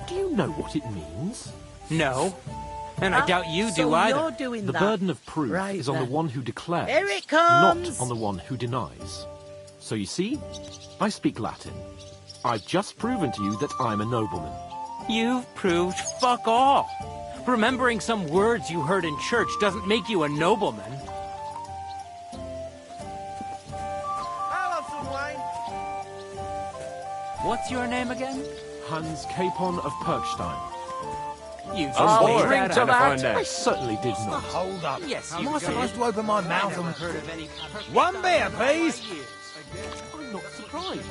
Do you know what it means? No. And I doubt you so do either. You're doing The that. burden of proof Right is on then. the one who declares, Here it comes! not on the one who denies. So you see, I speak Latin. I've just proven to you that I'm a nobleman. You've proved fuck all. Remembering some words you heard in church doesn't make you a nobleman. I'll have some wine. What's your name again? Hans Capon of Perkstein. You just I'll made drink that to out of that. thin air. I certainly did not. Hold up. Yes, Am you I did. supposed to open my mouth and... Heard of any One beer, please. I'm not surprised.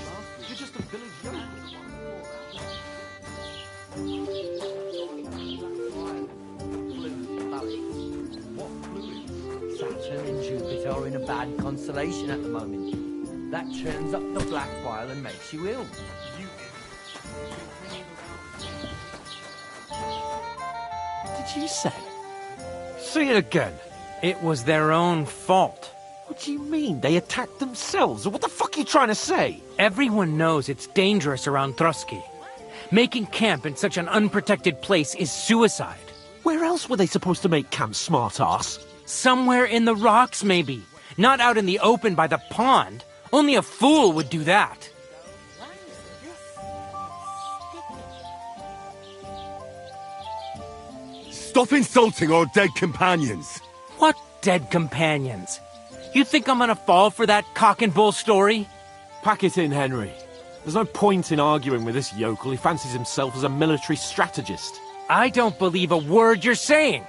You're just a village yokel. Saturn and Jupiter are in a bad constellation at the moment. That turns up the black bile and makes you ill. What did you say? Say it again. It was their own fault. What do you mean? They attacked themselves? Or what the fuck are you trying to say? Everyone knows it's dangerous around Trotsky. Making camp in such an unprotected place is suicide. Where else were they supposed to make camp, smart-ass? Somewhere in the rocks, maybe. Not out in the open by the pond. Only a fool would do that. Stop insulting our dead companions! What dead companions? You think I'm gonna fall for that cock and bull story? Pack it in, Henry. There's no point in arguing with this yokel. He fancies himself as a military strategist. I don't believe a word you're saying.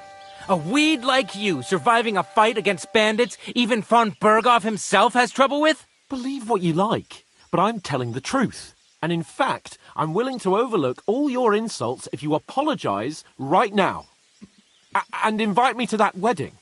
A weed like you surviving a fight against bandits even von Berghoff himself has trouble with? Believe what you like, but I'm telling the truth. And in fact, I'm willing to overlook all your insults if you apologize right now. And invite me to that wedding.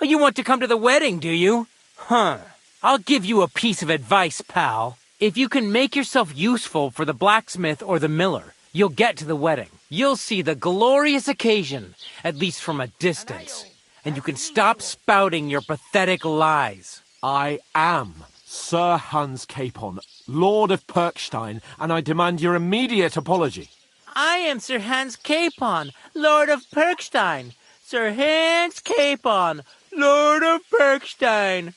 Oh, you want to come to the wedding, do you? Huh. I'll give you a piece of advice, pal. If you can make yourself useful for the blacksmith or the miller, you'll get to the wedding. You'll see the glorious occasion, at least from a distance. And you can stop spouting your pathetic lies. I am Sir Hans Capon, Lord of Perkstein, and I demand your immediate apology. I am Sir Hans Capon, Lord of Perkstein. Sir Hans Capon, Lord of Perkstein.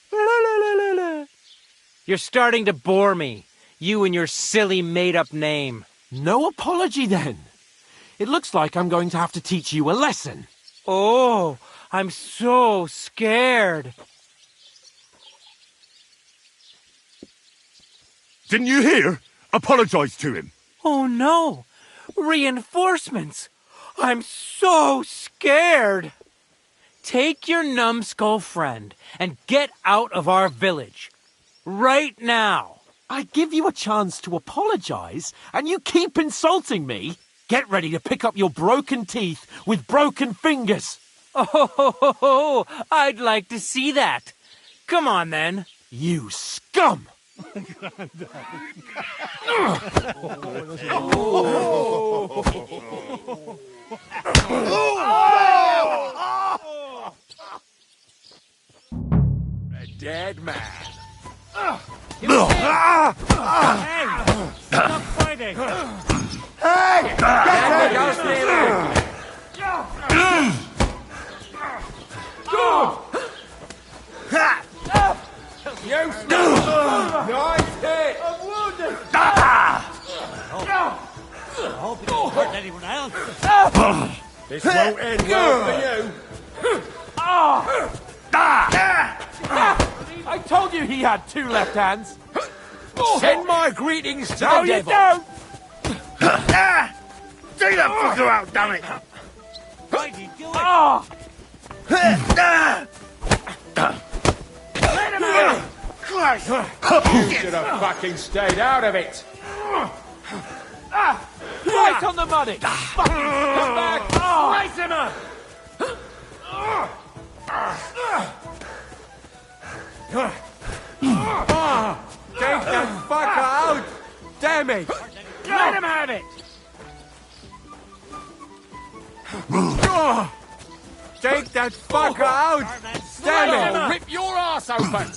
You're starting to bore me. You and your silly made-up name. No apology, then. It looks like I'm going to have to teach you a lesson. Oh, I'm so scared. Didn't you hear? Apologize to him. Oh, no. Reinforcements. I'm so scared. Take your numbskull friend and get out of our village. Right now. I give you a chance to apologise, and you keep insulting me? Get ready to pick up your broken teeth with broken fingers. Oh, I'd like to see that. Come on, then. You scum! A dead man. Hey! Stop fighting! Hey! You nice hit! I'm wounded! I hope it didn't hurt anyone else. This won't end well for you. I told you he had two left hands. Send my greetings to No, the you devil. don't! Take that fucker out, damn it! Why'd he do it? Oh! Let him out! Christ! You should have fucking stayed out of it. Right on the money! Fucking scumbag! Oh. Race him up! Take that fucker out! Damn it! Let him have it! Take that fucker out! Damn it! I'll rip your ass open!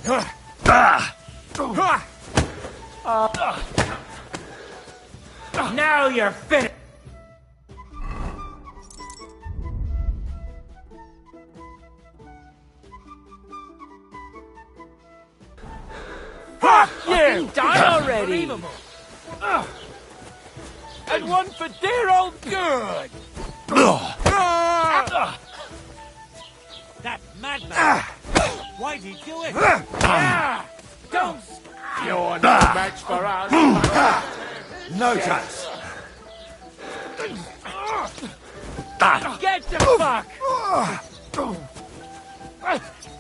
Now you're finished! Fuck you! Die already! And one for dear old good! That madman! Why'd he do it? Don't... You're no match for us! No chance. Get the fuck!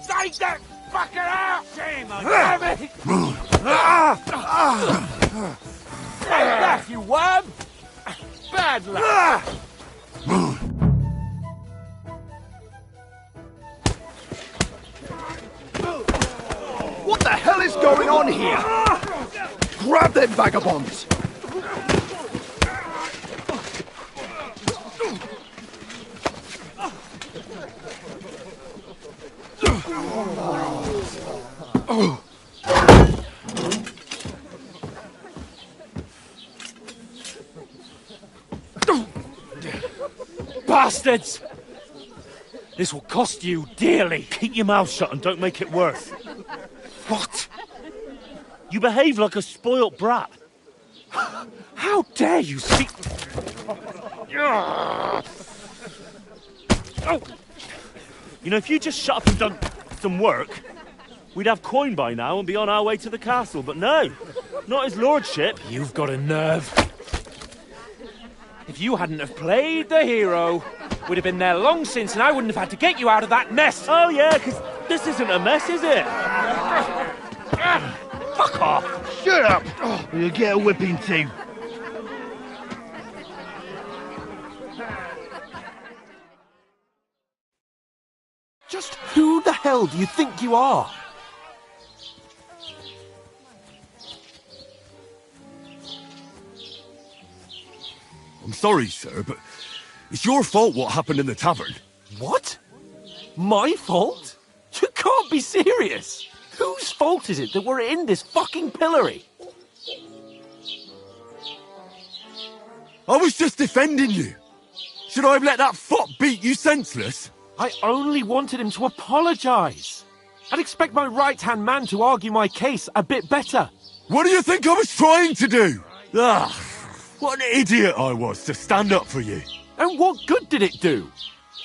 Take that fucker out! Shame on you! Take that, you worm! Bad luck! What the hell is going on here? Grab them vagabonds! Bastards! This will cost you dearly. Keep your mouth shut and don't make it worse. What? You behave like a spoilt brat. How dare you speak... Oh. You know, if you just shut up and done some work, we'd have coin by now and be on our way to the castle. But no, not his lordship. You've got a nerve. If you hadn't have played the hero, we'd have been there long since and I wouldn't have had to get you out of that mess. Oh yeah, because this isn't a mess, is it? Fuck off! Shut up! You'll get a whipping too. Just who the hell do you think you are? I'm sorry, sir, but it's your fault what happened in the tavern. What? My fault? You can't be serious. Whose fault is it that we're in this fucking pillory? I was just defending you. Should I have let that fop beat you senseless? I only wanted him to apologise. I'd expect my right-hand man to argue my case a bit better. What do you think I was trying to do? Ah, what an idiot I was to stand up for you. And what good did it do?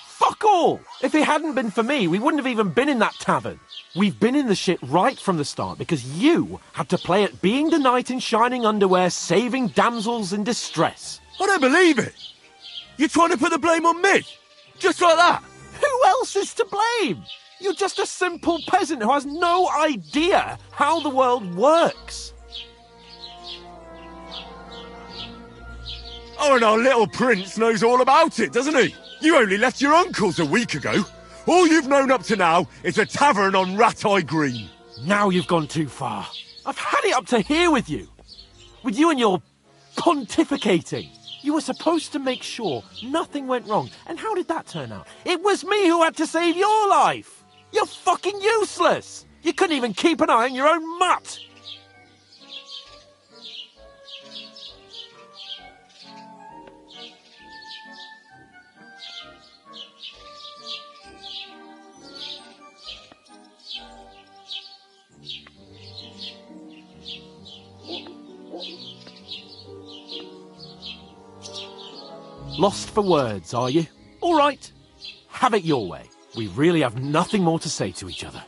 Fuck all! If it hadn't been for me, we wouldn't have even been in that tavern. We've been in the shit right from the start because you had to play at being the knight in shining underwear saving damsels in distress. I don't believe it. You're trying to put the blame on me? Just like that? Who else is to blame? You're just a simple peasant who has no idea how the world works. Oh, and our little prince knows all about it, doesn't he? You only left your uncle's a week ago. All you've known up to now is a tavern on Rat-Eye Green. Now you've gone too far. I've had it up to here with you. With you and your pontificating. You were supposed to make sure nothing went wrong. And how did that turn out? It was me who had to save your life. You're fucking useless. You couldn't even keep an eye on your own mutt. Lost for words, are you? All right. Have it your way. We really have nothing more to say to each other.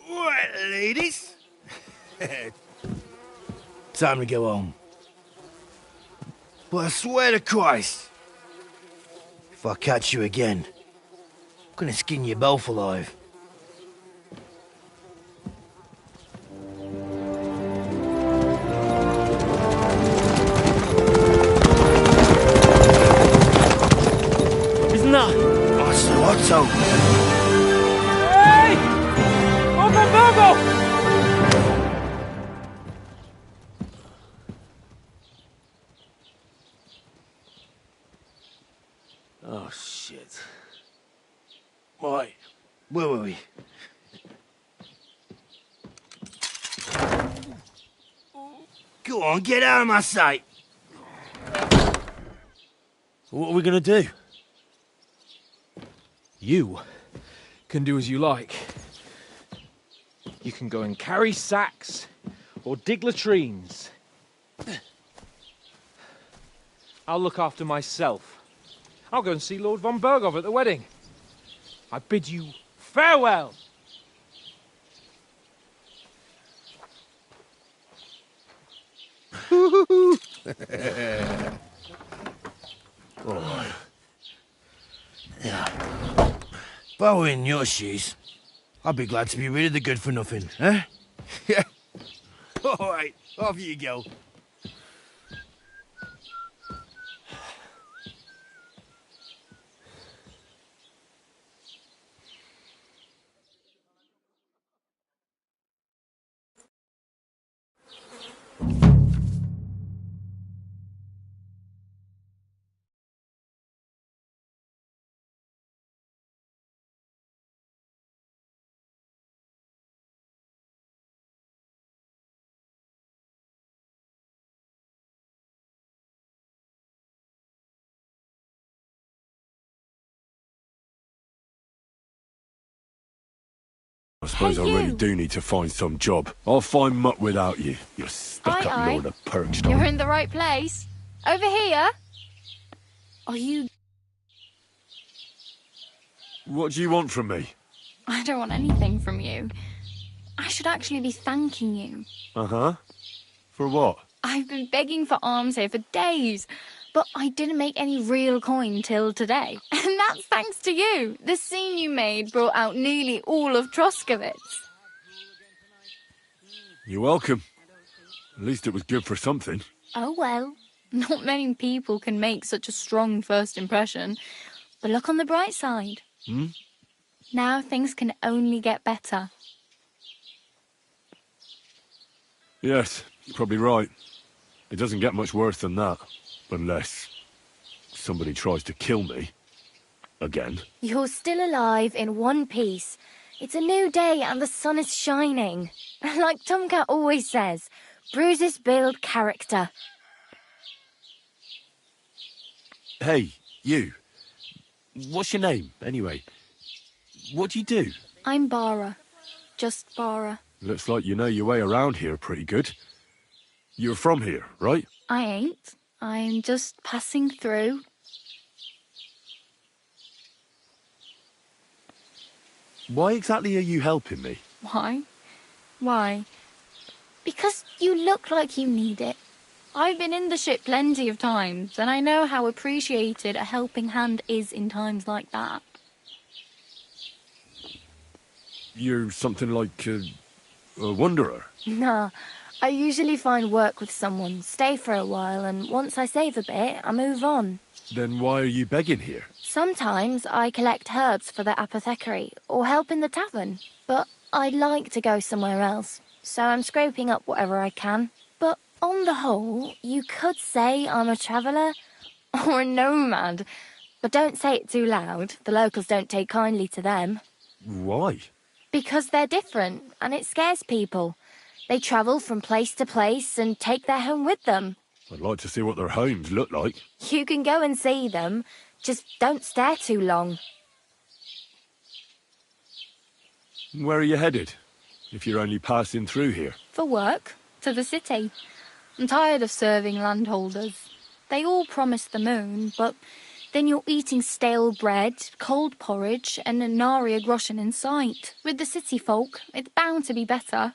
Right, ladies. Time to go home. But I swear to Christ, if I catch you again, I'm gonna skin you both alive. Isn't that? Otto! Hey! Open Virgo! Oh, shit. Right, where were we? Go on, get out of my sight! What are we gonna do? You can do as you like. You can go and carry sacks or dig latrines. I'll look after myself. I'll go and see Lord von Berghoff at the wedding. I bid you farewell. Oh. Yeah. If I were in your shoes, I'd be glad to be rid of the good for nothing, eh? Yeah. All right, off you go. I suppose I really you. do need to find some job. I'll find mutt without you. You're stuck up Aye. Lord of Perched You're on. in the right place. Over here. Are you... What do you want from me? I don't want anything from you. I should actually be thanking you. Uh-huh. For what? I've been begging for alms here for days, but I didn't make any real coin till today. And that's thanks to you. The scene you made brought out nearly all of Troskowitz. You're welcome. At least it was good for something. Oh well, not many people can make such a strong first impression. But look on the bright side. Hmm? Now things can only get better. Yes, you're probably right. It doesn't get much worse than that. Unless somebody tries to kill me. Again. You're still alive in one piece. It's a new day and the sun is shining. Like Tomcat always says, bruises build character. Hey, you. What's your name, anyway? What do you do? I'm Bara. Just Bara. Looks like you know your way around here pretty good. You're from here, right? I ain't. I'm just passing through. Why exactly are you helping me? Why? Why? Because you look like you need it. I've been in the ship plenty of times, and I know how appreciated a helping hand is in times like that. You're something like a wanderer. Nah, I usually find work with someone, stay for a while, and once I save a bit, I move on. Then why are you begging here? Sometimes I collect herbs for the apothecary, or help in the tavern, but I'd like to go somewhere else, so I'm scraping up whatever I can. But on the whole, you could say I'm a traveller, or a nomad. But don't say it too loud, the locals don't take kindly to them. Why? Because they're different, and it scares people. They travel from place to place and take their home with them. I'd like to see what their homes look like. You can go and see them, just don't stare too long. Where are you headed, if you're only passing through here? For work, to the city. I'm tired of serving landholders. They all promise the moon, but then you're eating stale bread, cold porridge, and a nary a groschen in sight. With the city folk, it's bound to be better.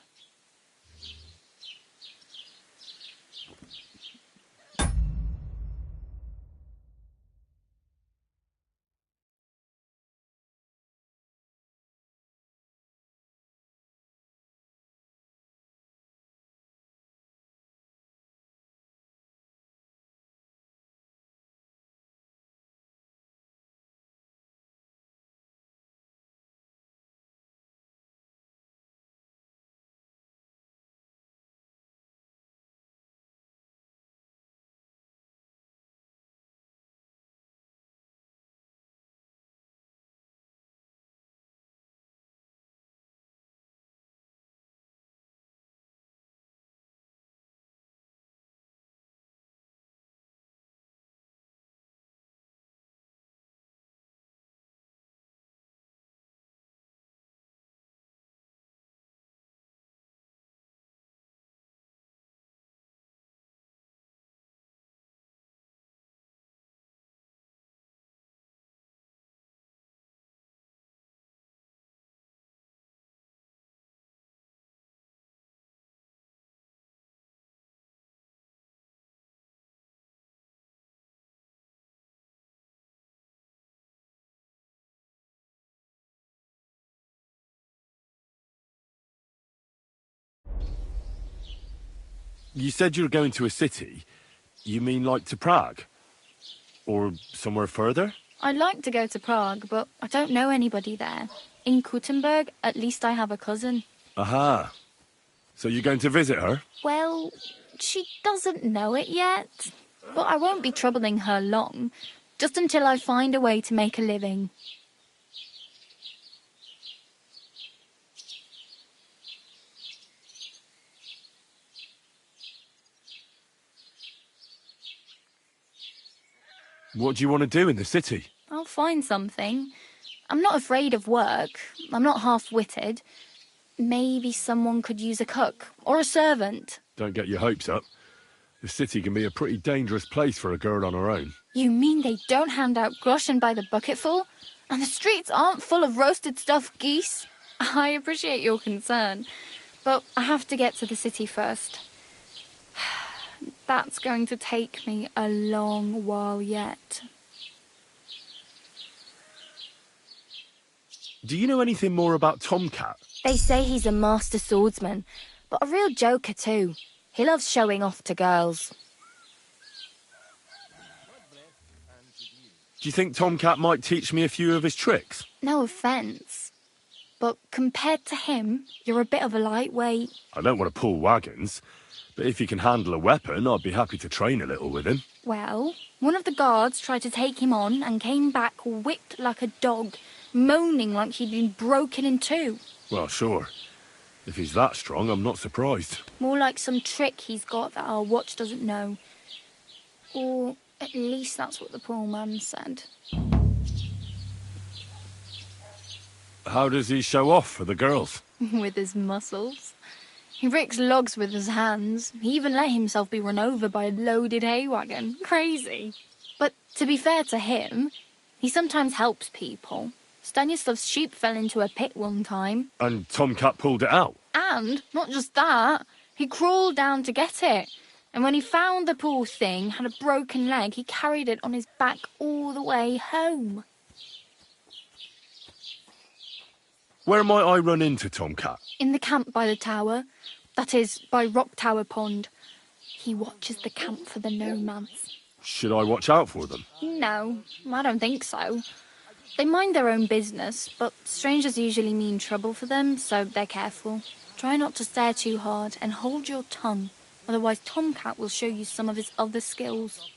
You said you were going to a city. You mean like to Prague? Or somewhere further? I'd like to go to Prague, but I don't know anybody there. In Kuttenberg, at least I have a cousin. Aha. So you're going to visit her? Well, she doesn't know it yet. But I won't be troubling her long, just until I find a way to make a living. What do you want to do in the city? I'll find something. I'm not afraid of work. I'm not half-witted. Maybe someone could use a cook or a servant. Don't get your hopes up. The city can be a pretty dangerous place for a girl on her own. You mean they don't hand out groschen by the bucketful? And the streets aren't full of roasted stuffed geese? I appreciate your concern, but I have to get to the city first. That's going to take me a long while yet. Do you know anything more about Tomcat? They say he's a master swordsman, but a real joker too. He loves showing off to girls. Do you think Tomcat might teach me a few of his tricks? No offence, but compared to him, you're a bit of a lightweight. I don't want to pull wagons, but if he can handle a weapon, I'd be happy to train a little with him. Well, one of the guards tried to take him on and came back whipped like a dog, moaning like he'd been broken in two. Well, sure. If he's that strong, I'm not surprised. More like some trick he's got that our watch doesn't know. Or at least that's what the poor man said. How does he show off for the girls? With his muscles. He ricks logs with his hands. He even let himself be run over by a loaded hay wagon. Crazy. But to be fair to him, he sometimes helps people. Stanislav's sheep fell into a pit one time. And Tomcat pulled it out. And, not just that, he crawled down to get it. And when he found the poor thing had a broken leg, he carried it on his back all the way home. Where might I run into Tomcat? In the camp by the tower. That is, by Rock Tower Pond. He watches the camp for the nomads. Should I watch out for them? No, I don't think so. They mind their own business, but strangers usually mean trouble for them, so they're careful. Try not to stare too hard and hold your tongue, otherwise Tomcat will show you some of his other skills.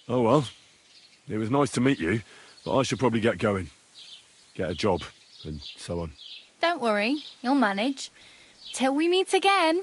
Oh well, it was nice to meet you, but I should probably get going. Get a job, and so on. Don't worry, you'll manage. Till we meet again.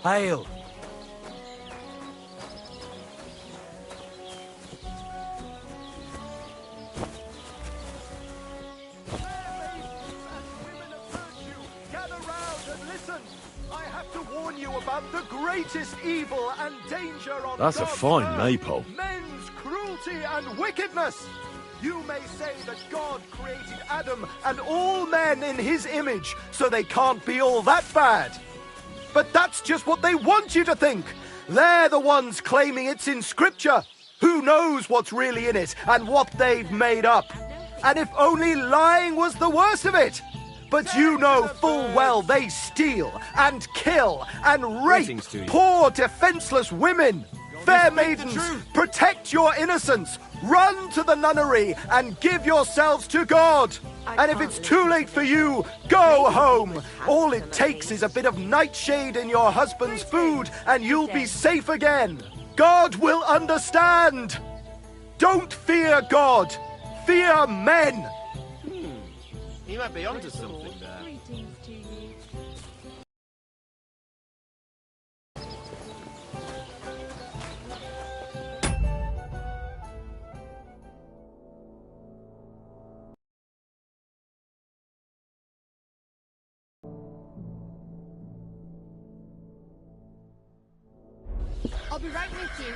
Hail. Gather round and listen. I have to warn you about the greatest evil and danger on That's a God's fine earth. maypole. Men's cruelty and wickedness. You may say that God created Adam and all men in his image, so they can't be all that bad. But that's just what they want you to think. They're the ones claiming it's in Scripture. Who knows what's really in it and what they've made up? And if only lying was the worst of it. But you know full well they steal and kill and rape poor defenseless women. Fair maidens, protect your innocence. Run to the nunnery and give yourselves to God. And if it's too late for you, go home. All it takes is a bit of nightshade in your husband's food and you'll be safe again. God will understand. Don't fear God. Fear men. You might be onto something there. I'll be right with you.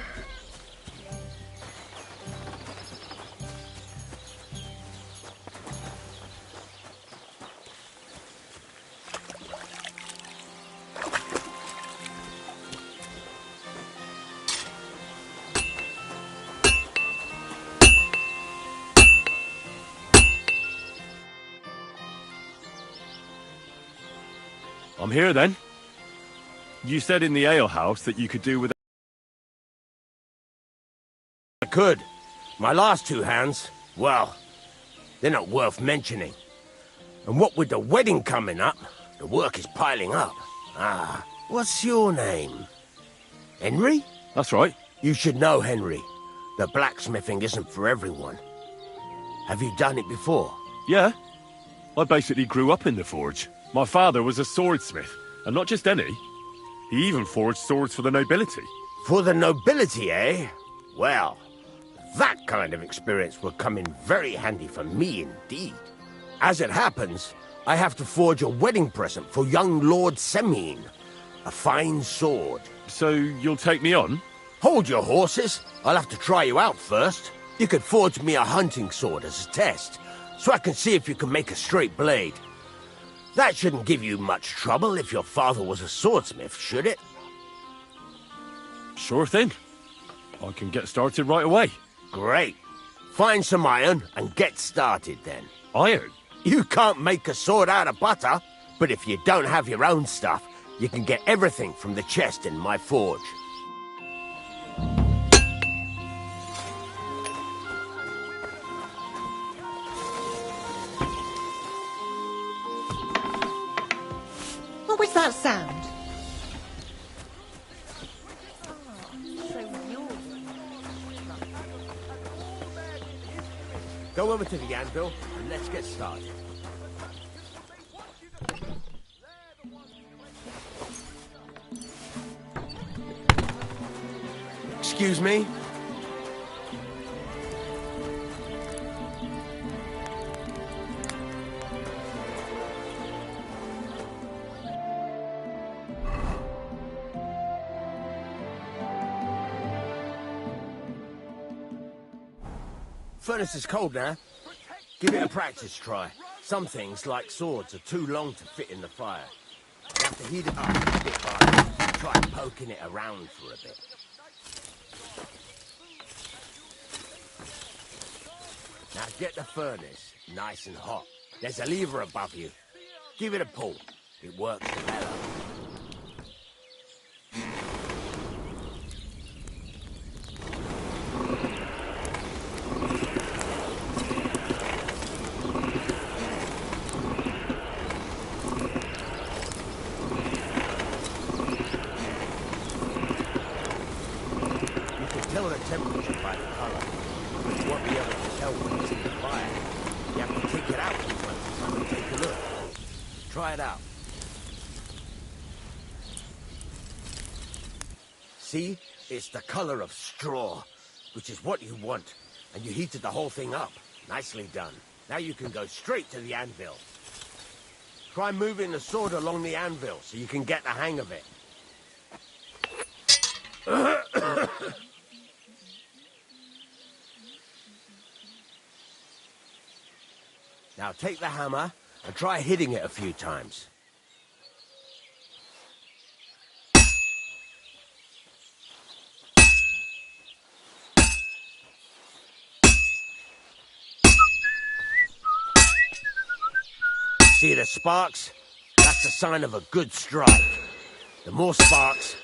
I'm here then. You said in the alehouse that you could do with... I could. My last two hands, well, they're not worth mentioning. And what with the wedding coming up, the work is piling up. Ah, what's your name? Henry? That's right. You should know, Henry. The blacksmithing isn't for everyone. Have you done it before? Yeah. I basically grew up in the forge. My father was a swordsmith, and not just any. He even forged swords for the nobility. For the nobility, eh? Well, that kind of experience will come in very handy for me indeed. As it happens, I have to forge a wedding present for young Lord Semine. A fine sword. So you'll take me on? Hold your horses. I'll have to try you out first. You could forge me a hunting sword as a test, so I can see if you can make a straight blade. That shouldn't give you much trouble if your father was a swordsmith, should it? Sure thing. I can get started right away. Great. Find some iron and get started then. Iron? You can't make a sword out of butter, but if you don't have your own stuff, you can get everything from the chest in my forge. What was that sound? Go over to the anvil and let's get started. Excuse me? Furnace is cold now. Give it a practice try. Some things, like swords, are too long to fit in the fire. You have to heat it up a bit by try poking it around for a bit. Now get the furnace nice and hot. There's a lever above you. Give it a pull. It works better. Tell the temperature by the color, but you won't be able to tell when it's in the fire. You have to take it out from time to time and take a look. Try it out. See? It's the color of straw, which is what you want. And you heated the whole thing up. Nicely done. Now you can go straight to the anvil. Try moving the sword along the anvil so you can get the hang of it. Now take the hammer and try hitting it a few times. See the sparks? That's a sign of a good strike. The more sparks,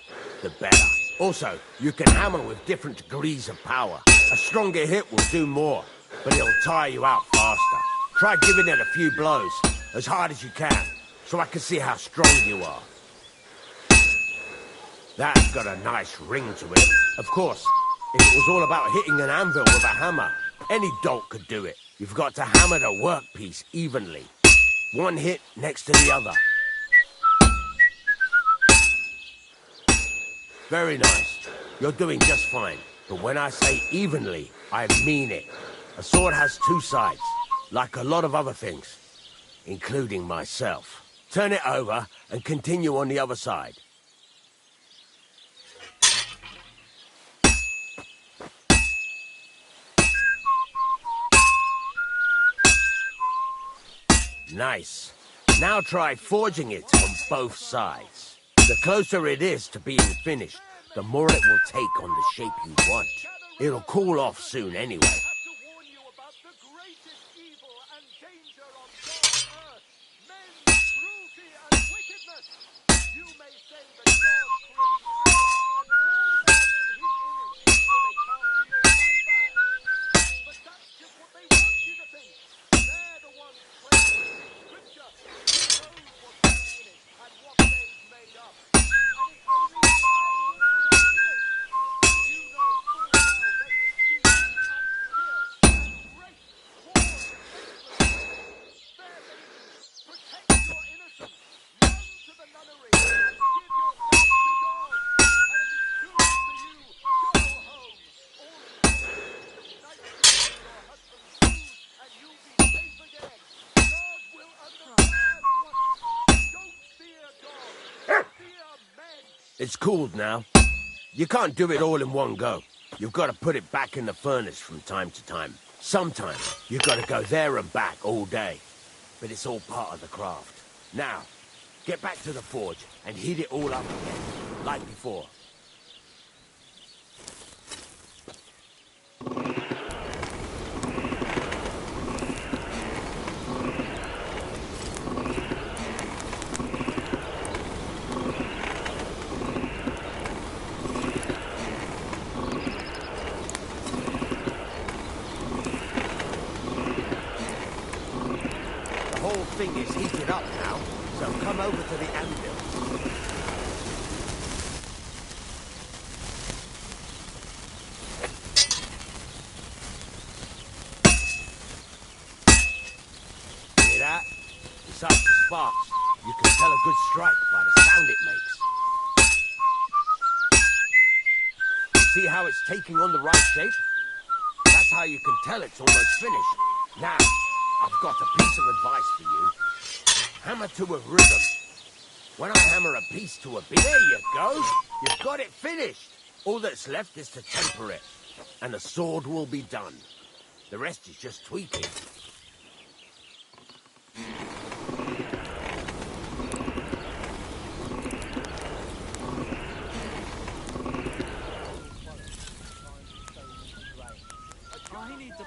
the better. Also, you can hammer with different degrees of power. A stronger hit will do more, but it'll tire you out faster. Try giving it a few blows, as hard as you can, so I can see how strong you are. That's got a nice ring to it. Of course, if it was all about hitting an anvil with a hammer, any dolt could do it. You've got to hammer the workpiece evenly. One hit next to the other. Very nice. You're doing just fine. But when I say evenly, I mean it. A sword has two sides, like a lot of other things, including myself. Turn it over and continue on the other side. Nice. Now try forging it on both sides. The closer it is to being finished, the more it will take on the shape you want. It'll cool off soon anyway. It's cooled now. You can't do it all in one go. You've got to put it back in the furnace from time to time. Sometimes you've got to go there and back all day. But it's all part of the craft. Now, get back to the forge and heat it all up again, like before. Thing is heated up now, so come over to the anvil. Hear that? Besides the sparks, you can tell a good strike by the sound it makes. See how it's taking on the right shape? That's how you can tell it's almost finished. Now, I've got a piece of advice for you. Hammer to a rhythm. When I hammer a piece to a beat, there you go. You've got it finished. All that's left is to temper it, and the sword will be done. The rest is just tweaking. I need to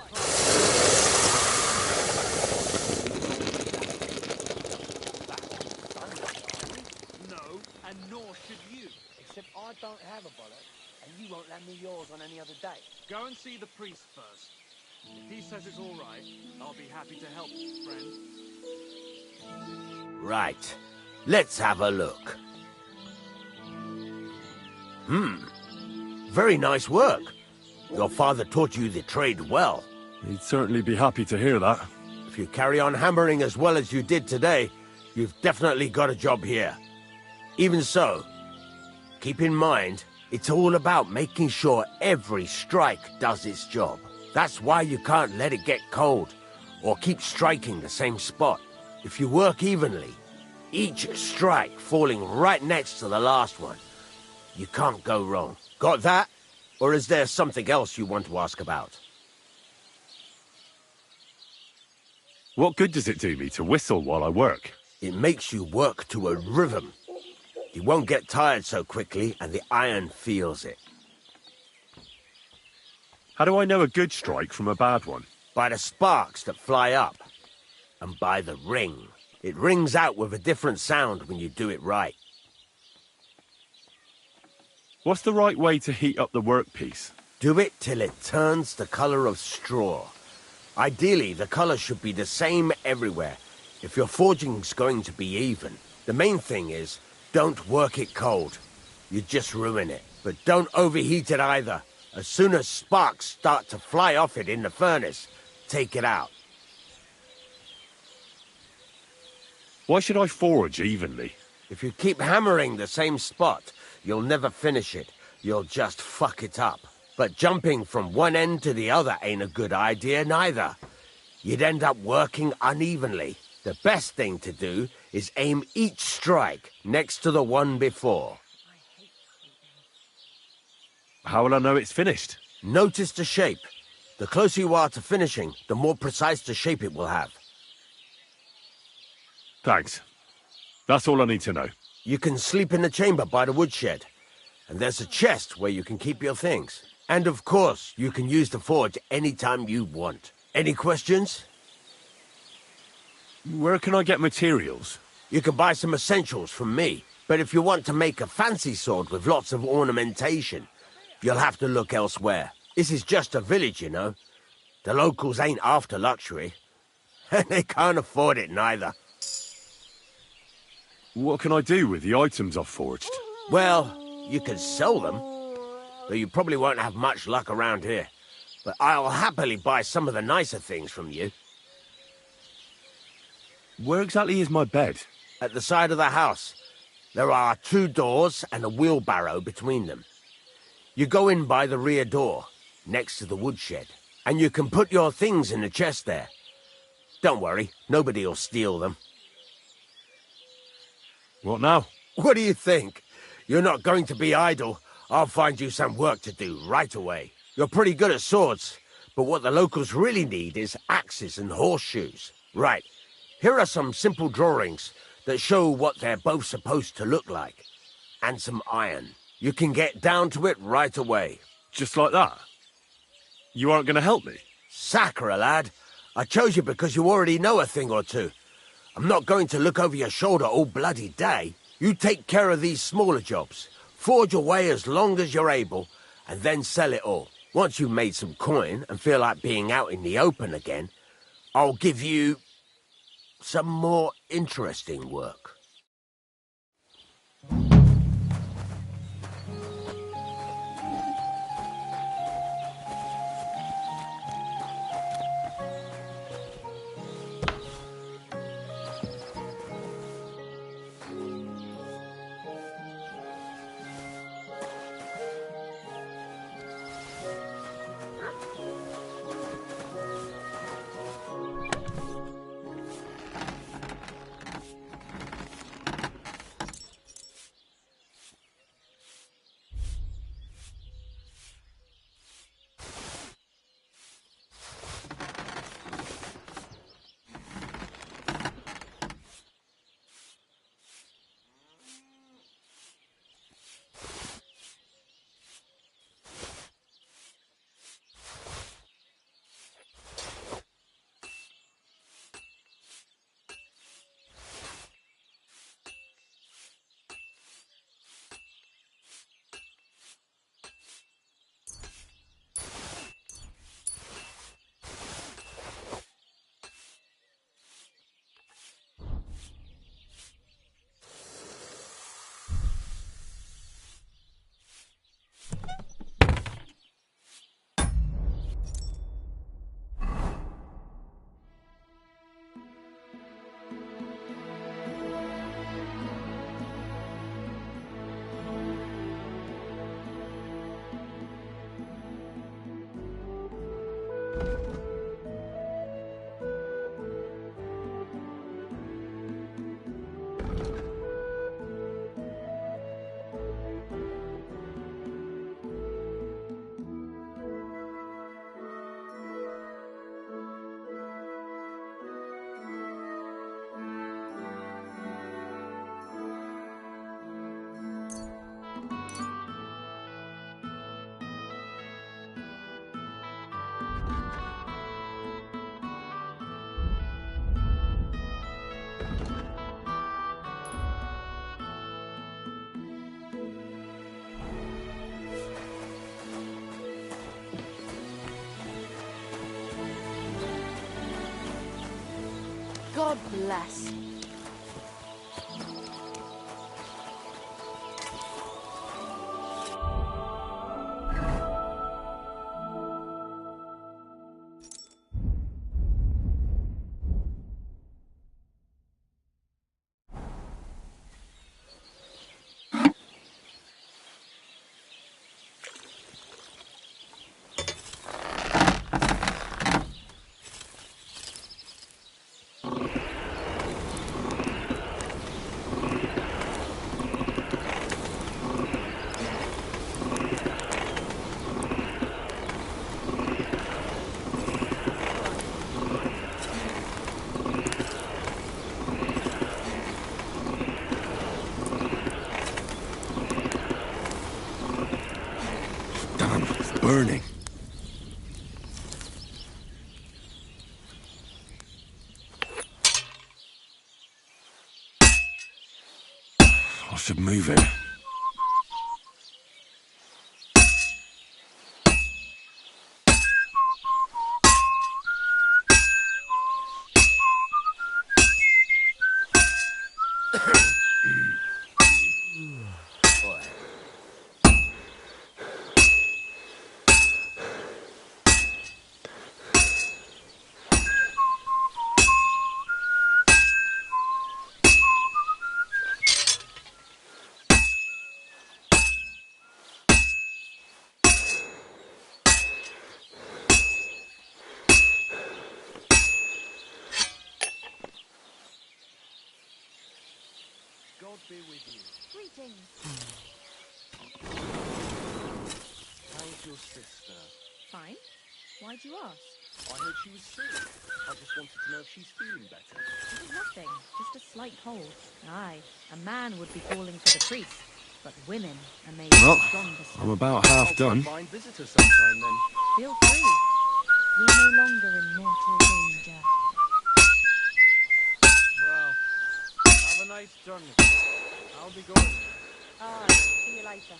and nor should you. Except I don't have a bullet, and you won't lend me yours on any other day. Go and see the priest first. If he says it's all right, I'll be happy to help, friend. Right. Let's have a look. Very nice work. Your father taught you the trade well. He'd certainly be happy to hear that. If you carry on hammering as well as you did today, you've definitely got a job here. Even so, keep in mind, It's all about making sure every strike does its job. That's why you can't let it get cold, or keep striking the same spot. If you work evenly, each strike falling right next to the last one, you can't go wrong. Got that? Or is there something else you want to ask about? What good does it do me to whistle while I work? It makes you work to a rhythm. You won't get tired so quickly, and the iron feels it. How do I know a good strike from a bad one? By the sparks that fly up. And by the ring. It rings out with a different sound when you do it right. What's the right way to heat up the workpiece? Do it till it turns the color of straw. Ideally, the color should be the same everywhere, if your forging's going to be even. The main thing is, don't work it cold. You just ruin it. But don't overheat it either. As soon as sparks start to fly off it in the furnace, take it out. Why should I forge evenly? If you keep hammering the same spot, you'll never finish it. You'll just fuck it up. But jumping from one end to the other ain't a good idea neither. You'd end up working unevenly. The best thing to do is aim each strike next to the one before. How will I know it's finished? Notice the shape. The closer you are to finishing, the more precise the shape it will have. Thanks. That's all I need to know. You can sleep in the chamber by the woodshed. And there's a chest where you can keep your things. And of course, you can use the forge anytime you want. Any questions? Where can I get materials? You can buy some essentials from me. But if you want to make a fancy sword with lots of ornamentation, you'll have to look elsewhere. This is just a village, you know. The locals ain't after luxury. And they can't afford it neither. What can I do with the items I've forged? Well, you can sell them. Though you probably won't have much luck around here. But I'll happily buy some of the nicer things from you. Where exactly is my bed? At the side of the house. There are 2 doors and a wheelbarrow between them. You go in by the rear door, next to the woodshed, and you can put your things in the chest there. Don't worry, nobody'll steal them. What now? What do you think? You're not going to be idle. I'll find you some work to do right away. You're pretty good at swords, but what the locals really need is axes and horseshoes. Right, here are some simple drawings that show what they're both supposed to look like. And some iron. You can get down to it right away. Just like that? You aren't going to help me? Sacre, lad. I chose you because you already know a thing or two. I'm not going to look over your shoulder all bloody day. You take care of these smaller jobs. Forge away as long as you're able, and then sell it all. Once you've made some coin and feel like being out in the open again, I'll give you some more interesting work. God bless. Damn, it's burning. I should move it. God be with you. Greetings. How's your sister? Fine. Why'd you ask? I heard she was sick. I just wanted to know if she's feeling better. It was nothing. Just a slight cold. Aye, a man would be calling for the priest, but women are made Well, stronger stuff. I'm about half done. I'll find visitor sometime then. Feel free. We're no longer in mortal danger. Well, have a nice journey. I'll be going. Alright, see you later.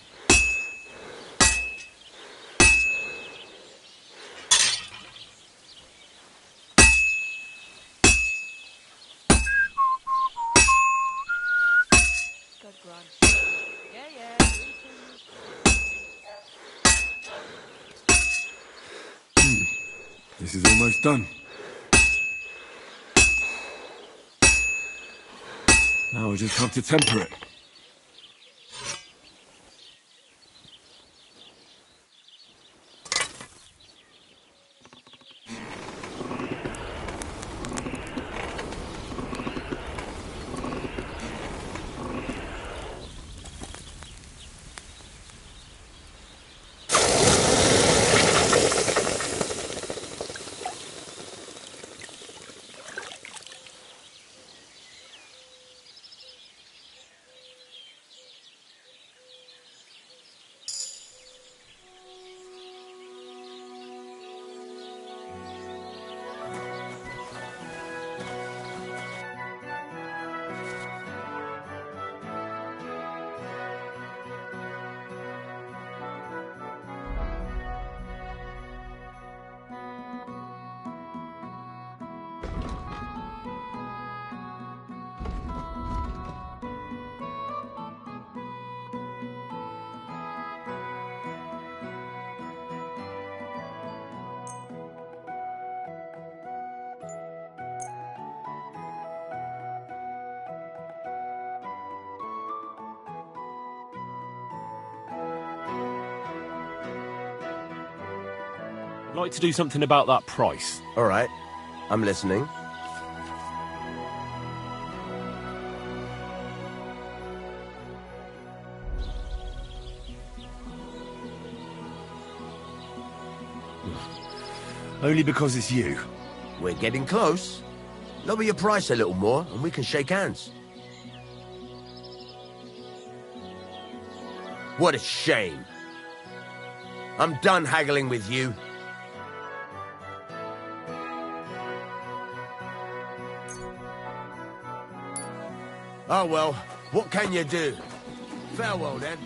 Good grunge. Yeah. Greetings. This is almost done. Now I just have to temper it. like to do something about that price. All right, I'm listening. Only because it's you. We're getting close. Lower your price a little more and we can shake hands. What a shame. I'm done haggling with you. Oh well, what can you do? Farewell then.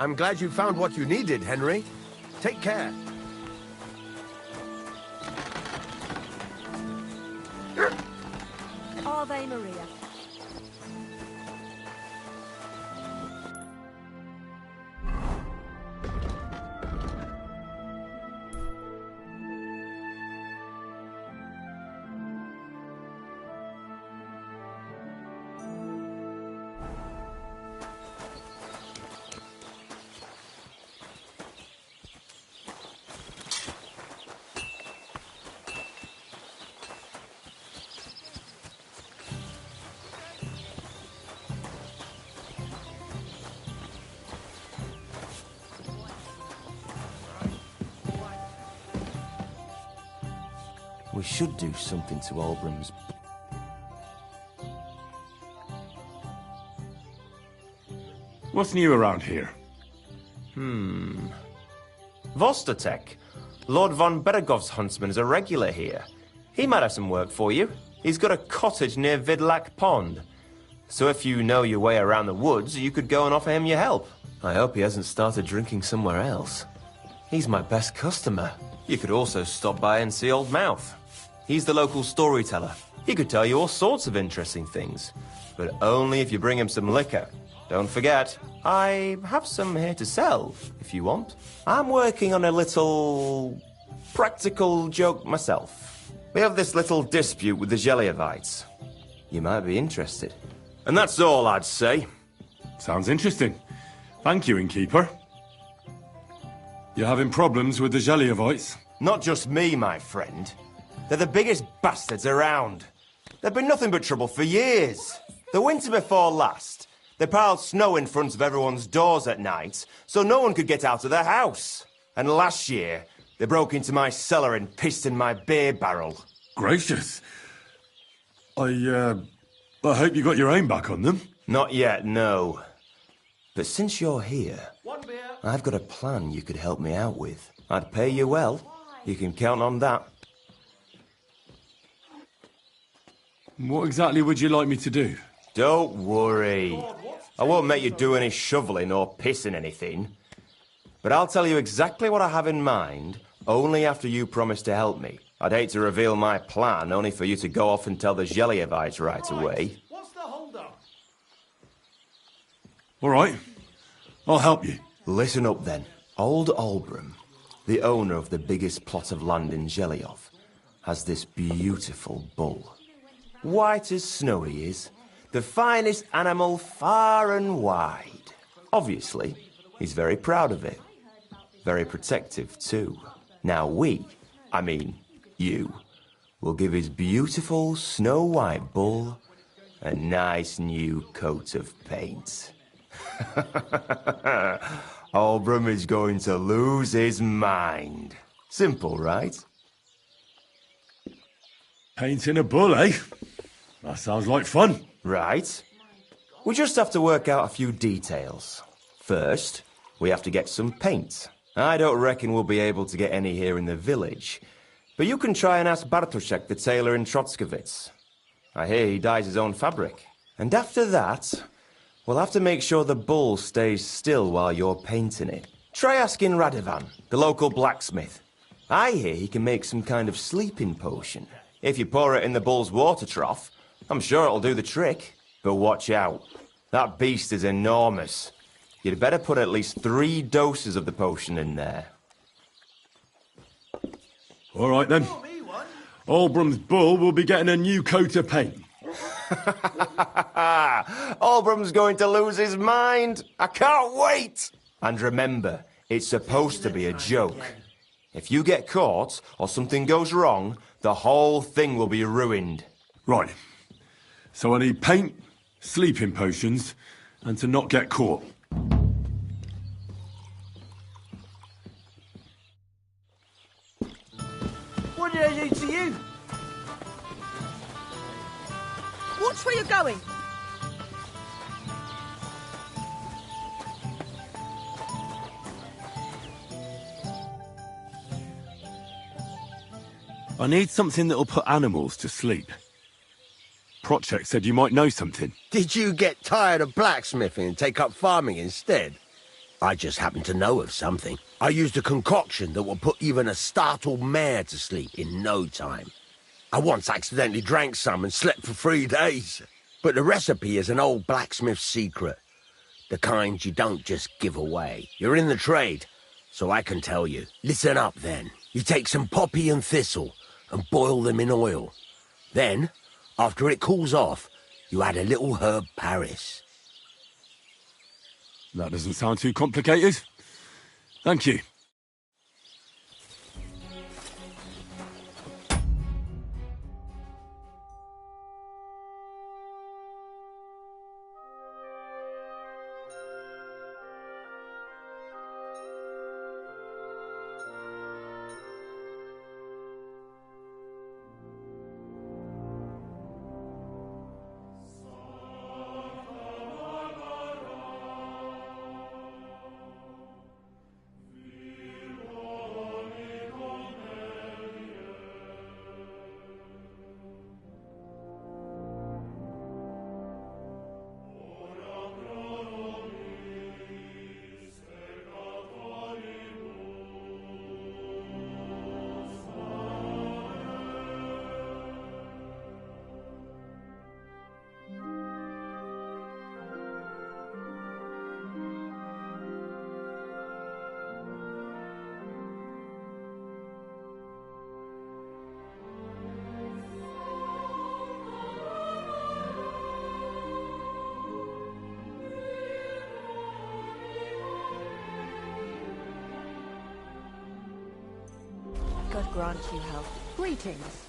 I'm glad you found what you needed, Henry. Take care. Ave Maria. We should do something to Albram's... What's new around here? Vostotek. Lord von Beregov's huntsman is a regular here. He might have some work for you. He's got a cottage near Vidlak Pond. So if you know your way around the woods, you could go and offer him your help. I hope he hasn't started drinking somewhere else. He's my best customer. You could also stop by and see Old Mouth. He's the local storyteller. He could tell you all sorts of interesting things, but only if you bring him some liquor. Don't forget, I have some here to sell, if you want. I'm working on a little... practical joke myself. We have this little dispute with the Geliovites. You might be interested. And that's all I'd say. Sounds interesting. Thank you, innkeeper. You're having problems with the Geliovites? Not just me, my friend. They're the biggest bastards around. They've been nothing but trouble for years. The winter before last, they piled snow in front of everyone's doors at night, so no one could get out of their house. And last year, they broke into my cellar and pissed in my beer barrel. Gracious. I hope you got your aim back on them. Not yet, no. But since you're here, I've got a plan you could help me out with. I'd pay you well. You can count on that. What exactly would you like me to do? Don't worry. I won't make you do any shoveling or pissing anything. But I'll tell you exactly what I have in mind, only after you promise to help me. I'd hate to reveal my plan, only for you to go off and tell the Geliovites right away. What's the hold-up? All right. I'll help you. Listen up, then. Old Albram, the owner of the biggest plot of land in Geliov, has this beautiful bull. White as snow he is. The finest animal far and wide. Obviously, he's very proud of it. Very protective, too. Now I mean you, will give his beautiful snow-white bull a nice new coat of paint. Albram is going to lose his mind. Simple, right? Painting a bull, eh? That sounds like fun. Right. We just have to work out a few details. First, we have to get some paint. I don't reckon we'll be able to get any here in the village, but you can try and ask Bartoszek, the tailor in Trotskovitz. I hear he dyes his own fabric. And after that, we'll have to make sure the bull stays still while you're painting it. Try asking Radovan, the local blacksmith. I hear he can make some kind of sleeping potion. If you pour it in the bull's water trough, I'm sure it'll do the trick. But watch out. That beast is enormous. You'd better put at least 3 doses of the potion in there. All right, then. Albram's bull will be getting a new coat of paint. Albram's going to lose his mind. I can't wait. And remember, it's supposed to be a joke. If you get caught or something goes wrong, the whole thing will be ruined. Right. So I need paint, sleeping potions, and to not get caught. What did I do to you? Watch where you're going. I need something that'll put animals to sleep. Prochek said you might know something. Did you get tired of blacksmithing and take up farming instead? I just happen to know of something. I used a concoction that will put even a startled mare to sleep in no time. I once accidentally drank some and slept for 3 days. But the recipe is an old blacksmith's secret. The kind you don't just give away. You're in the trade, so I can tell you. Listen up then. You take some poppy and thistle and boil them in oil. Then, after it cools off, you add a little herb Paris. That doesn't sound too complicated. Thank you. God grant you health. Greetings.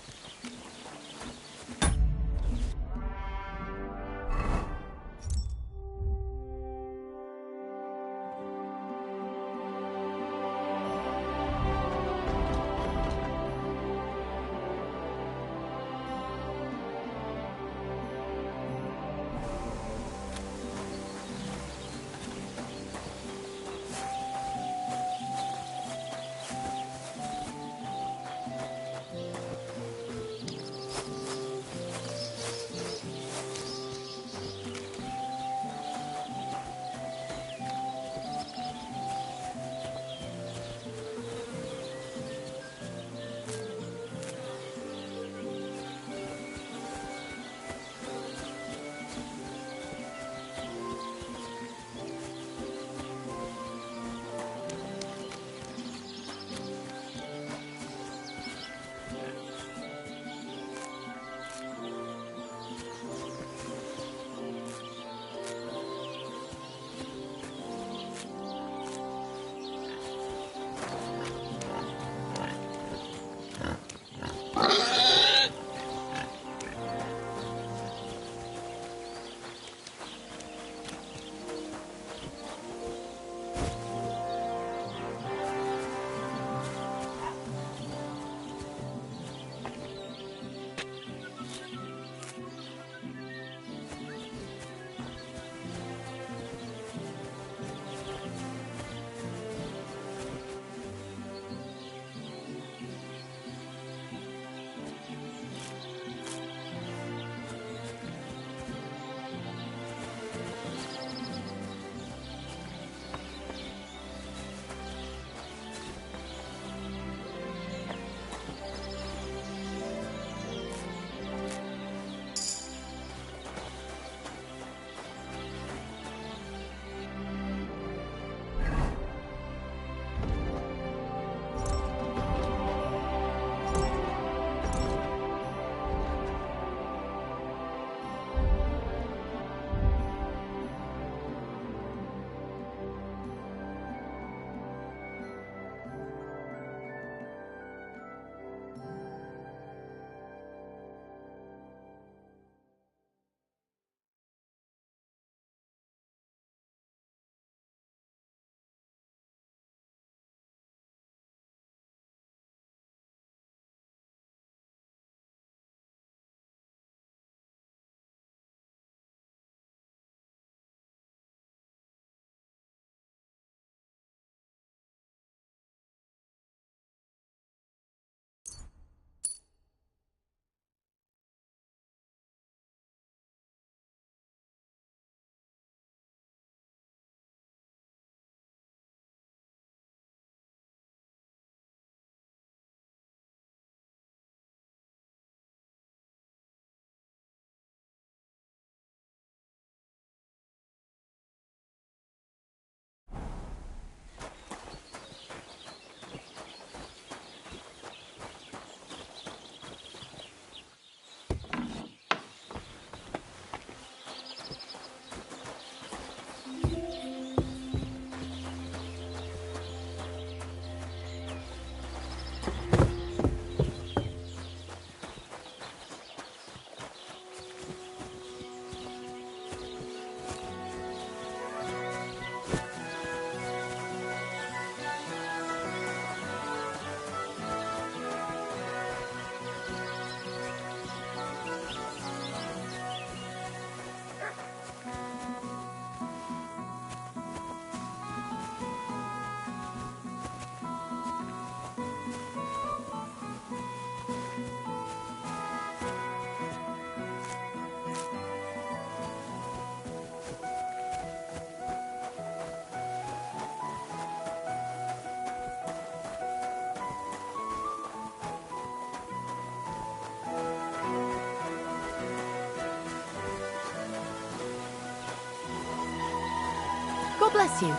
God bless you.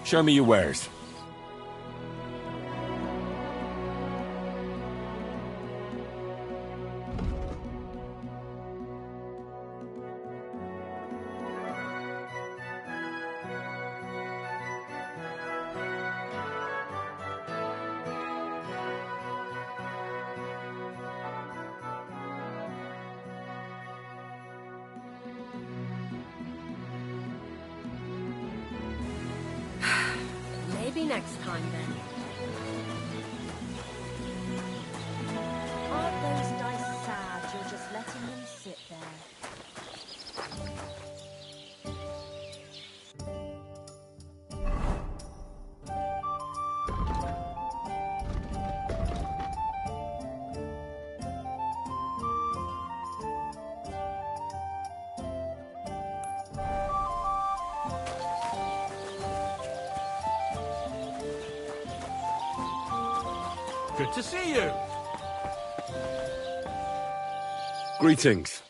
Show me your wares. Maybe next time then. Aren't those dice sad? You're just letting them sit there. Good to see you. Greetings.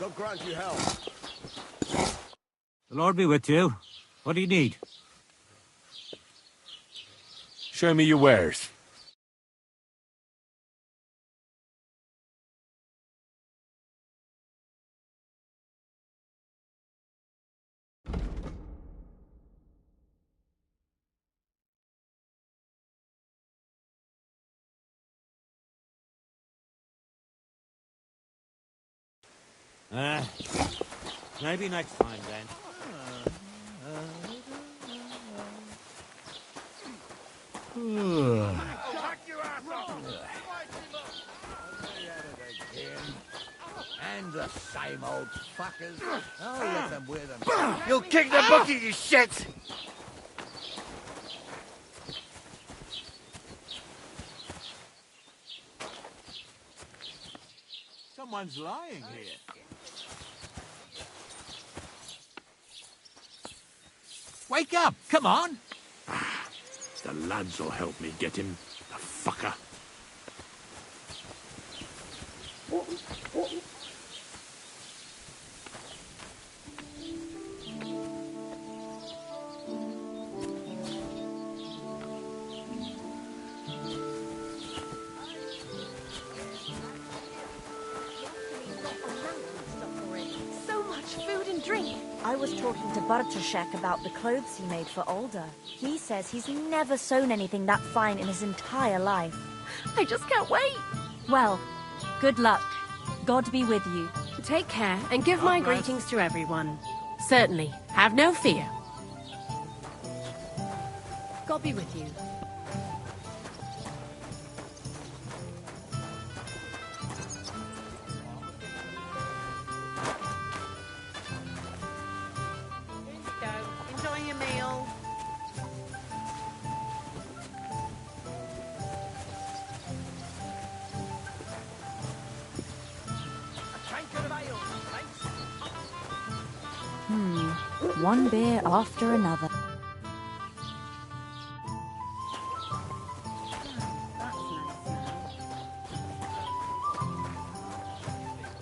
God grant you help. The Lord be with you. What do you need? Show me your wares. Maybe next time then. And the same old fuckers. I'll let them wear them. You'll kick the bucket, you shit! Someone's lying here. Wake up! Come on! The lads will help me get him, the fucker. I was talking to Bartoszek about the clothes he made for Olda. He says he's never sewn anything that fine in his entire life. I just can't wait. Well, good luck. God be with you. Take care and give my greetings to everyone. Certainly. Have no fear. God be with you. Enjoy your meal. One beer after another.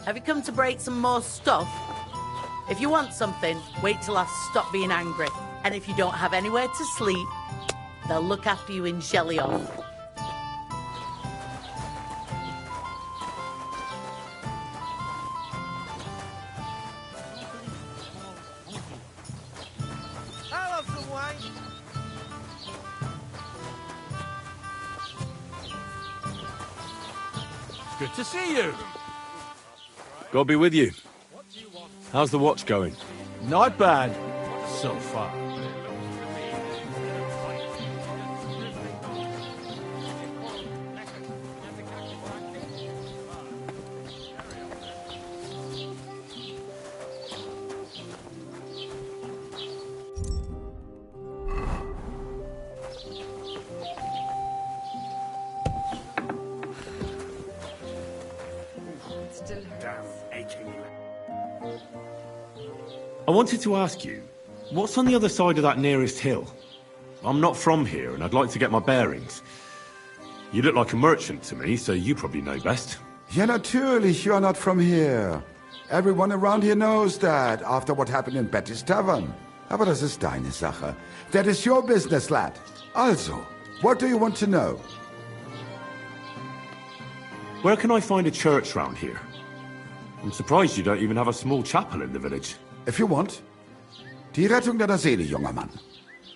Have you come to break some more stuff? If you want something, wait till I stop being angry. And if you don't have anywhere to sleep, they'll look after you in Shelly-off. I'll have some wine. Good to see you. God be with you. How's the watch going? Not bad, so far. I wanted to ask you, what's on the other side of that nearest hill? I'm not from here, and I'd like to get my bearings. You look like a merchant to me, so you probably know best. Ja, natürlich, you are not from here. Everyone around here knows that, after what happened in Betty's Tavern. Aber das ist deine Sache. That is your business, lad. Also, what do you want to know? Where can I find a church round here? I'm surprised you don't even have a small chapel in the village. If you want. Die Rettung deiner Seele, junger Mann.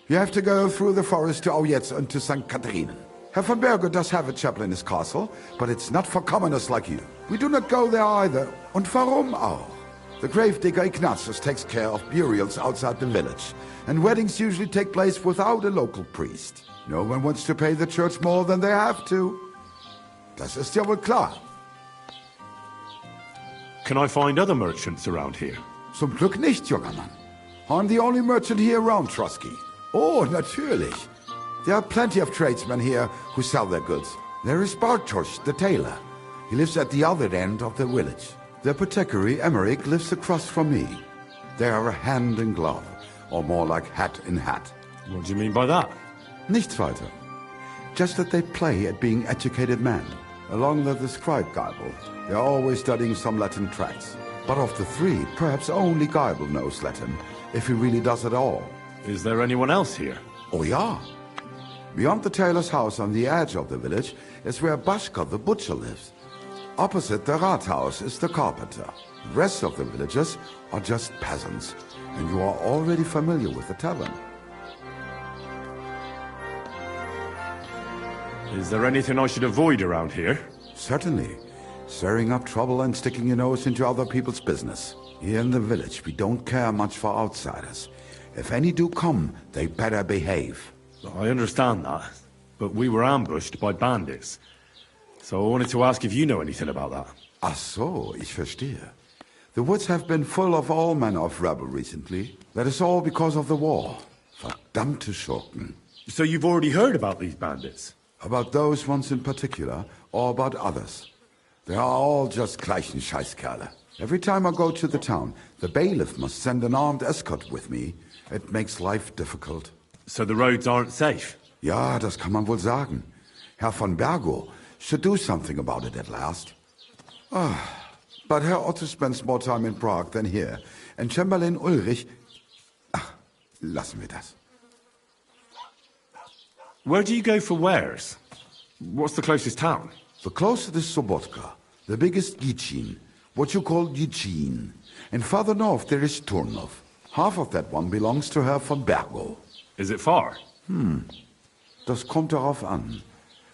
You have to go through the forest to Aujetz and to St. Catharinen. Herr von Berger does have a chapel in his castle, but it's not for commoners like you. We do not go there either. Und warum auch? The gravedigger Ignatius takes care of burials outside the village, and weddings usually take place without a local priest. No one wants to pay the church more than they have to. Das ist ja wohl klar. Can I find other merchants around here? Zum Glück nicht, junger Mann. I'm the only merchant here around Trotsky. Oh, natürlich. There are plenty of tradesmen here who sell their goods. There is Bartosz, the tailor. He lives at the other end of the village. The apothecary, Emmerich, lives across from me. They are hand in glove, or more like hat in hat. What do you mean by that? Nichts weiter. Just that they play at being educated men. Along with the scribe Geibel, they are always studying some Latin tracts. But of the three, perhaps only Geibel knows Latin, if he really does at all. Is there anyone else here? Oh, yeah. Beyond the tailor's house on the edge of the village is where Bashka the butcher lives. Opposite the Rathaus is the carpenter. The rest of the villagers are just peasants, and you are already familiar with the tavern. Is there anything I should avoid around here? Certainly. Stirring up trouble and sticking your nose into other people's business. Here in the village, we don't care much for outsiders. If any do come, they better behave. I understand that, but we were ambushed by bandits. So I wanted to ask if you know anything about that. Ach so, ich verstehe. The woods have been full of all manner of rebel recently. That is all because of the war. Verdammte Schurken. So you've already heard about these bandits? About those ones in particular, or about others? They are all just gleichen Scheißkerle. Every time I go to the town, the bailiff must send an armed escort with me. It makes life difficult. So the roads aren't safe? Ja, das kann man wohl sagen. Herr von Bergo should do something about it at last. But Herr Otto spends more time in Prague than here, and Chamberlain Ulrich... Ach, lassen wir das. Where do you go for wares? What's the closest town? The closest is Sobotka, the biggest Yichin, what you call Yichin. And farther north there is Turnov. Half of that one belongs to Herr von Bergo. Is it far? Das kommt darauf an.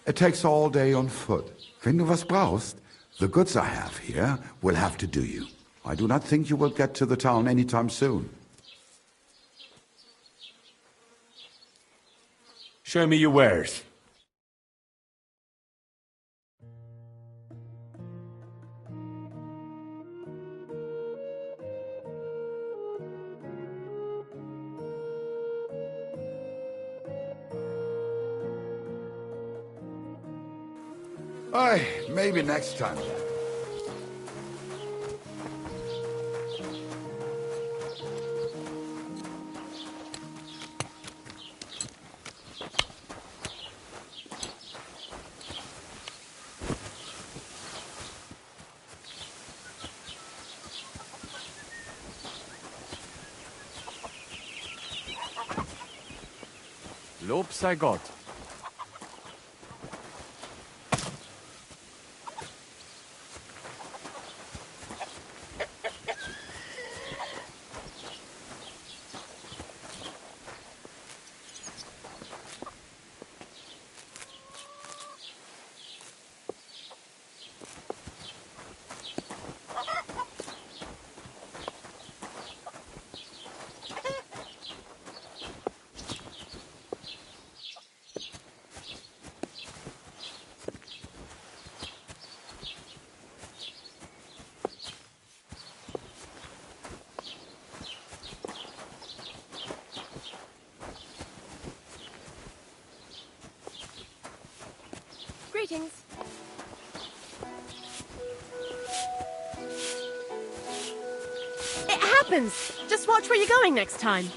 It takes all day on foot. Wenn du was brauchst, the goods I have here will have to do you. I do not think you will get to the town anytime soon. Show me your wares. Aye, maybe next time then. Lob sei Gott. Greetings. It happens! Just watch where you're going next time.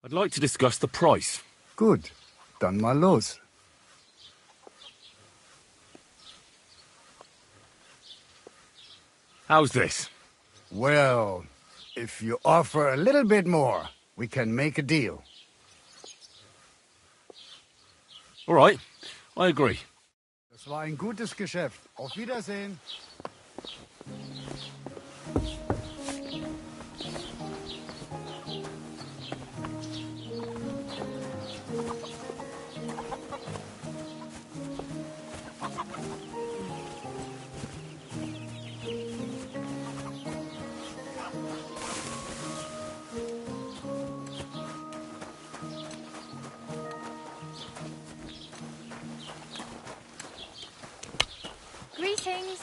I'd like to discuss the price. Gut, dann mal los. How's this? Well, if you offer a little bit more, we can make a deal. All right, I agree. Das war ein gutes Geschäft. Auf Wiedersehen. Greetings.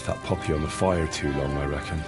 left that puppy on the fire too long, I reckon.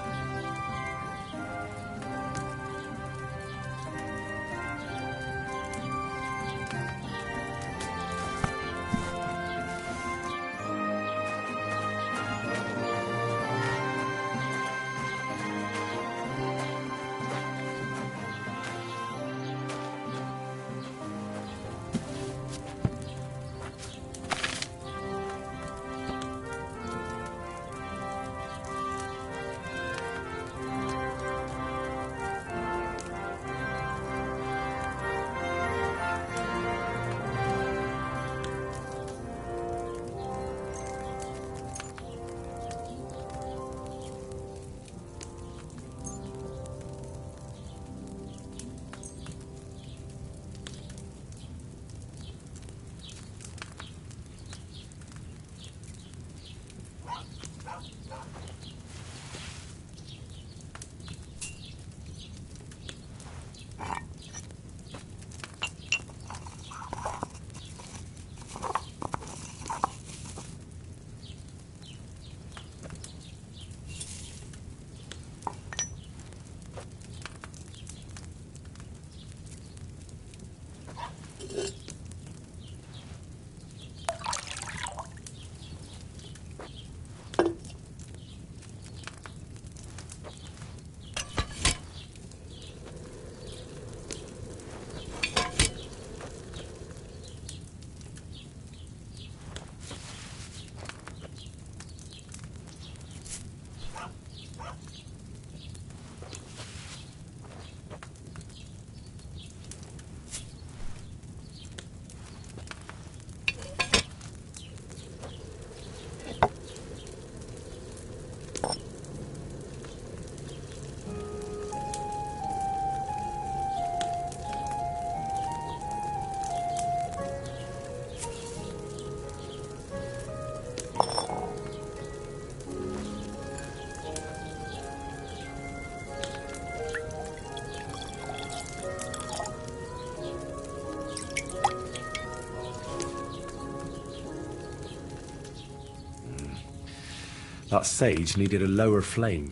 That sage needed a lower flame.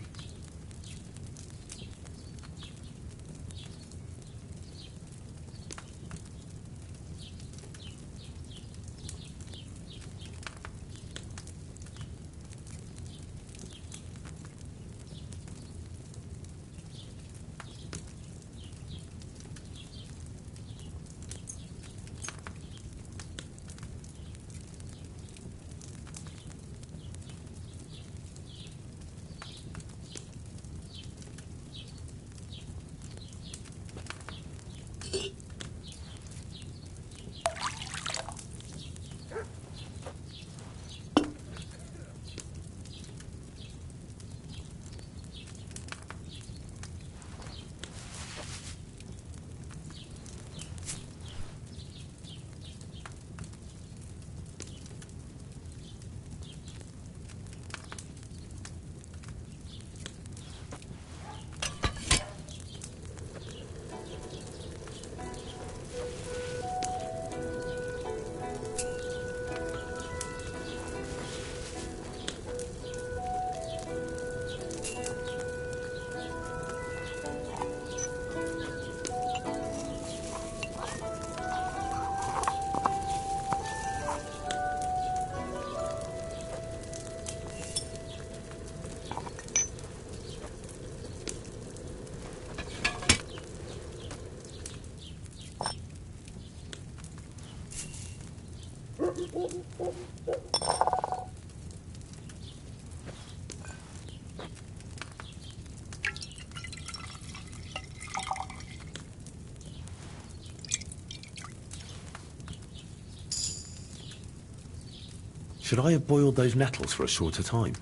Should I have boiled those nettles for a shorter time?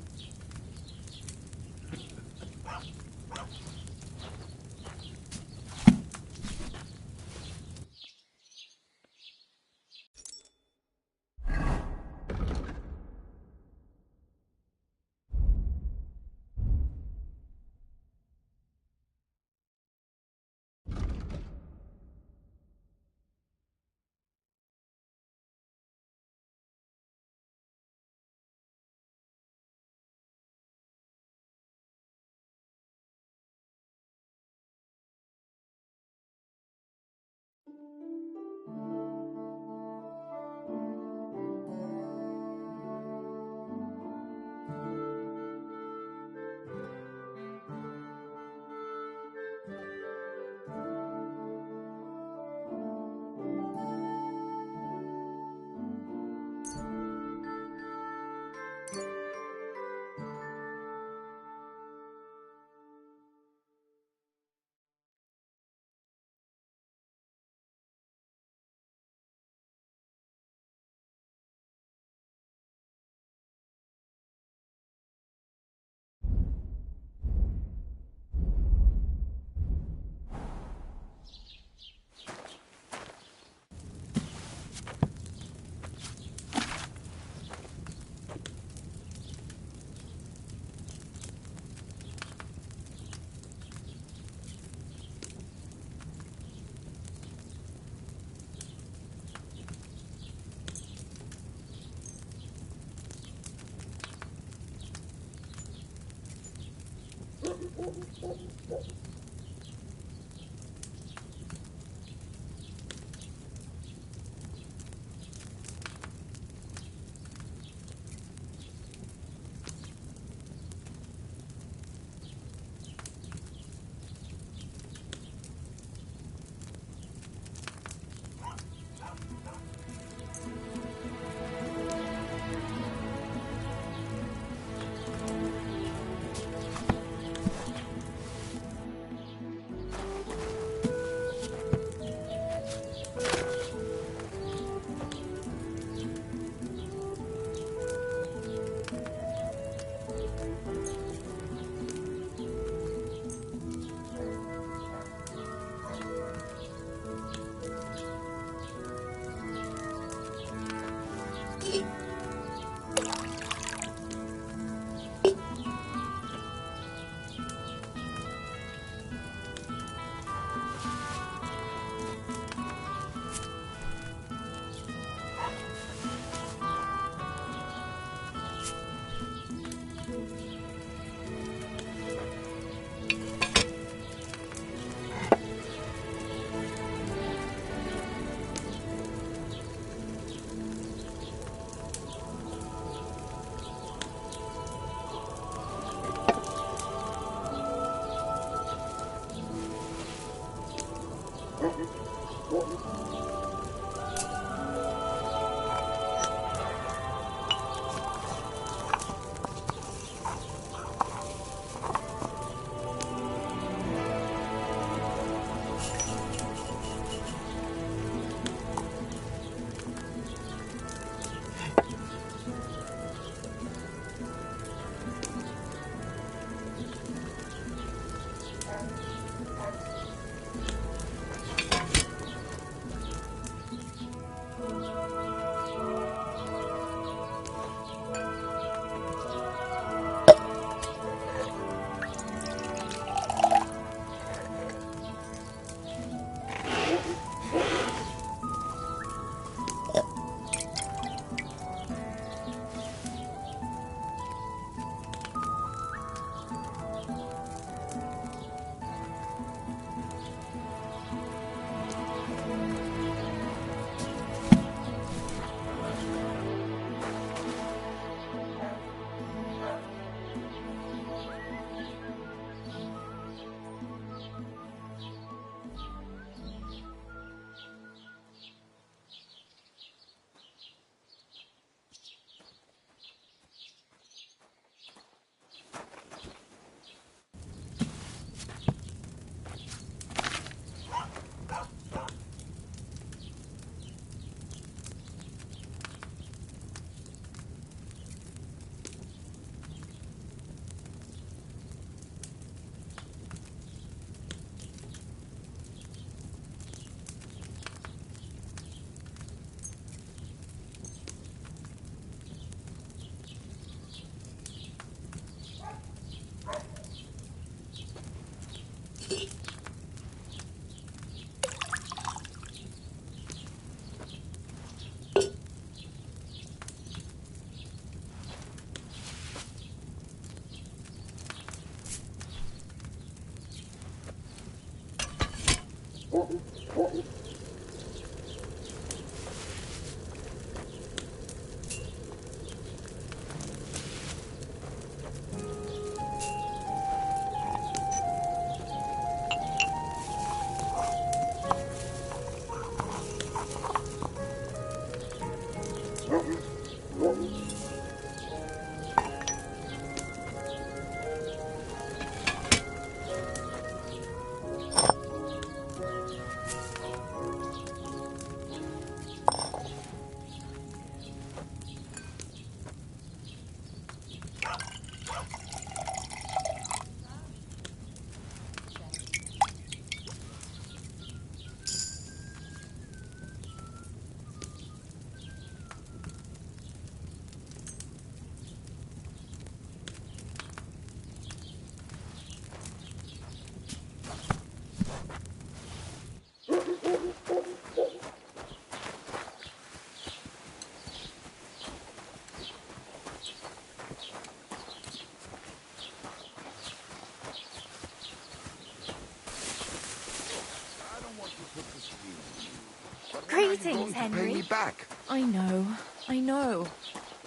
Greetings, Henry. Pay me back. I know.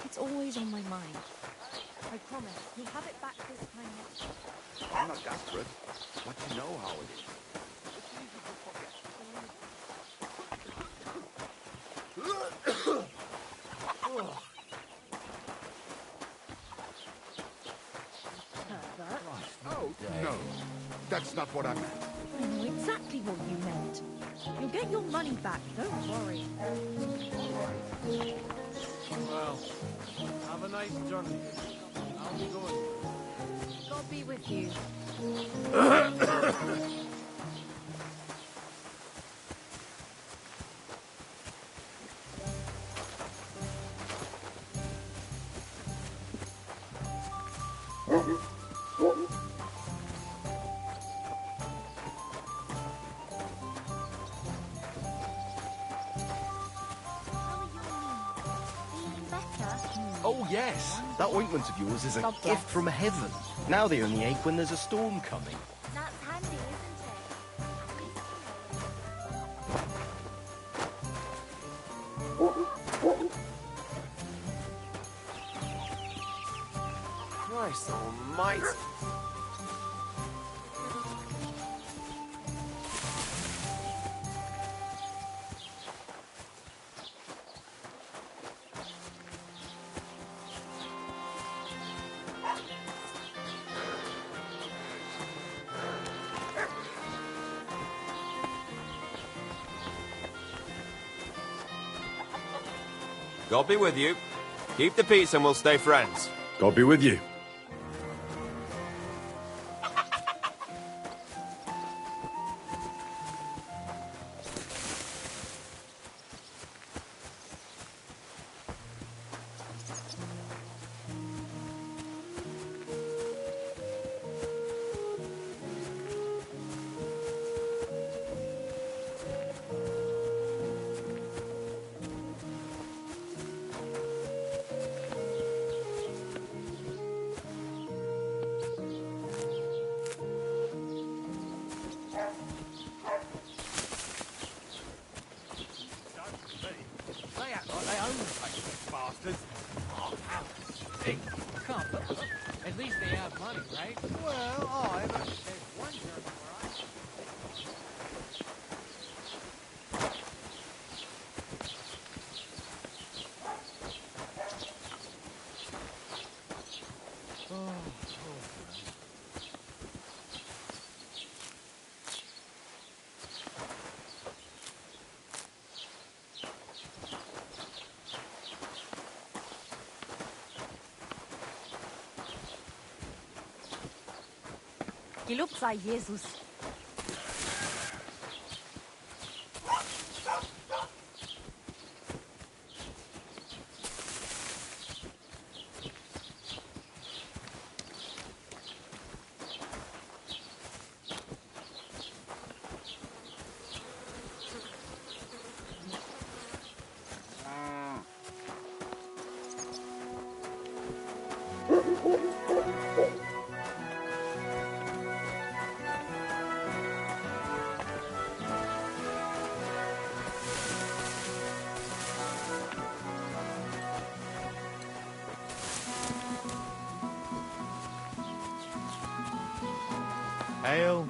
It's always on my mind. I promise, you'll have it back this time next time. I'm not desperate, but you know how it is. Oh, no. That's not what I meant. I know exactly what you meant. You'll get your money back, don't worry. Well, have a nice journey. I'll be going. God be with you. Oh, yes. That ointment of yours is a God gift bless. from heaven. Now they only ache when there's a storm coming. That's handy, isn't it? Christ almighty. God be with you. Keep the peace and we'll stay friends. God be with you. They act like they own the place, bastards. Oh, how sick. Can't put them. At least they have money, right? Well, but there's one German where I... Gelobt sei Jesus. Ale.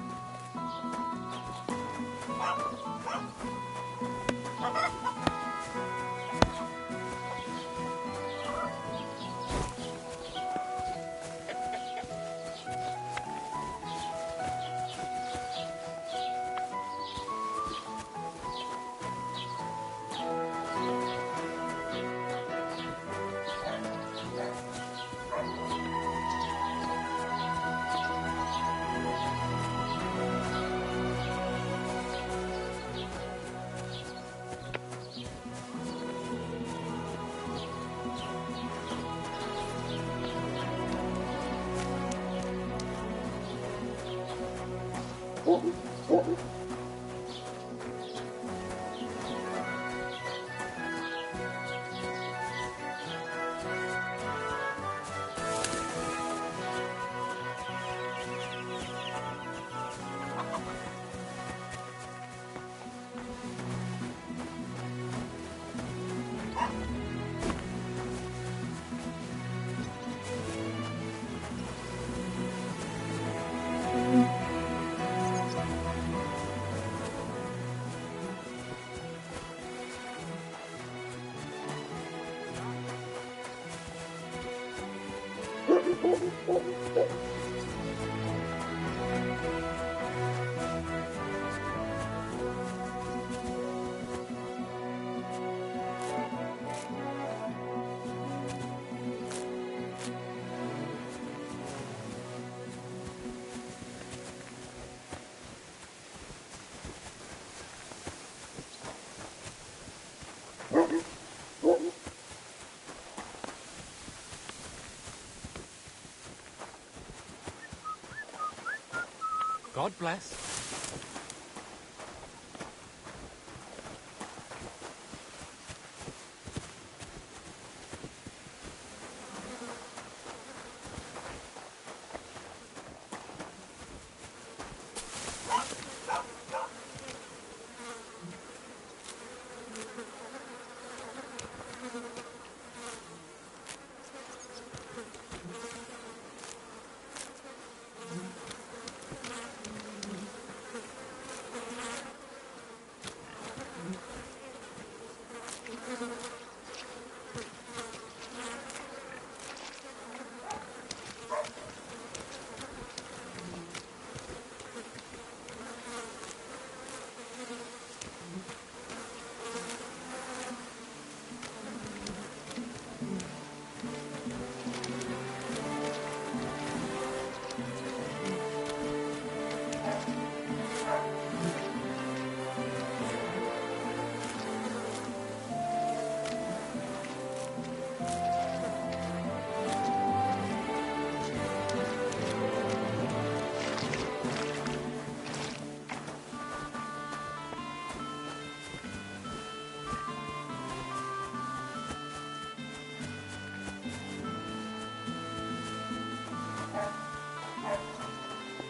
God bless.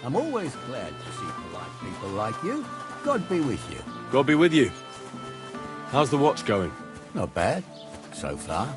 I'm always glad to see polite people like you. God be with you. God be with you. How's the watch going? Not bad, so far.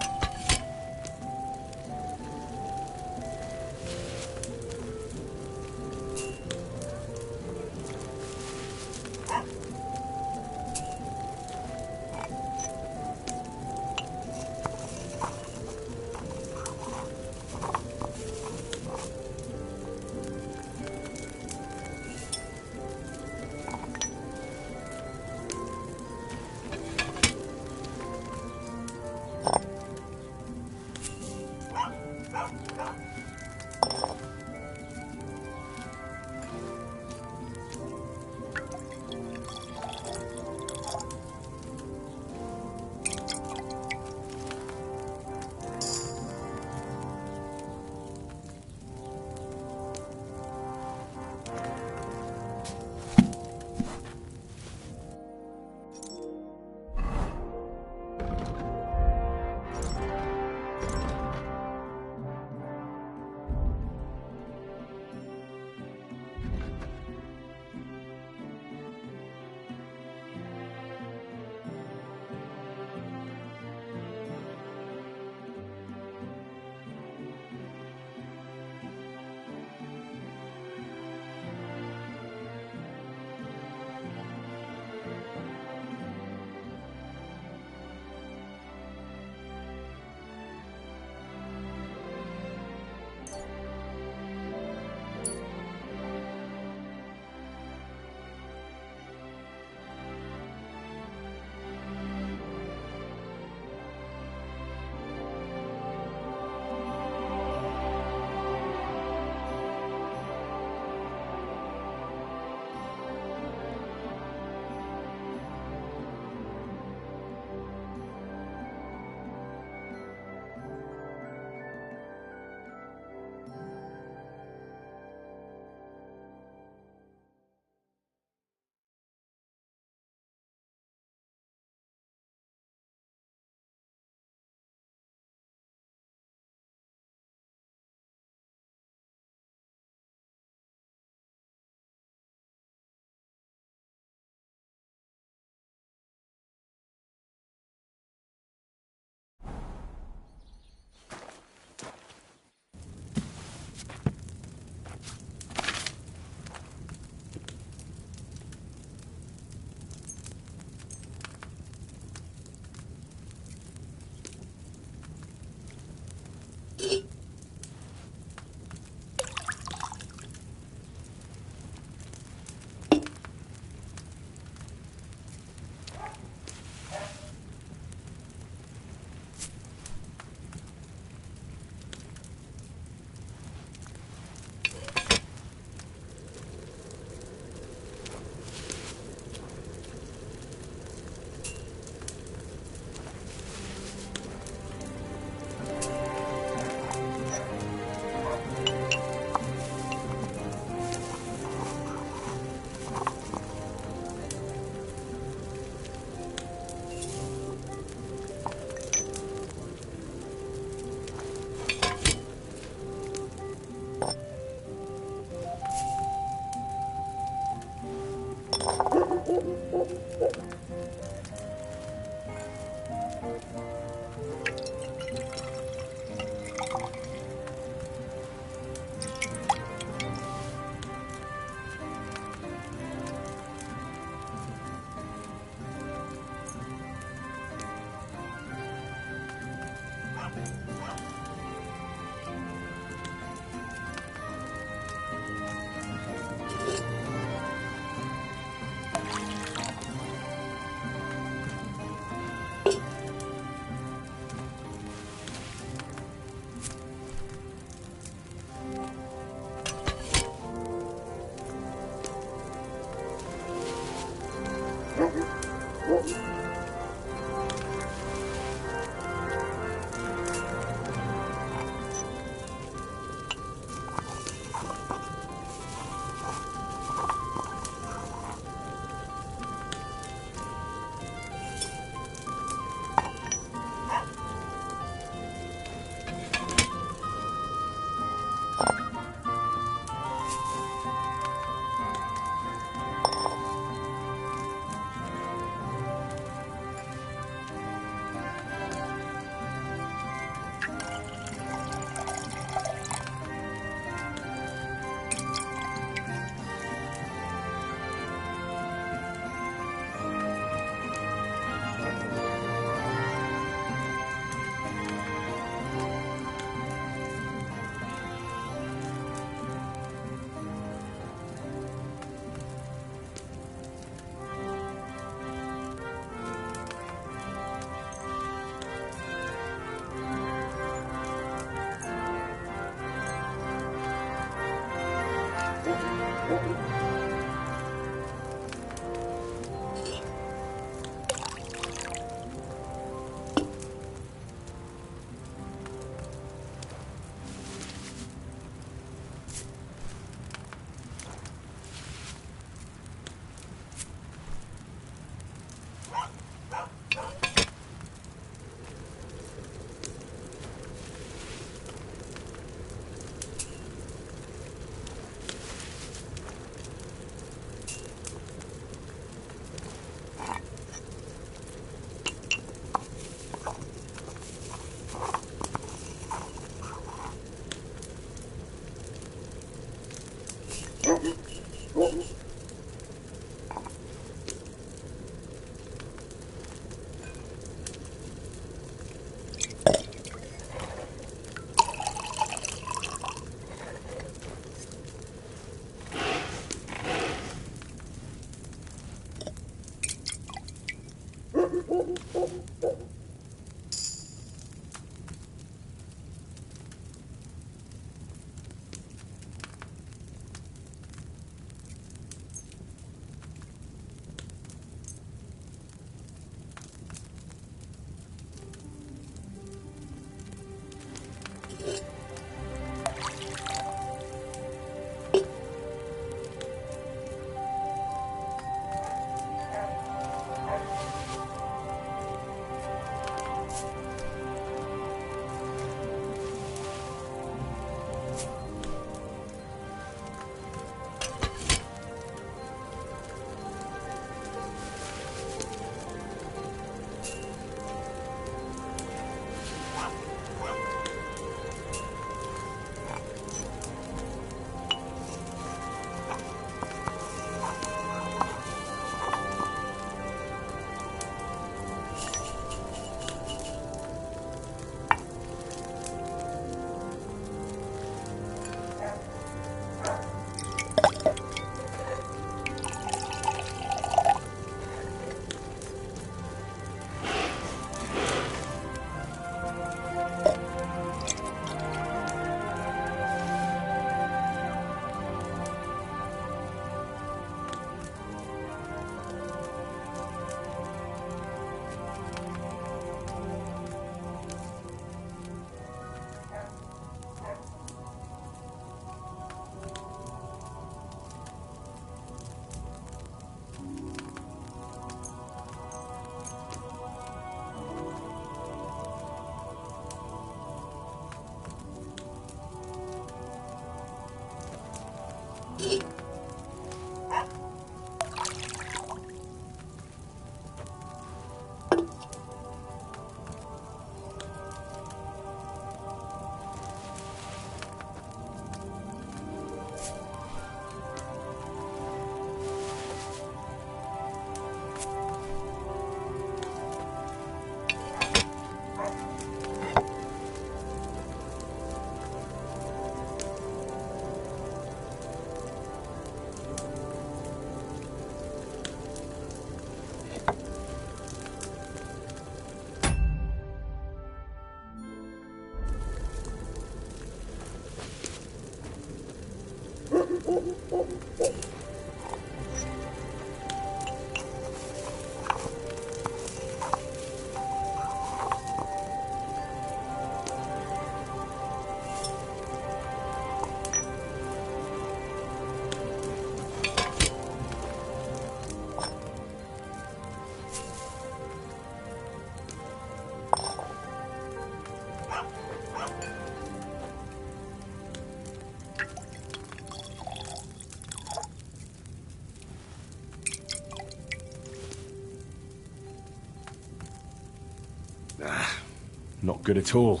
Not good at all.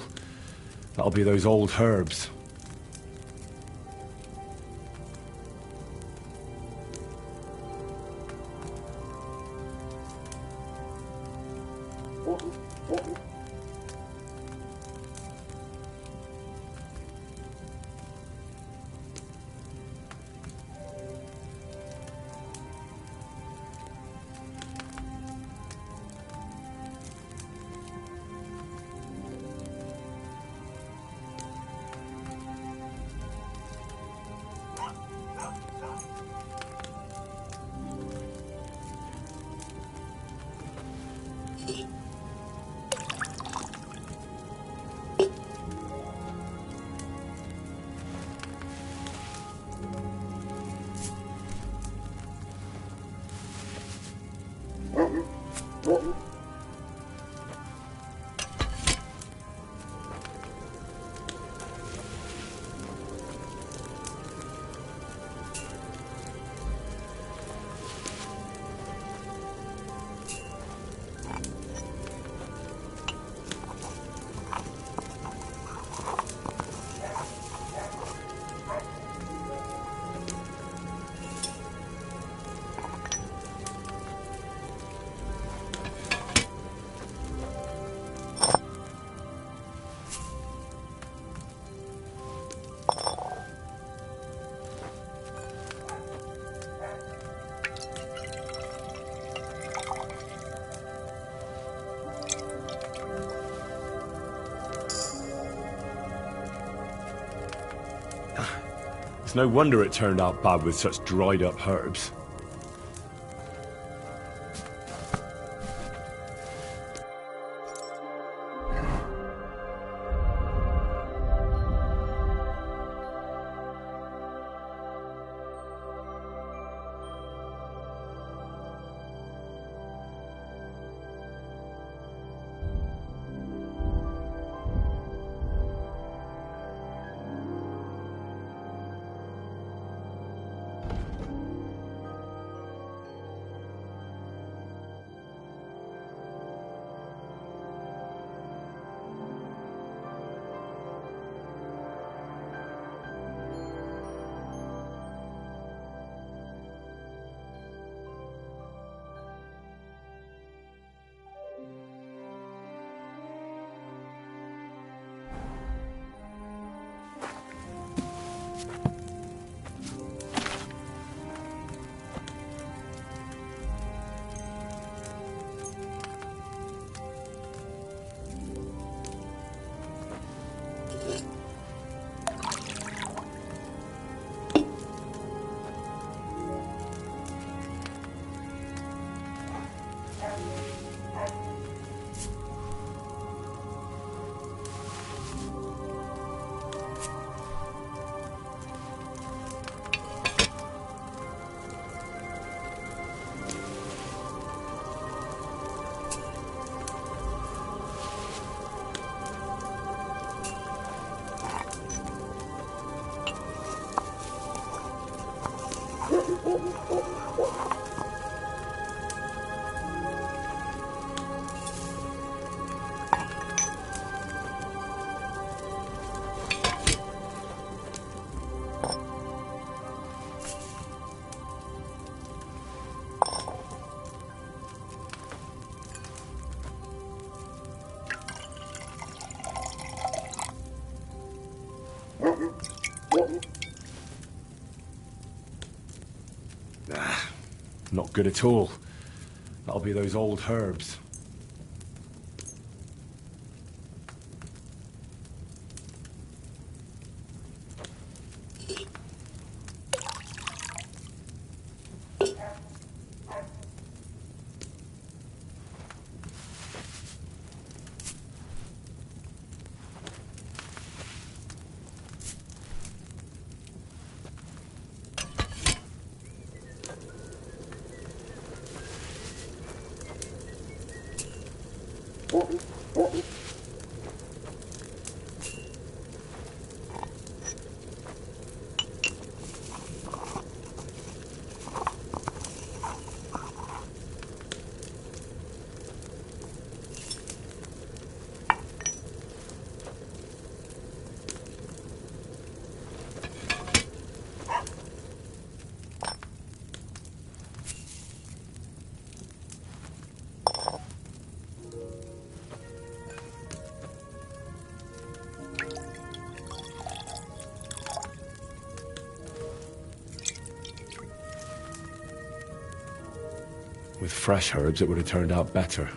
That'll be those old herbs. It's no wonder it turned out bad with such dried up herbs. Not good at all. That'll be those old herbs. With fresh herbs, it would have turned out better.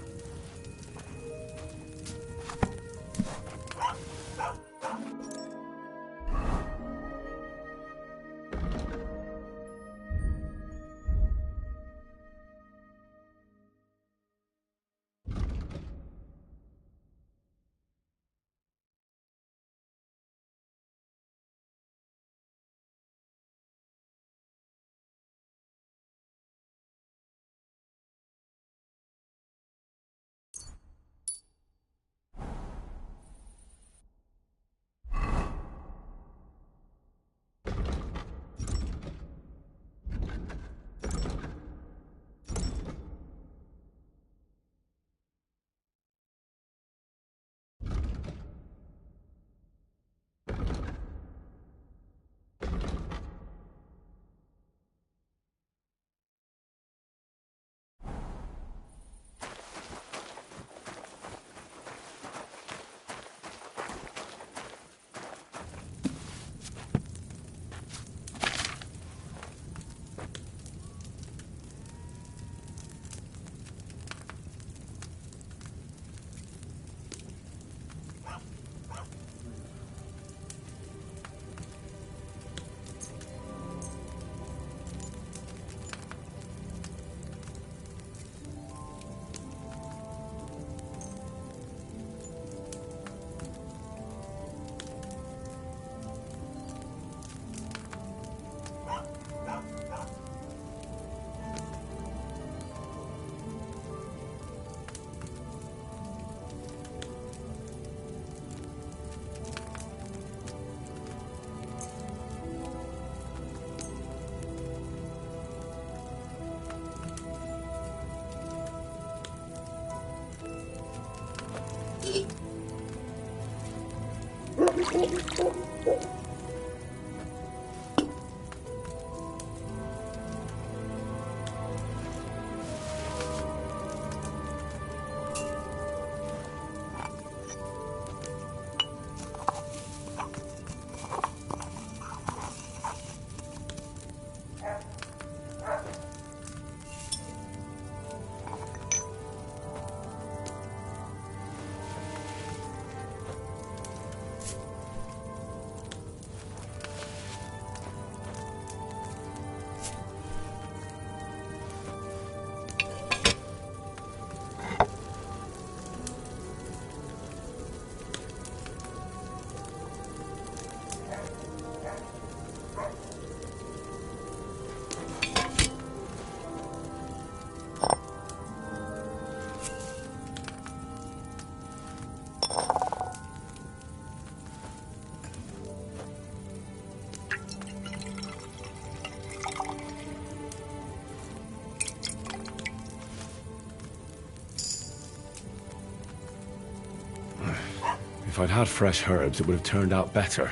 If I'd had fresh herbs, it would have turned out better.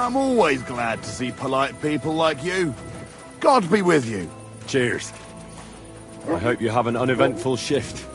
I'm always glad to see polite people like you. God be with you. Cheers. I hope you have an uneventful shift.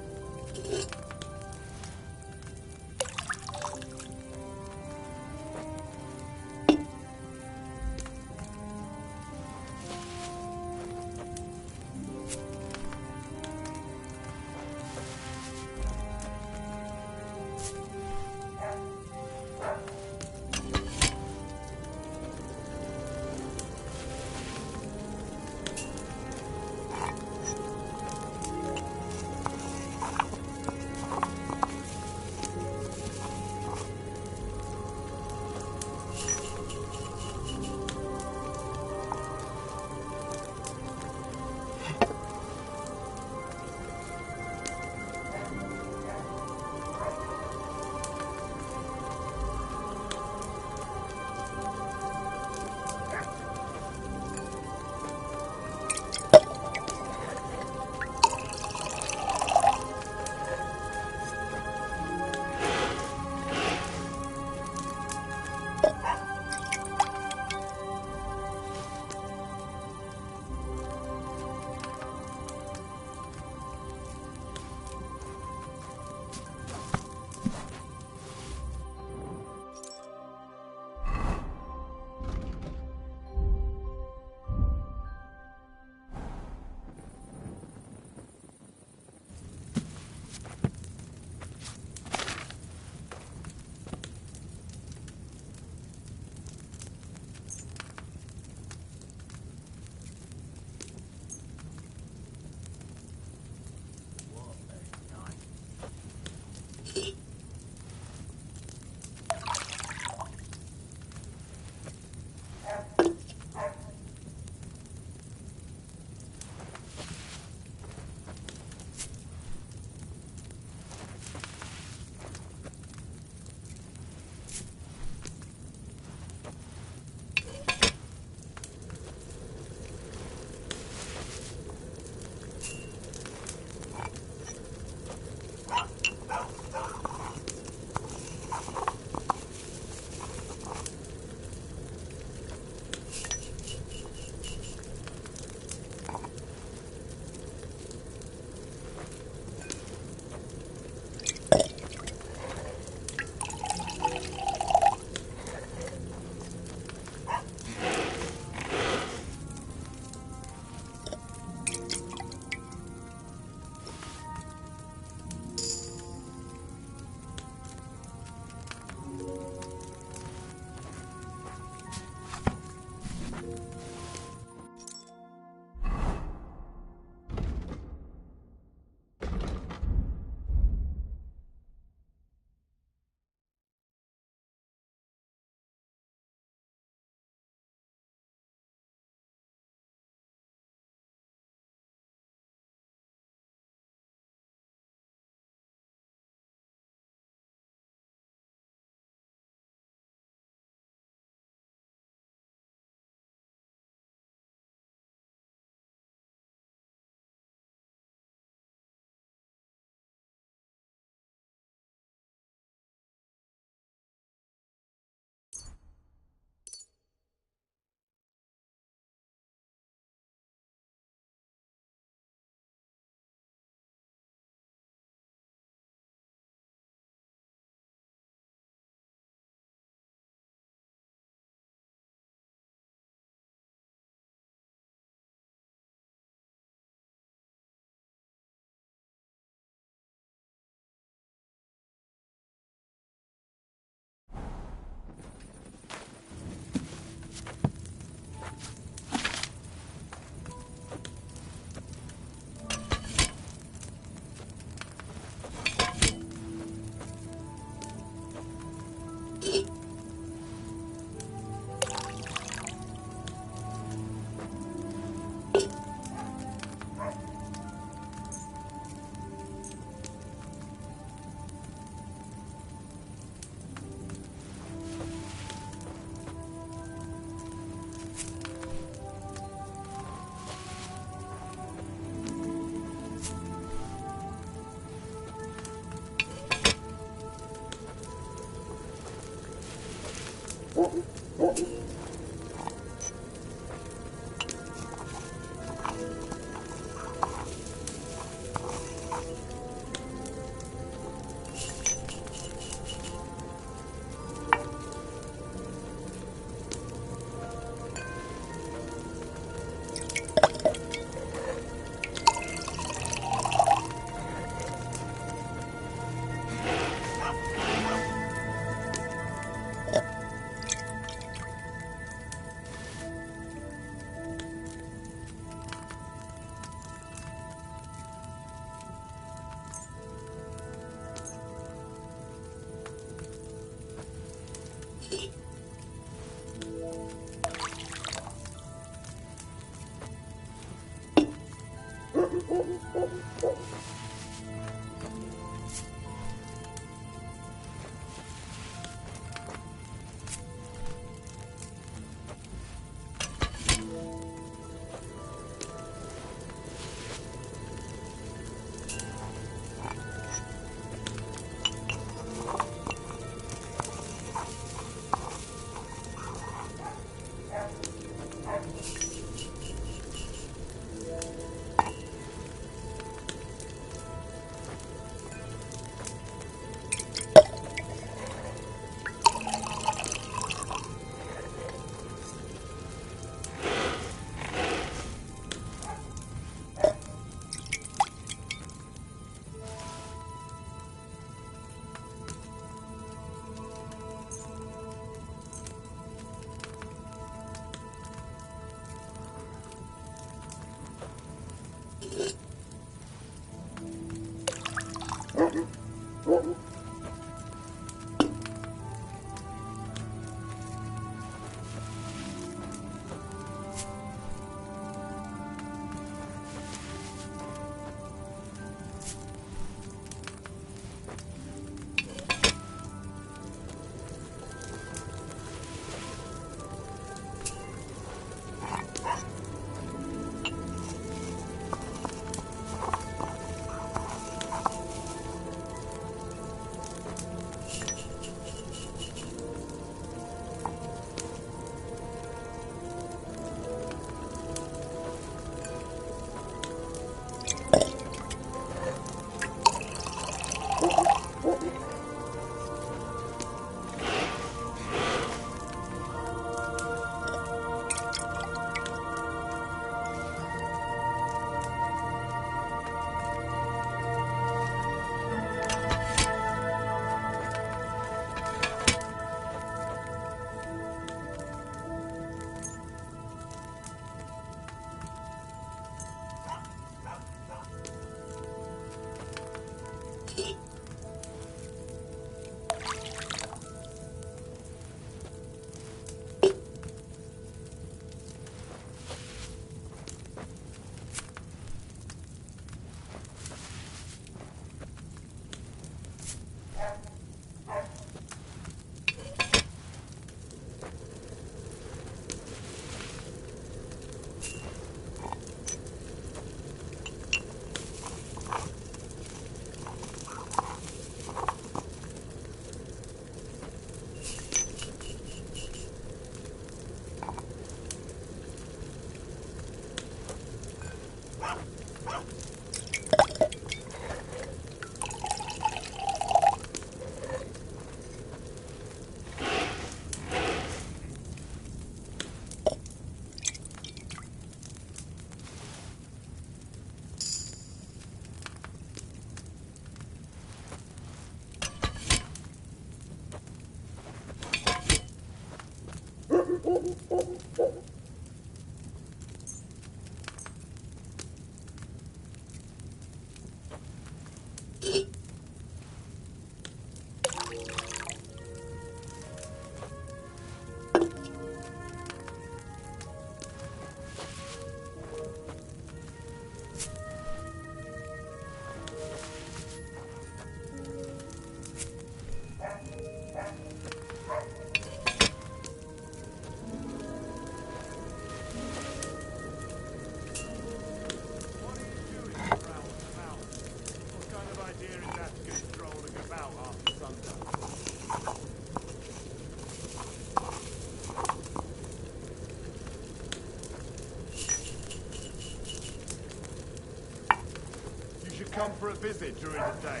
come for a visit during the day.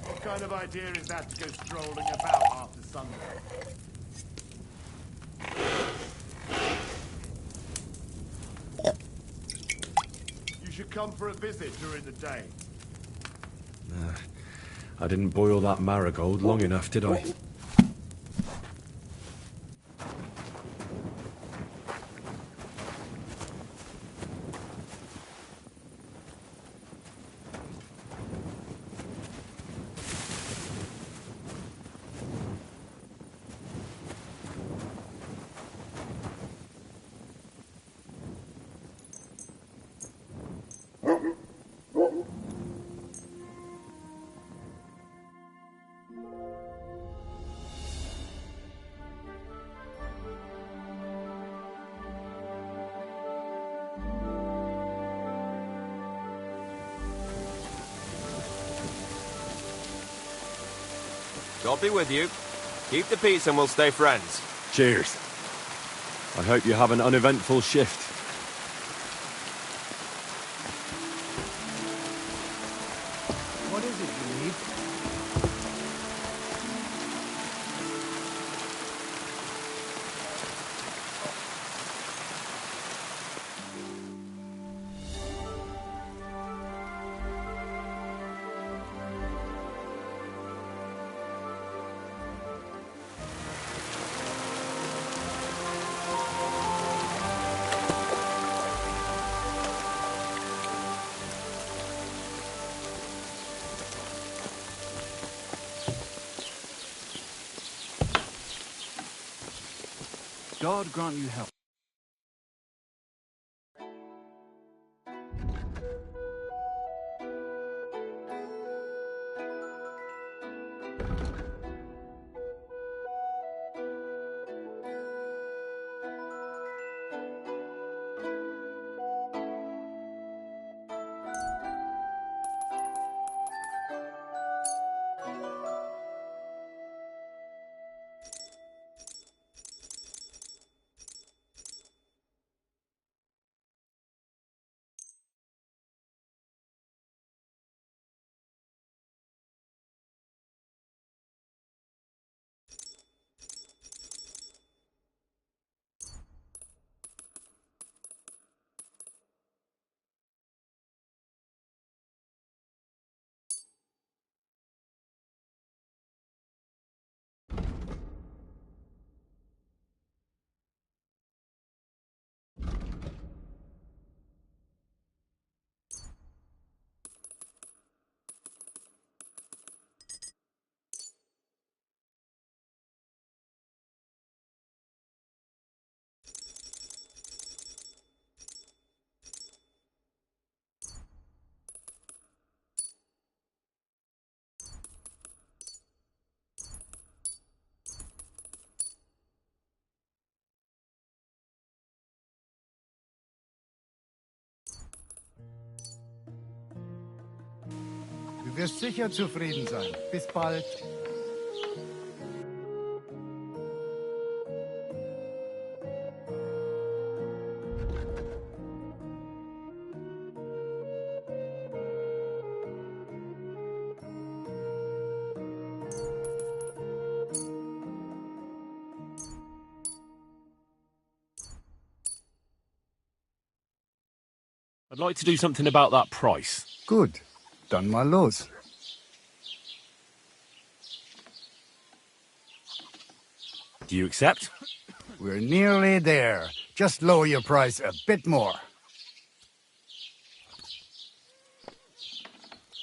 What kind of idea is that to go strolling about after sundown? You should come for a visit during the day. I didn't boil that marigold long enough, did I? God be with you. Keep the peace and we'll stay friends. Cheers. I hope you have an uneventful shift. What is it you need? God grant you help. Du wirst sicher zufrieden sein. Bis bald. I'd like to do something about that price. Gut, dann mal los. Do you accept? We're nearly there. Just lower your price a bit more.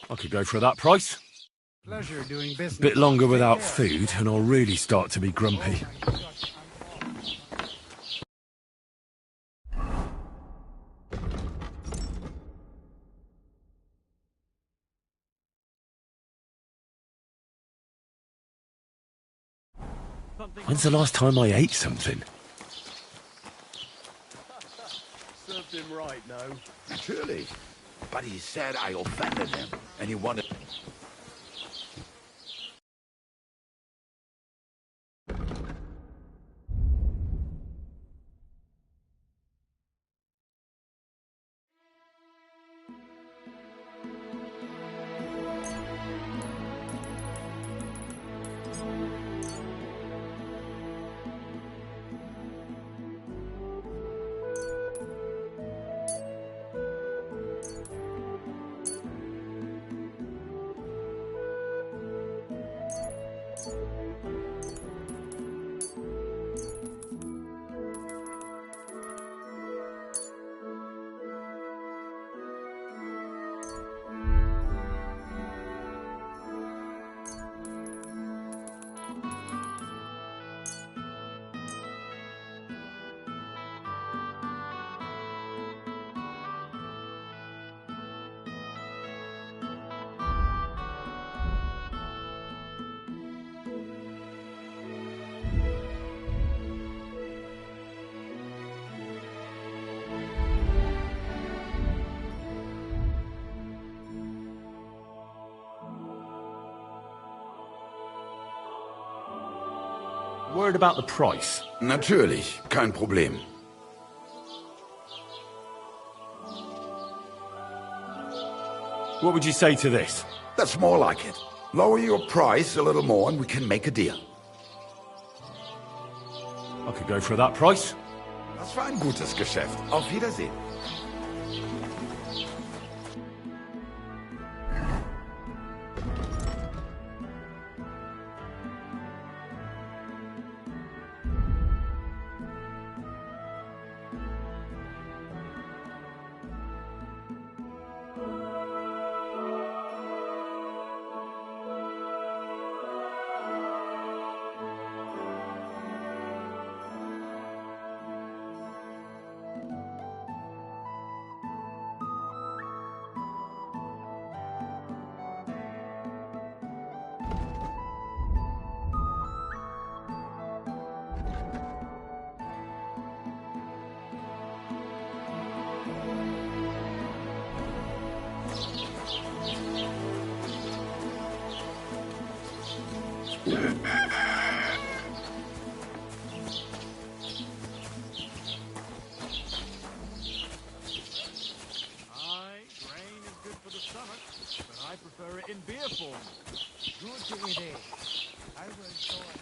I could go for that price. Pleasure doing business. A bit longer without food, and I'll really start to be grumpy. When's the last time I ate something? Served him right, no? Surely. But he said I offended him, and he wanted... Worried about the price? Natürlich, kein Problem. What would you say to this? That's more like it. Lower your price a little more and we can make a deal. I could go for that price. Das war ein gutes Geschäft. Auf Wiedersehen. Aye, grain is good for the stomach, but I prefer it in beer form. Good it is. I will join.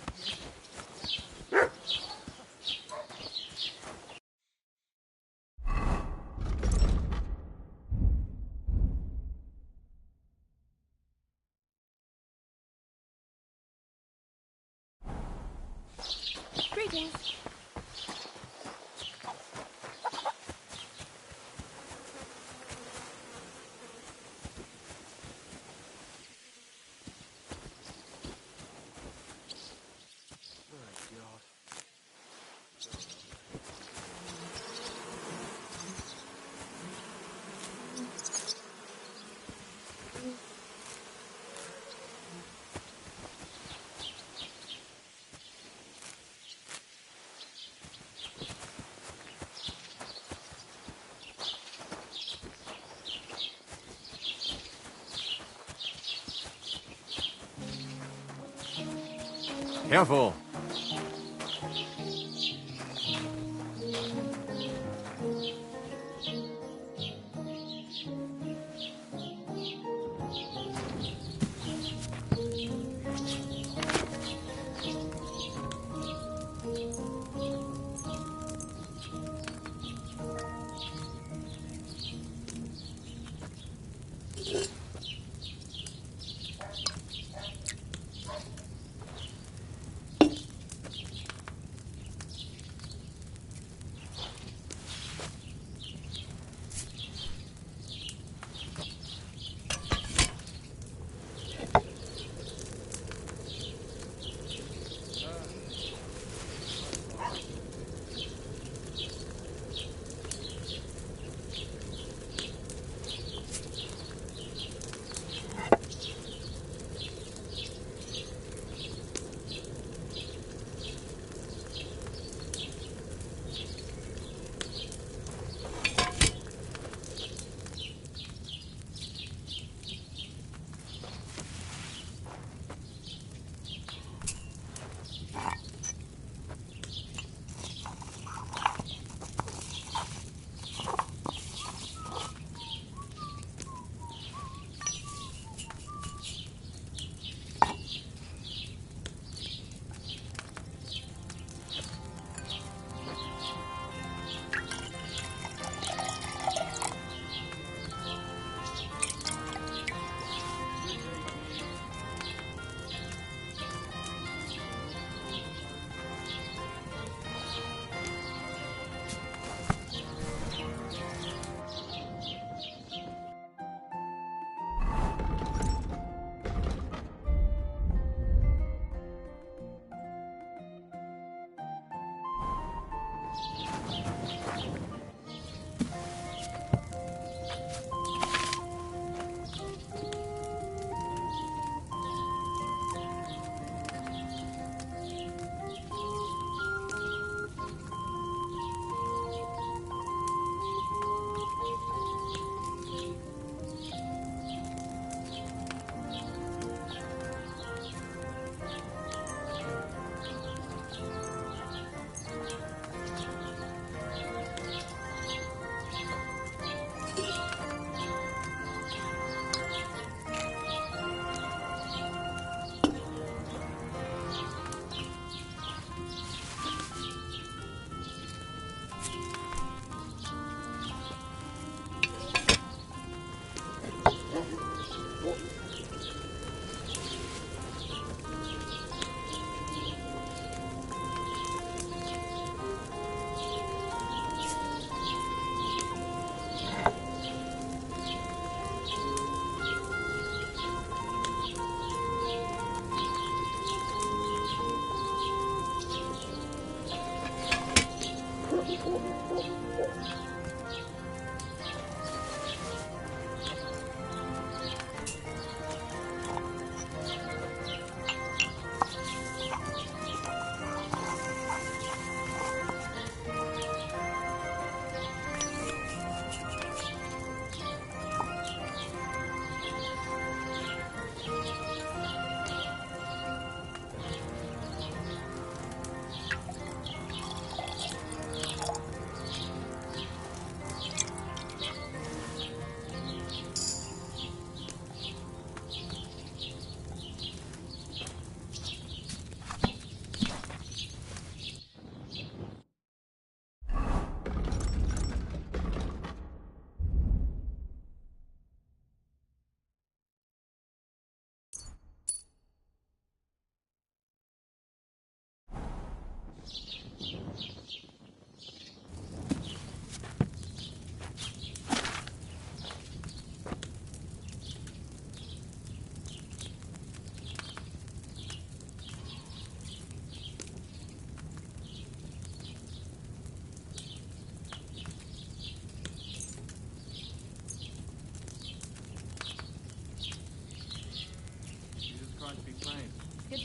Greetings. Careful.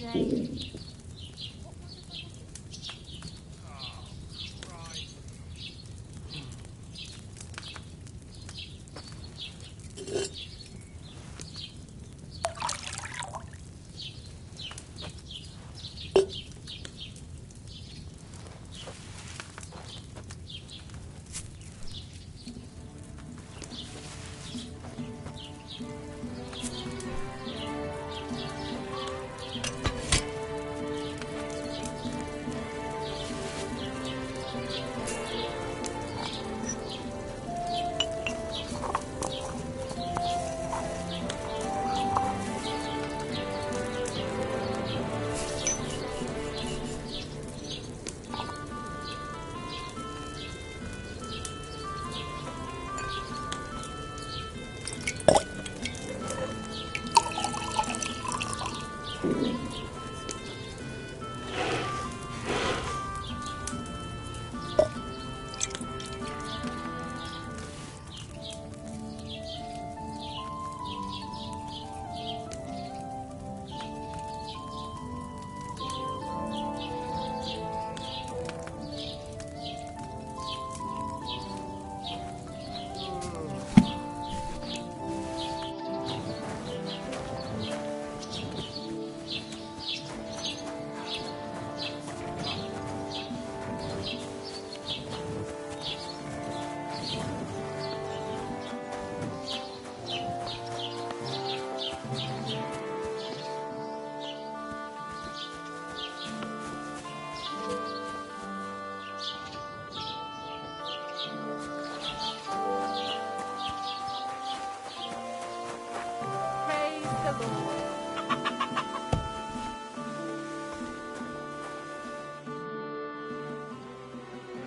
today.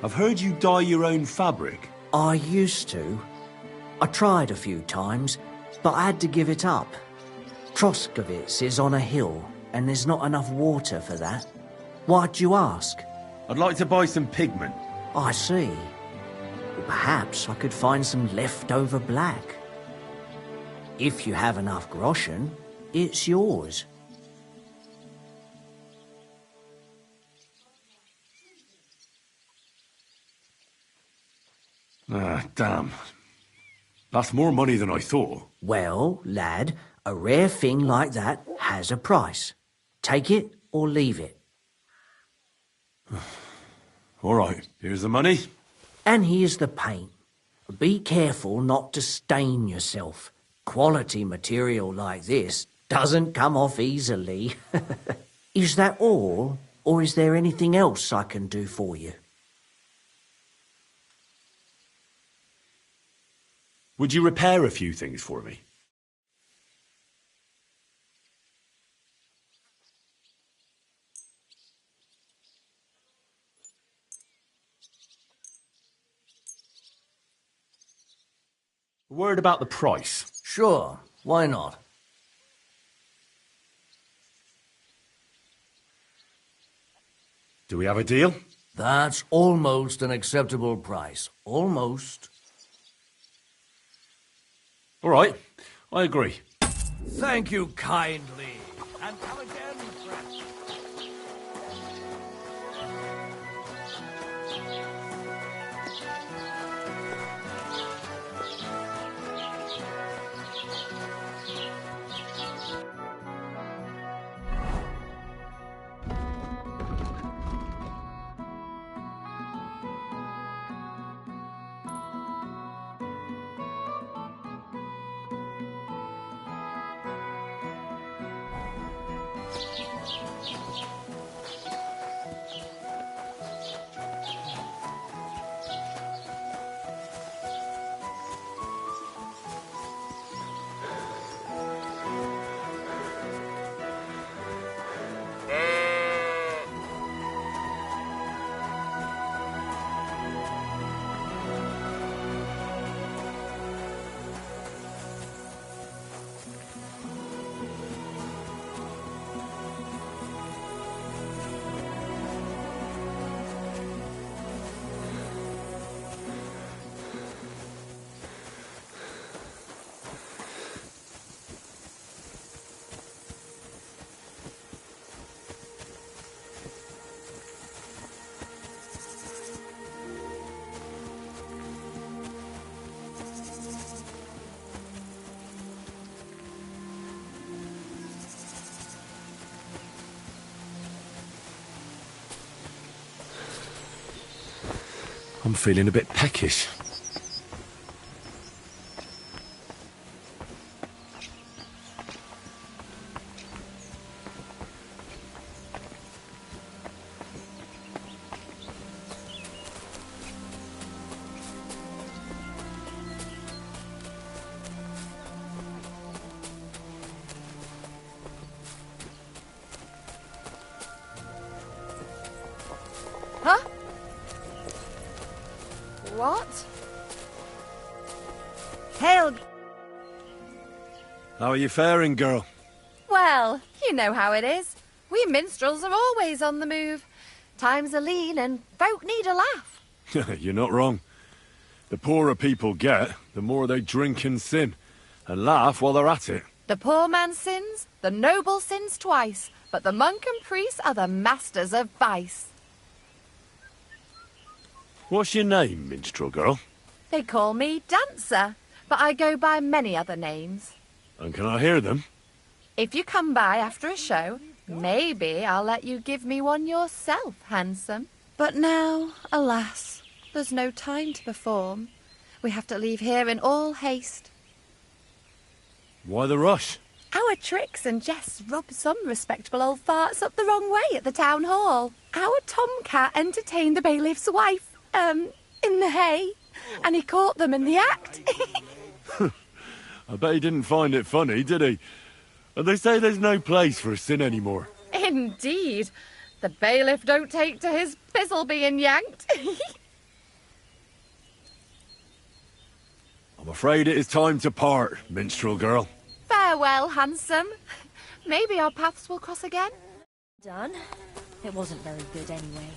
I've heard you dye your own fabric. I used to. I tried a few times, but I had to give it up. Troskovitz is on a hill, and there's not enough water for that. Why'd you ask? I'd like to buy some pigment. I see. Well, perhaps I could find some leftover black. If you have enough groschen, it's yours. Ah, damn. That's more money than I thought. Well, lad, a rare thing like that has a price. Take it or leave it. All right, here's the money. And here's the paint. Be careful not to stain yourself. Quality material like this doesn't come off easily. Is that all, or is there anything else I can do for you? Would you repair a few things for me? A word about the price. Sure, why not? Do we have a deal? That's almost an acceptable price. Almost. All right, I agree. Thank you kindly. And come again, friend. I'm feeling a bit peckish. Huh? What? Hail. How are you faring, girl? Well, you know how it is. We minstrels are always on the move. Times are lean and folk need a laugh. You're not wrong. The poorer people get, the more they drink and sin, and laugh while they're at it. The poor man sins, the noble sins twice, but the monk and priest are the masters of vice. What's your name, minstrel girl? They call me Dancer, but I go by many other names. And can I hear them? If you come by after a show, maybe I'll let you give me one yourself, handsome. But now, alas, there's no time to perform. We have to leave here in all haste. Why the rush? Our tricks and jests rub some respectable old farts up the wrong way at the town hall. Our tomcat entertained the bailiff's wife, in the hay, and he caught them in the act. I bet he didn't find it funny, did he? And they say there's no place for a sin anymore. Indeed. The bailiff don't take to his fizzle being yanked. I'm afraid it is time to part, minstrel girl. Farewell, handsome. Maybe our paths will cross again. Done. It wasn't very good anyway.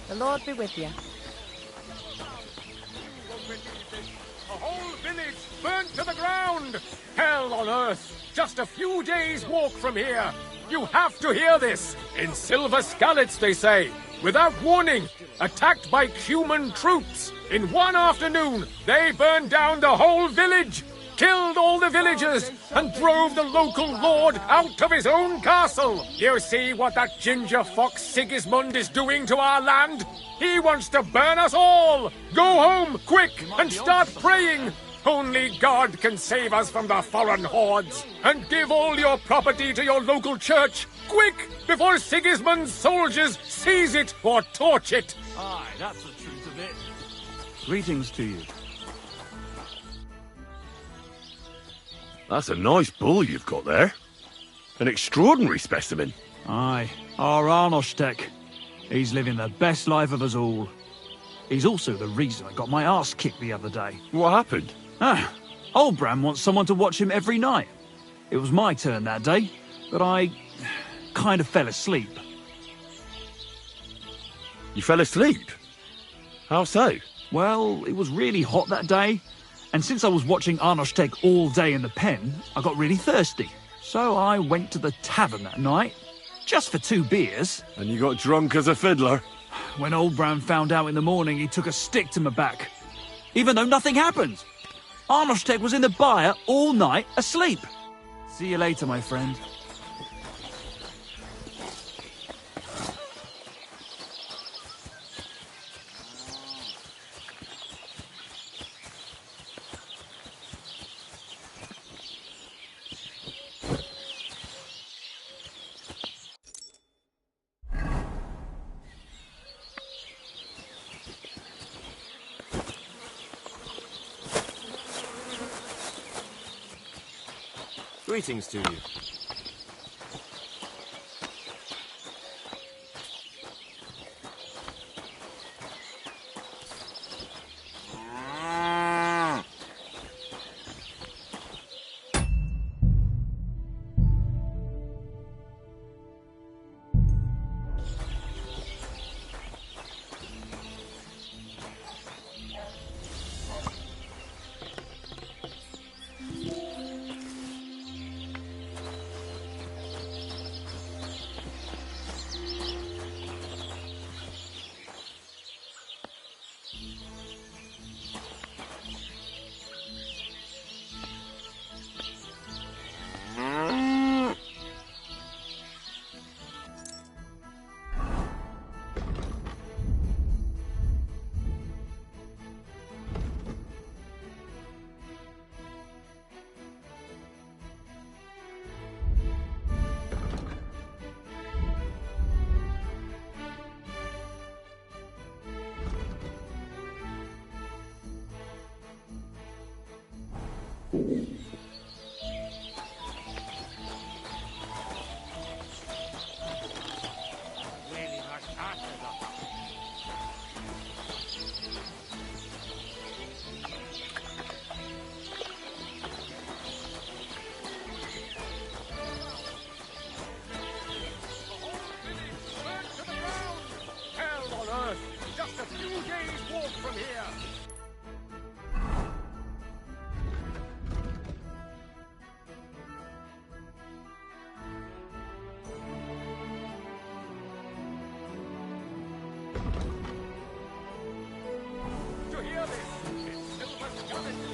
The Lord be with you. A whole village burnt to the ground! Hell on earth! Just a few days' walk from here! You have to hear this! In Silver Skallets, they say, without warning, attacked by human troops. In one afternoon, they burned down the whole village, killed all the villagers, and drove the local lord out of his own castle. You see what that ginger fox Sigismund is doing to our land? He wants to burn us all! Go home, quick, and start praying! Only God can save us from the foreign hordes. And give all your property to your local church, quick, before Sigismund's soldiers seize it or torch it. Aye, that's the truth of it. Greetings to you. That's a nice bull you've got there. An extraordinary specimen. Aye, our Arnostek. He's living the best life of us all. He's also the reason I got my arse kicked the other day. What happened? Old Bram wants someone to watch him every night. It was my turn that day, but I kind of fell asleep. You fell asleep? How so? Well, it was really hot that day, and since I was watching Arnoshtek all day in the pen, I got really thirsty. So I went to the tavern that night, just for 2 beers. And you got drunk as a fiddler? When old Bram found out in the morning, he took a stick to my back. Even though nothing happened. Arnoshtek was in the byre all night, asleep. See you later, my friend. Greetings to you.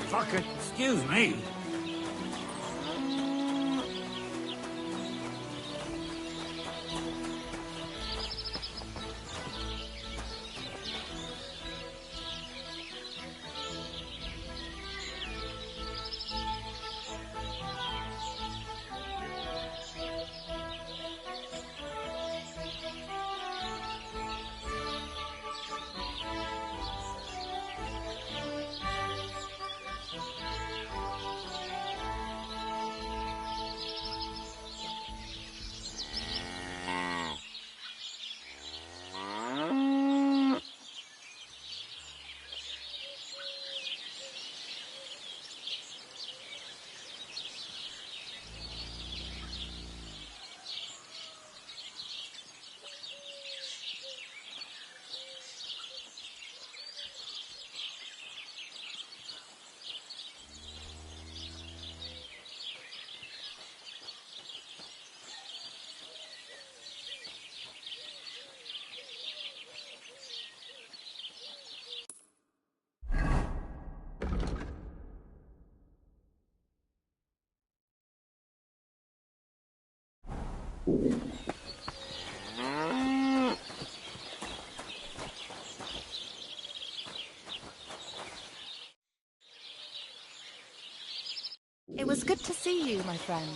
Fucking excuse me. It was good to see you, my friend.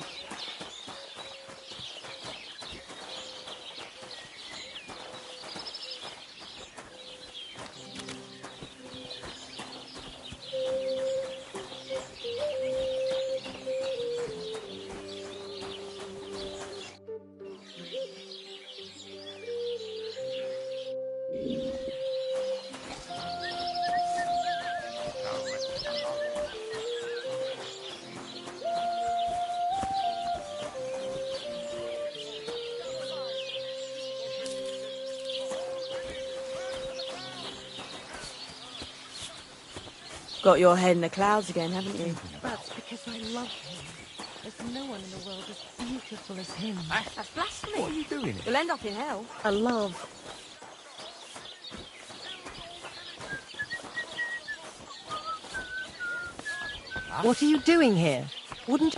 got your head in the clouds again, haven't you? That's because I love him. There's no one in the world as beautiful as him. That's blasphemy. What are you doing here? You'll end up in hell. A love. What are you doing here? Wouldn't...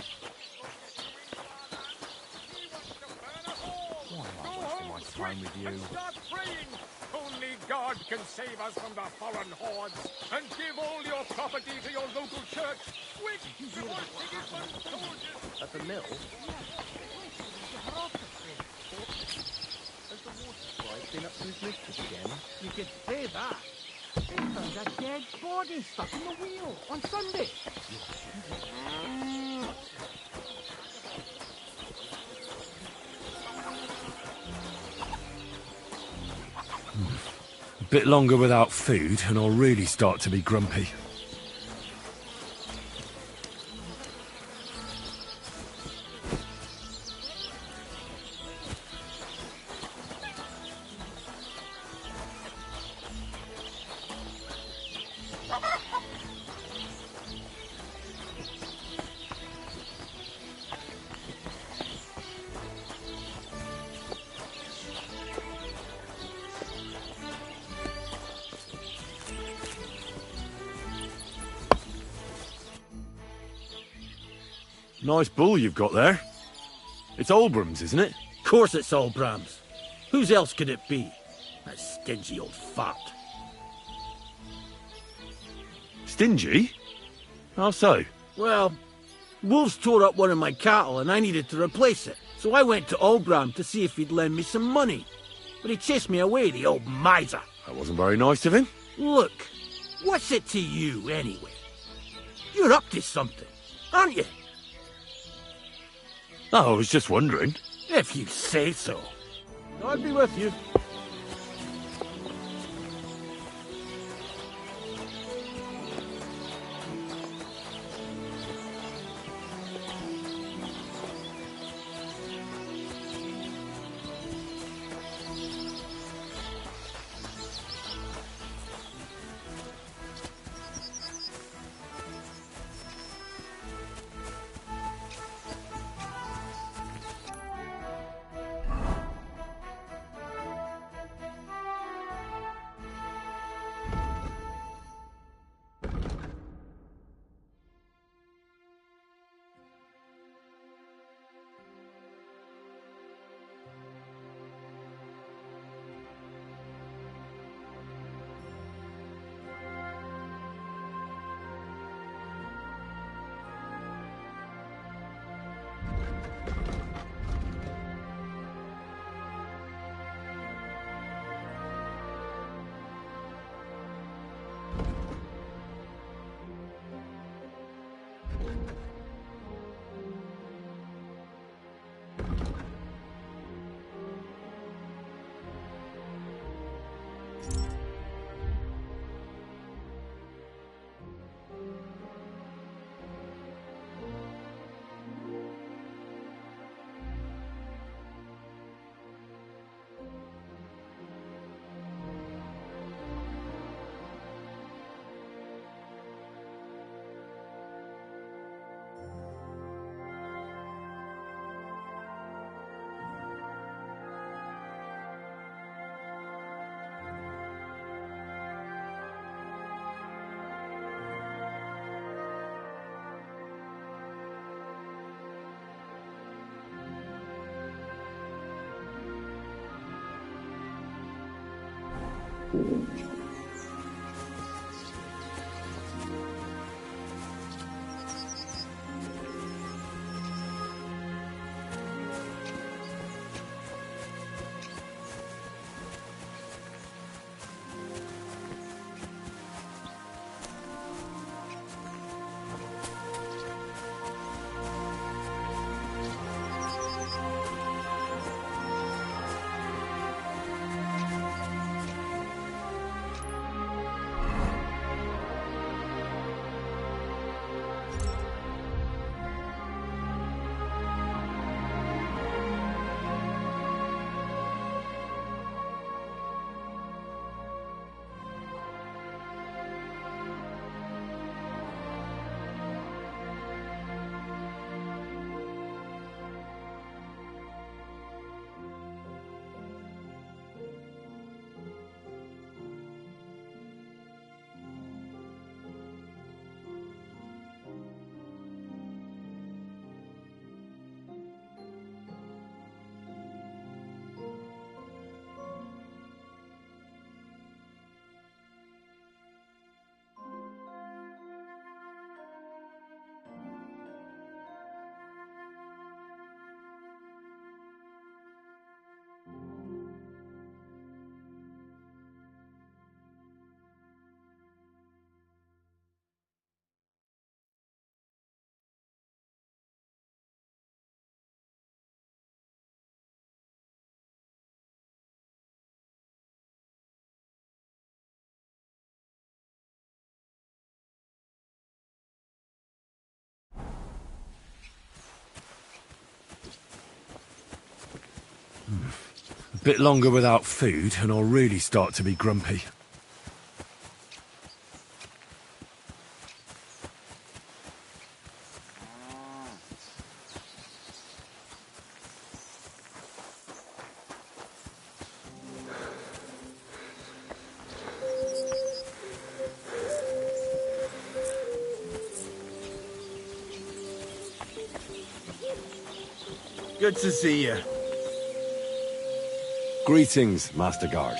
Time with you. Start praying! Only God can save us from the foreign hordes. And give all your property to your local church. Quick! Before Sigismund's soldiers... At the mill? Has the water sprite been up to his mischief again? You could say that. They found a dead body stuck in the wheel on Sunday. A bit longer without food, and I'll really start to be grumpy. Nice bull you've got there. It's Olbram's, isn't it? Of course it's Olbram's. Whose else could it be? That stingy old fart. Stingy? How so? Well, wolves tore up one of my cattle and I needed to replace it. So I went to Olbram to see if he'd lend me some money. But he chased me away, the old miser. That wasn't very nice of him. Look, what's it to you, anyway? You're up to something, aren't you? Oh, I was just wondering. If you say so. God be with you. A bit longer without food, and I'll really start to be grumpy. Good to see you. Greetings, Master Guard.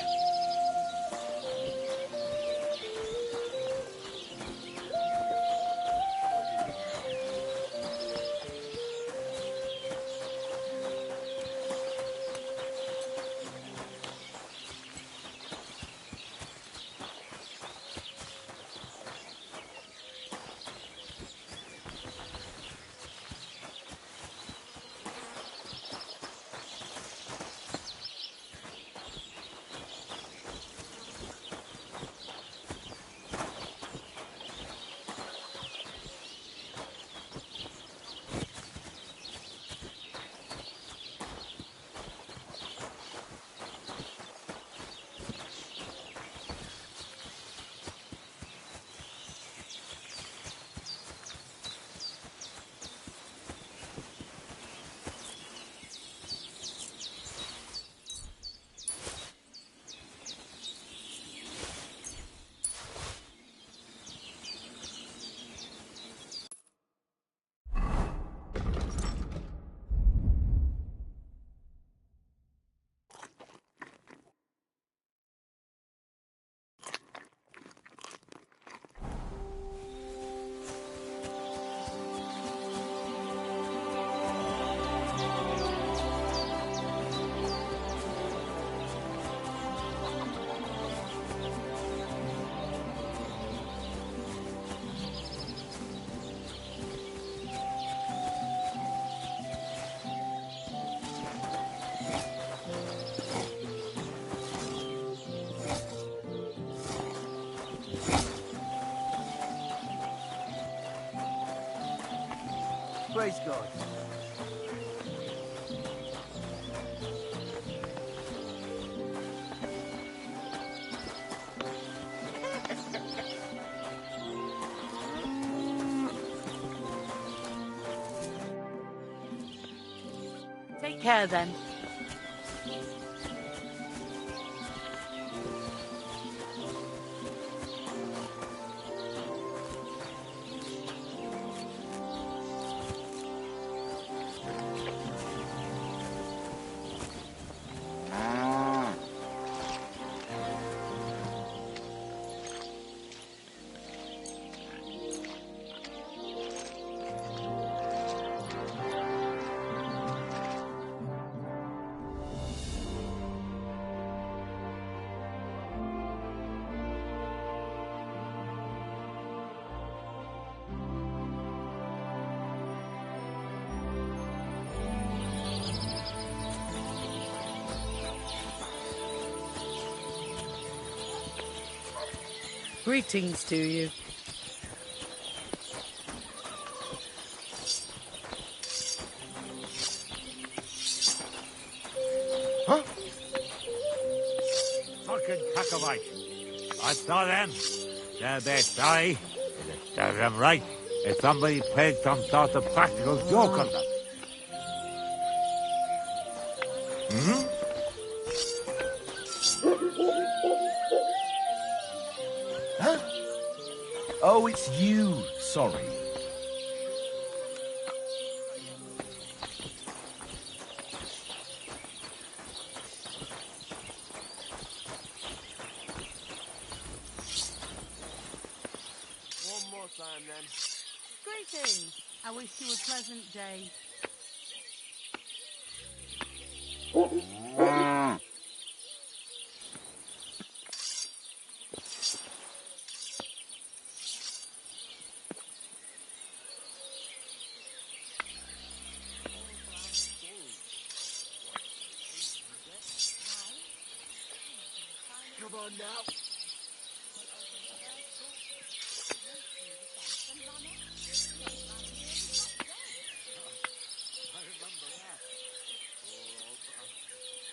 Praise God. Take care then. Greetings to you. Huh? Fucking cockabite. I saw them. They're sorry. It serves them right. If somebody played some sort of practical joke on them. Hmm? Huh? Oh, it's you. Sorry. One more time, then. Greetings. I wish you a pleasant day. Come on now. I remember that. Poor old bastard.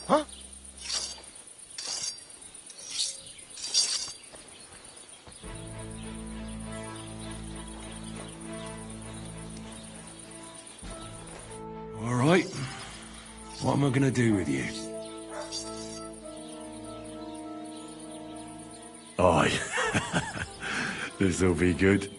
Huh? All right. What am I going to do with you? Aye. This'll be good.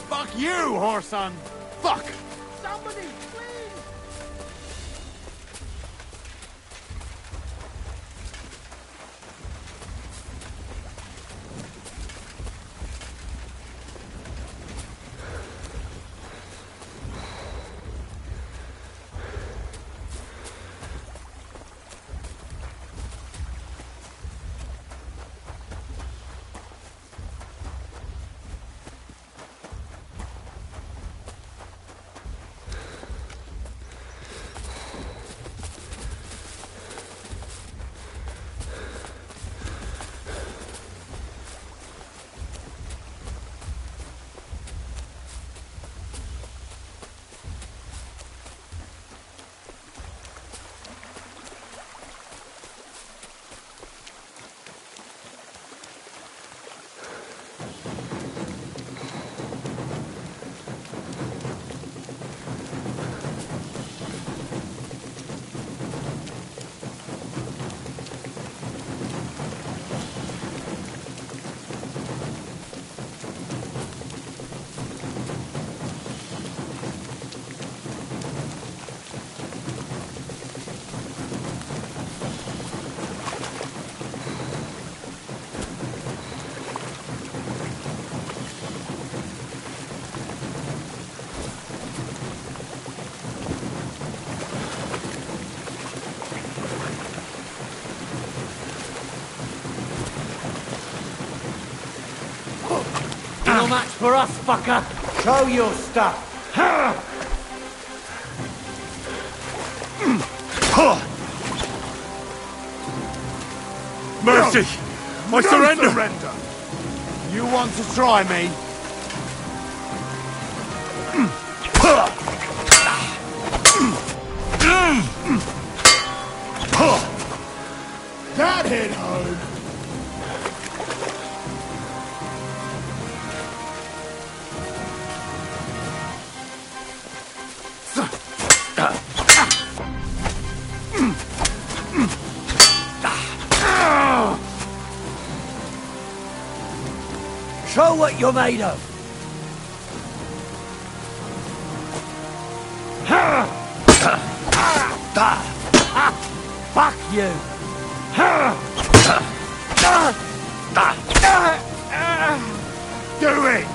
Fuck you, whoreson! Fuck! Somebody, please! No match for us, fucker. Show your stuff. Mercy! I surrender! Surrender! You want to try me? That hit home! Show what you're made of. Fuck you. Do it!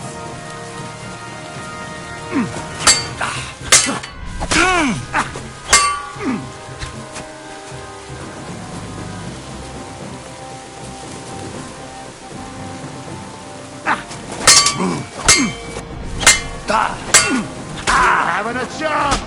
Having a chance!